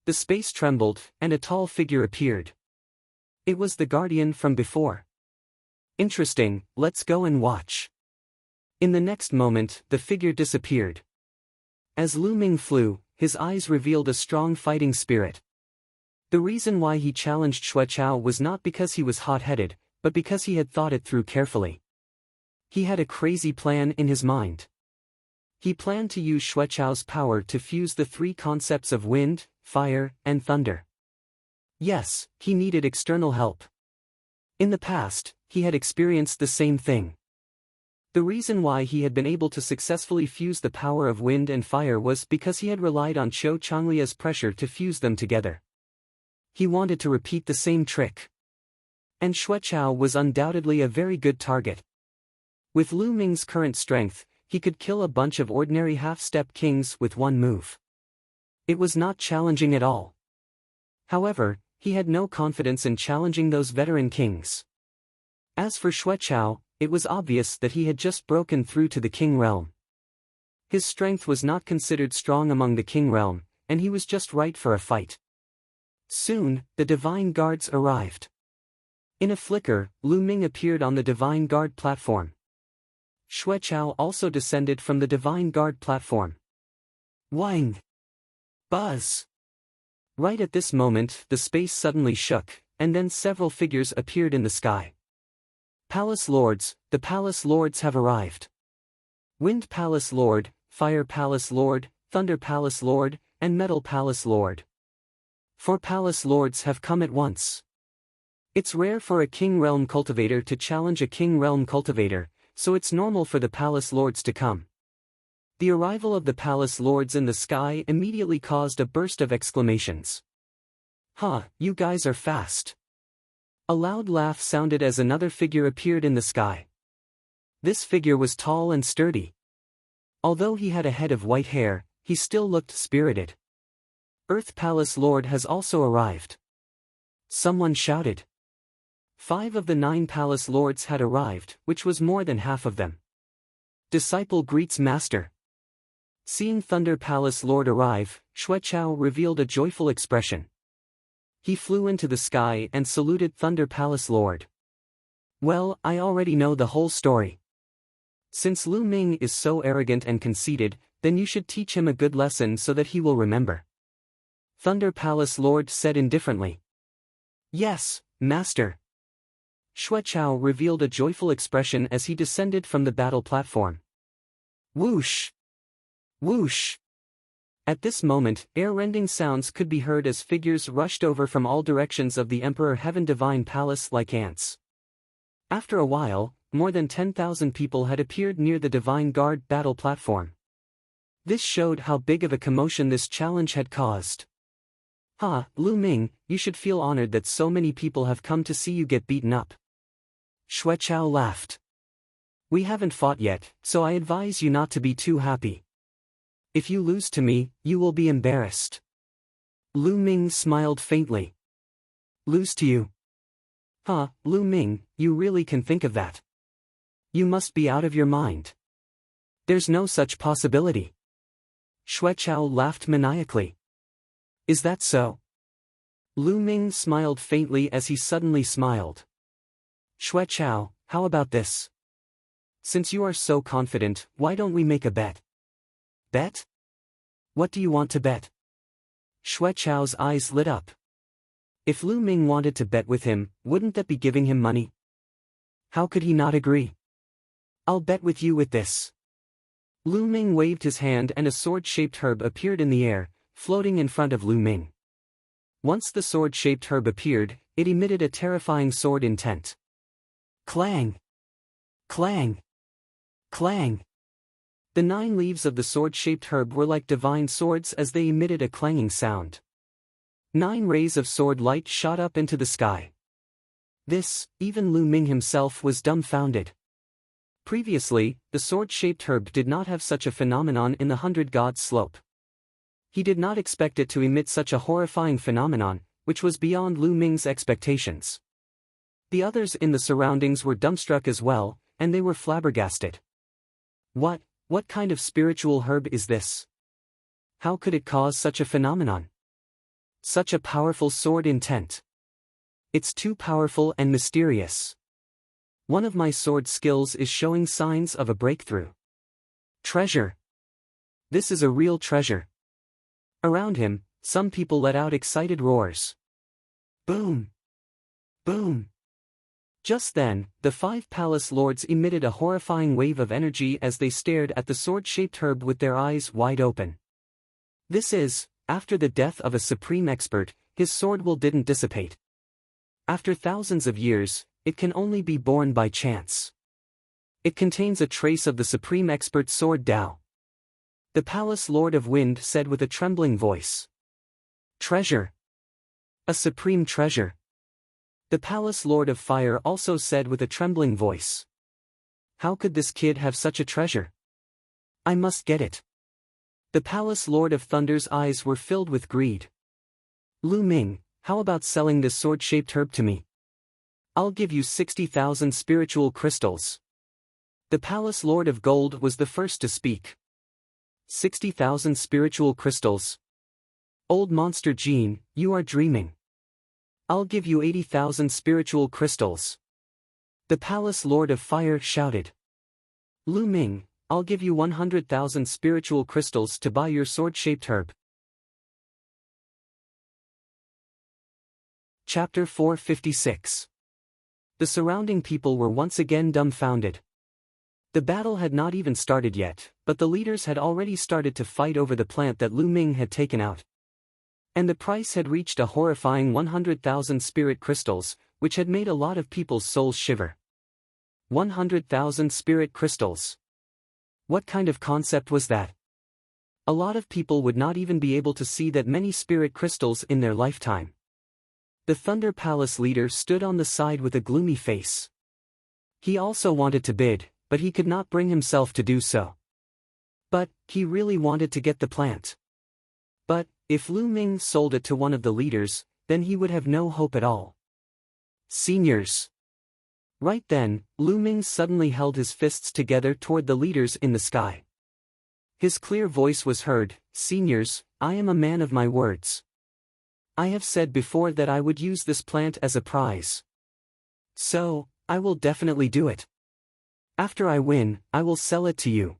The space trembled, and a tall figure appeared. It was the Guardian from before. "Interesting, let's go and watch." In the next moment, the figure disappeared. As Lu Ming flew, his eyes revealed a strong fighting spirit. The reason why he challenged Xue Chao was not because he was hot-headed, but because he had thought it through carefully. He had a crazy plan in his mind. He planned to use Xue Chao's power to fuse the three concepts of wind, fire, and thunder. Yes, he needed external help. In the past, he had experienced the same thing. The reason why he had been able to successfully fuse the power of wind and fire was because he had relied on Qiu Changlia's pressure to fuse them together. He wanted to repeat the same trick. And Xue Chao was undoubtedly a very good target. With Lu Ming's current strength, he could kill a bunch of ordinary half-step kings with one move. It was not challenging at all. However, he had no confidence in challenging those veteran kings. As for Xue Chao, it was obvious that he had just broken through to the King Realm. His strength was not considered strong among the King Realm, and he was just right for a fight. Soon, the Divine Guards arrived. In a flicker, Lu Ming appeared on the Divine Guard platform. Xue Chao also descended from the Divine Guard platform. Wang! Buzz! Right at this moment, the space suddenly shook, and then several figures appeared in the sky. Palace Lords, the Palace Lords have arrived. Wind Palace Lord, Fire Palace Lord, Thunder Palace Lord, and Metal Palace Lord. 4 Palace Lords have come at once. It's rare for a King Realm cultivator to challenge a King Realm cultivator, so it's normal for the Palace Lords to come. The arrival of the Palace Lords in the sky immediately caused a burst of exclamations. "Huh, you guys are fast." A loud laugh sounded as another figure appeared in the sky. This figure was tall and sturdy. Although he had a head of white hair, he still looked spirited. Earth Palace Lord has also arrived. Someone shouted. 5 of the 9 Palace Lords had arrived, which was more than half of them. Disciple greets Master. Seeing Thunder Palace Lord arrive, Xue Chao revealed a joyful expression. He flew into the sky and saluted Thunder Palace Lord. "Well, I already know the whole story. Since Lu Ming is so arrogant and conceited, then you should teach him a good lesson so that he will remember." Thunder Palace Lord said indifferently. "Yes, Master." Xue Chao revealed a joyful expression as he descended from the battle platform. Whoosh! Whoosh! At this moment, air-rending sounds could be heard as figures rushed over from all directions of the Emperor Heaven Divine Palace like ants. After a while, more than 10,000 people had appeared near the Divine Guard battle platform. This showed how big of a commotion this challenge had caused. Lu Ming, you should feel honored that so many people have come to see you get beaten up." Xue Chao laughed. "We haven't fought yet, so I advise you not to be too happy. If you lose to me, you will be embarrassed." Lu Ming smiled faintly. "Lose to you? Lu Ming, you really can think of that? You must be out of your mind." There's no such possibility. Xuechao laughed maniacally. Is that so? Lu Ming smiled faintly as he suddenly smiled. Xuechao, how about this? Since you are so confident, why don't we make a bet? Bet? What do you want to bet? Xuechao's eyes lit up. If Lu Ming wanted to bet with him, wouldn't that be giving him money? How could he not agree? I'll bet with you with this. Lu Ming waved his hand and a sword-shaped herb appeared in the air, floating in front of Lu Ming. Once the sword-shaped herb appeared, it emitted a terrifying sword intent. Clang! Clang! Clang! The 9 leaves of the sword-shaped herb were like divine swords as they emitted a clanging sound. 9 rays of sword light shot up into the sky. This, even Lu Ming himself was dumbfounded. Previously, the sword-shaped herb did not have such a phenomenon in the 100 Gods slope. He did not expect it to emit such a horrifying phenomenon, which was beyond Lu Ming's expectations. The others in the surroundings were dumbstruck as well, and they were flabbergasted. What kind of spiritual herb is this? How could it cause such a phenomenon? Such a powerful sword intent. It's too powerful and mysterious. One of my sword skills is showing signs of a breakthrough. Treasure. This is a real treasure. Around him, some people let out excited roars. Boom! Boom! Just then, the 5 palace lords emitted a horrifying wave of energy as they stared at the sword-shaped herb with their eyes wide open. This is, after the death of a supreme expert, his sword will didn't dissipate. After thousands of years, it can only be born by chance. It contains a trace of the supreme expert's sword Dao. The palace lord of wind said with a trembling voice. Treasure. A supreme treasure. The palace lord of fire also said with a trembling voice. How could this kid have such a treasure? I must get it. The palace lord of thunder's eyes were filled with greed. Lu Ming, how about selling this sword-shaped herb to me? I'll give you 60,000 spiritual crystals. The palace lord of gold was the first to speak. 60,000 spiritual crystals. Old monster Jean, you are dreaming. I'll give you 80,000 spiritual crystals. The palace lord of fire shouted. Lu Ming, I'll give you 100,000 spiritual crystals to buy your sword-shaped herb. Chapter 456. The surrounding people were once again dumbfounded. The battle had not even started yet, but the leaders had already started to fight over the plant that Lu Ming had taken out. And the price had reached a horrifying 100,000 spirit crystals, which had made a lot of people's souls shiver. 100,000 spirit crystals. What kind of concept was that? A lot of people would not even be able to see that many spirit crystals in their lifetime. The Thunder Palace leader stood on the side with a gloomy face. He also wanted to bid, but he could not bring himself to do so. But, he really wanted to get the plant. But, if Lu Ming sold it to one of the leaders, then he would have no hope at all. Seniors. Right then, Lu Ming suddenly held his fists together toward the leaders in the sky. His clear voice was heard, Seniors, I am a man of my words. I have said before that I would use this plant as a prize. So, I will definitely do it. After I win, I will sell it to you.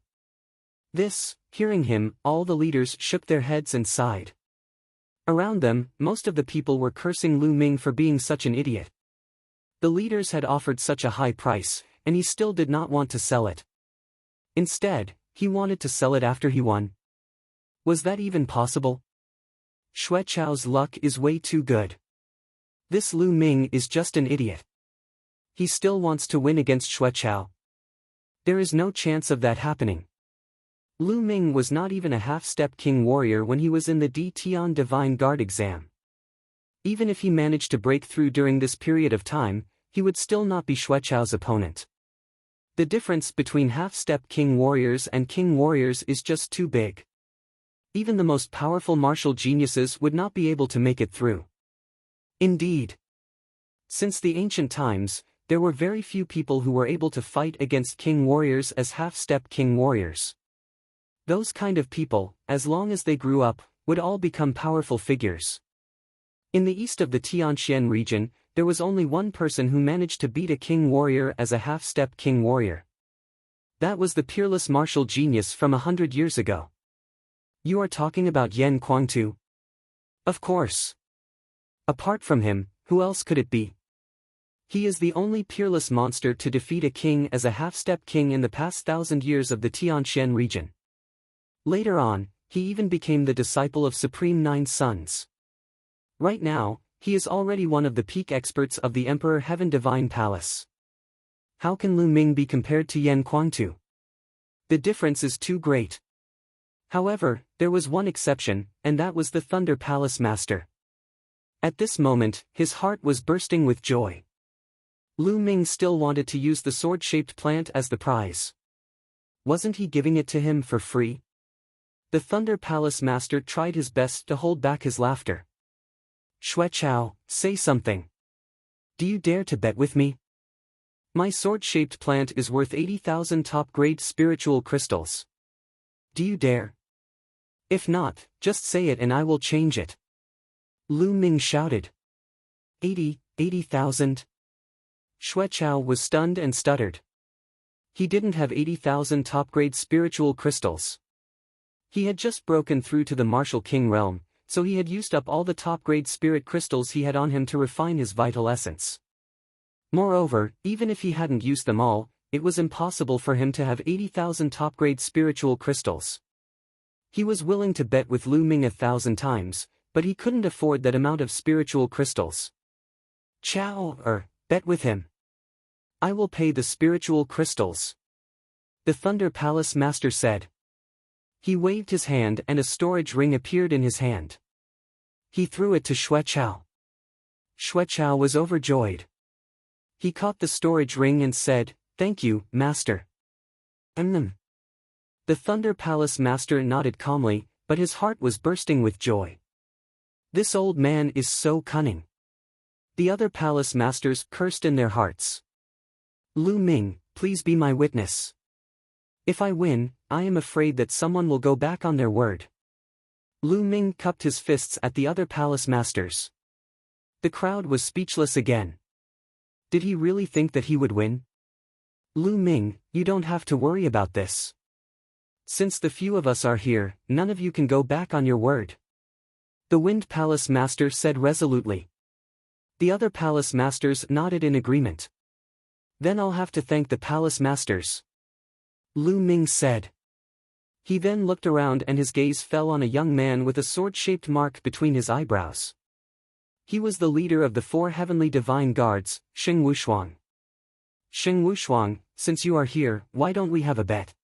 This, hearing him, all the leaders shook their heads and sighed. Around them, most of the people were cursing Lu Ming for being such an idiot. The leaders had offered such a high price, and he still did not want to sell it. Instead, he wanted to sell it after he won. Was that even possible? Xuechao's luck is way too good. This Lu Ming is just an idiot. He still wants to win against Xuechao. There is no chance of that happening. Lu Ming was not even a half-step king warrior when he was in the D Tian Divine Guard exam. Even if he managed to break through during this period of time, he would still not be Xuechao's opponent. The difference between half-step king warriors and king warriors is just too big. Even the most powerful martial geniuses would not be able to make it through. Indeed. Since the ancient times, there were very few people who were able to fight against king warriors as half-step king warriors. Those kind of people, as long as they grew up, would all become powerful figures. In the east of the Tianxian region, there was only one person who managed to beat a king warrior as a half-step king warrior. That was the peerless martial genius from 100 years ago. You are talking about Yan Kuangtu? Of course. Apart from him, who else could it be? He is the only peerless monster to defeat a king as a half-step king in the past 1,000 years of the Tianxian region. Later on, he even became the disciple of Supreme Nine Sons. Right now, he is already one of the peak experts of the Emperor Heaven Divine Palace. How can Lu Ming be compared to Yan Kuangtu? The difference is too great. However, there was one exception, and that was the Thunder Palace Master. At this moment, his heart was bursting with joy. Lu Ming still wanted to use the sword-shaped plant as the prize. Wasn't he giving it to him for free? The Thunder Palace Master tried his best to hold back his laughter. Xuechao, say something. Do you dare to bet with me? My sword-shaped plant is worth 80,000 top-grade spiritual crystals. Do you dare? If not, just say it and I will change it. Lu Ming shouted. 80,000? Xuechao was stunned and stuttered. He didn't have 80,000 top-grade spiritual crystals. He had just broken through to the Martial King realm, so he had used up all the top-grade spirit crystals he had on him to refine his vital essence. Moreover, even if he hadn't used them all, it was impossible for him to have 80,000 top-grade spiritual crystals. He was willing to bet with Lu Ming 1,000 times, but he couldn't afford that amount of spiritual crystals. Bet with him. I will pay the spiritual crystals. The Thunder Palace Master said. He waved his hand and a storage ring appeared in his hand. He threw it to Xuechao. Xuechao was overjoyed. He caught the storage ring and said, "Thank you, Master." The Thunder Palace Master nodded calmly, but his heart was bursting with joy. This old man is so cunning. The other palace masters cursed in their hearts. Lu Ming, please be my witness. If I win, I am afraid that someone will go back on their word. Lu Ming cupped his fists at the other palace masters. The crowd was speechless again. Did he really think that he would win? Lu Ming, you don't have to worry about this. Since the few of us are here, none of you can go back on your word. The Wind Palace Master said resolutely. The other palace masters nodded in agreement. Then I'll have to thank the palace masters. Lu Ming said. He then looked around and his gaze fell on a young man with a sword-shaped mark between his eyebrows. He was the leader of the 4 heavenly divine guards, Xing Wushuang. Xing Wushuang, since you are here, why don't we have a bet?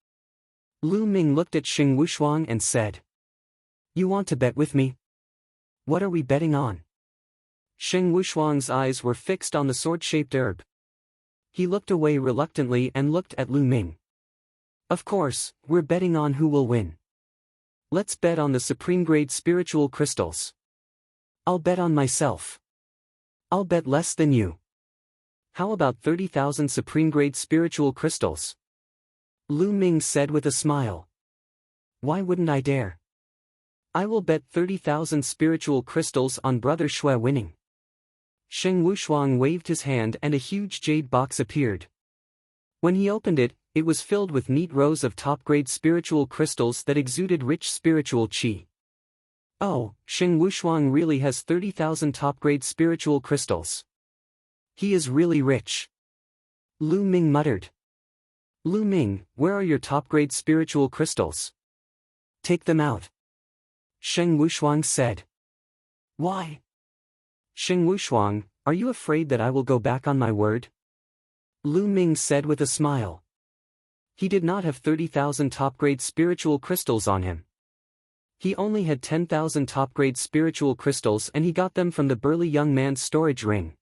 Lu Ming looked at Xing Wushuang and said. You want to bet with me? What are we betting on? Xing Wushuang's eyes were fixed on the sword-shaped herb. He looked away reluctantly and looked at Lu Ming. Of course, we're betting on who will win. Let's bet on the supreme-grade spiritual crystals. I'll bet on myself. I'll bet less than you. How about 30,000 supreme-grade spiritual crystals? Lu Ming said with a smile. Why wouldn't I dare? I will bet 30,000 spiritual crystals on Brother Xue winning. Xing Wushuang waved his hand and a huge jade box appeared. When he opened it, it was filled with neat rows of top-grade spiritual crystals that exuded rich spiritual qi. Oh, Xing Wushuang really has 30,000 top-grade spiritual crystals. He is really rich. Lu Ming muttered. Lu Ming, where are your top-grade spiritual crystals? Take them out. Xing Wushuang said. Why? Xing Wushuang, are you afraid that I will go back on my word? Lu Ming said with a smile. He did not have 30,000 top-grade spiritual crystals on him. He only had 10,000 top-grade spiritual crystals and he got them from the burly young man's storage ring.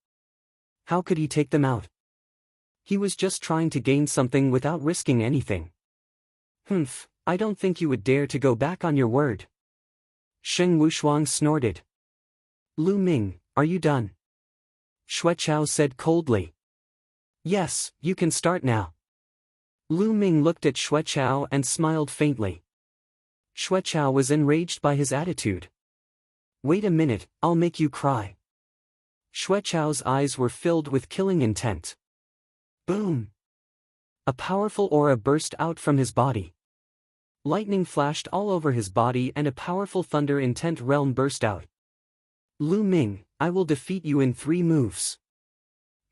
How could he take them out? He was just trying to gain something without risking anything. Humph, I don't think you would dare to go back on your word. Xing Wushuang snorted. Lu Ming, are you done? Xuechao said coldly. Yes, you can start now. Lu Ming looked at Xue Chao and smiled faintly. Xue Chao was enraged by his attitude. Wait a minute, I'll make you cry. Xue Chao's eyes were filled with killing intent. Boom! A powerful aura burst out from his body. Lightning flashed all over his body and a powerful thunder intent realm burst out. Lu Ming, I will defeat you in 3 moves.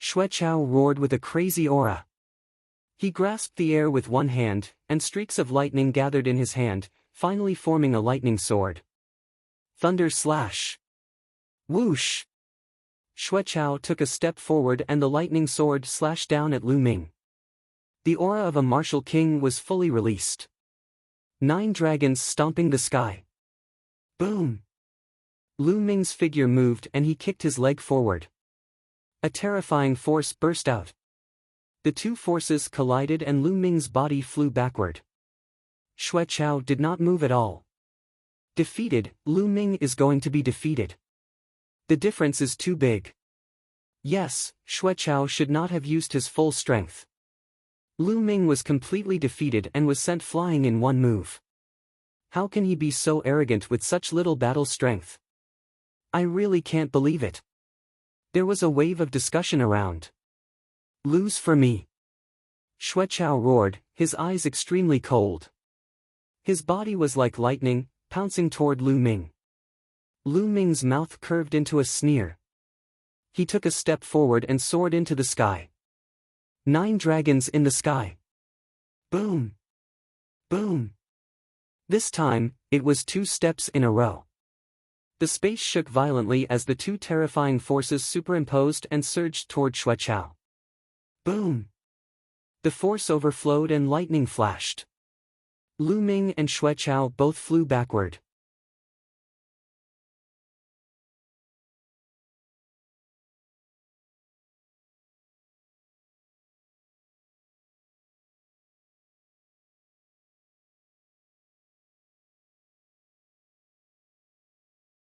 Xue Chao roared with a crazy aura. He grasped the air with one hand, and streaks of lightning gathered in his hand, finally forming a lightning sword. Thunder slash! Whoosh! Xue Chao took a step forward and the lightning sword slashed down at Lu Ming. The aura of a martial king was fully released. 9 dragons stomping the sky. Boom! Lu Ming's figure moved and he kicked his leg forward. A terrifying force burst out. The 2 forces collided and Lu Ming's body flew backward. Xue Chao did not move at all. Defeated, Lu Ming is going to be defeated. The difference is too big. Yes, Xue Chao should not have used his full strength. Lu Ming was completely defeated and was sent flying in 1 move. How can he be so arrogant with such little battle strength? I really can't believe it. There was a wave of discussion around. Lose for me. Xue Chao roared, his eyes extremely cold. His body was like lightning, pouncing toward Lu Ming. Lu Ming's mouth curved into a sneer. He took a step forward and soared into the sky. 9 dragons in the sky. Boom! Boom! This time, it was 2 steps in a row. The space shook violently as the 2 terrifying forces superimposed and surged toward Xue Chao. Boom! The force overflowed and lightning flashed. Lu Ming and Xue Chao both flew backward.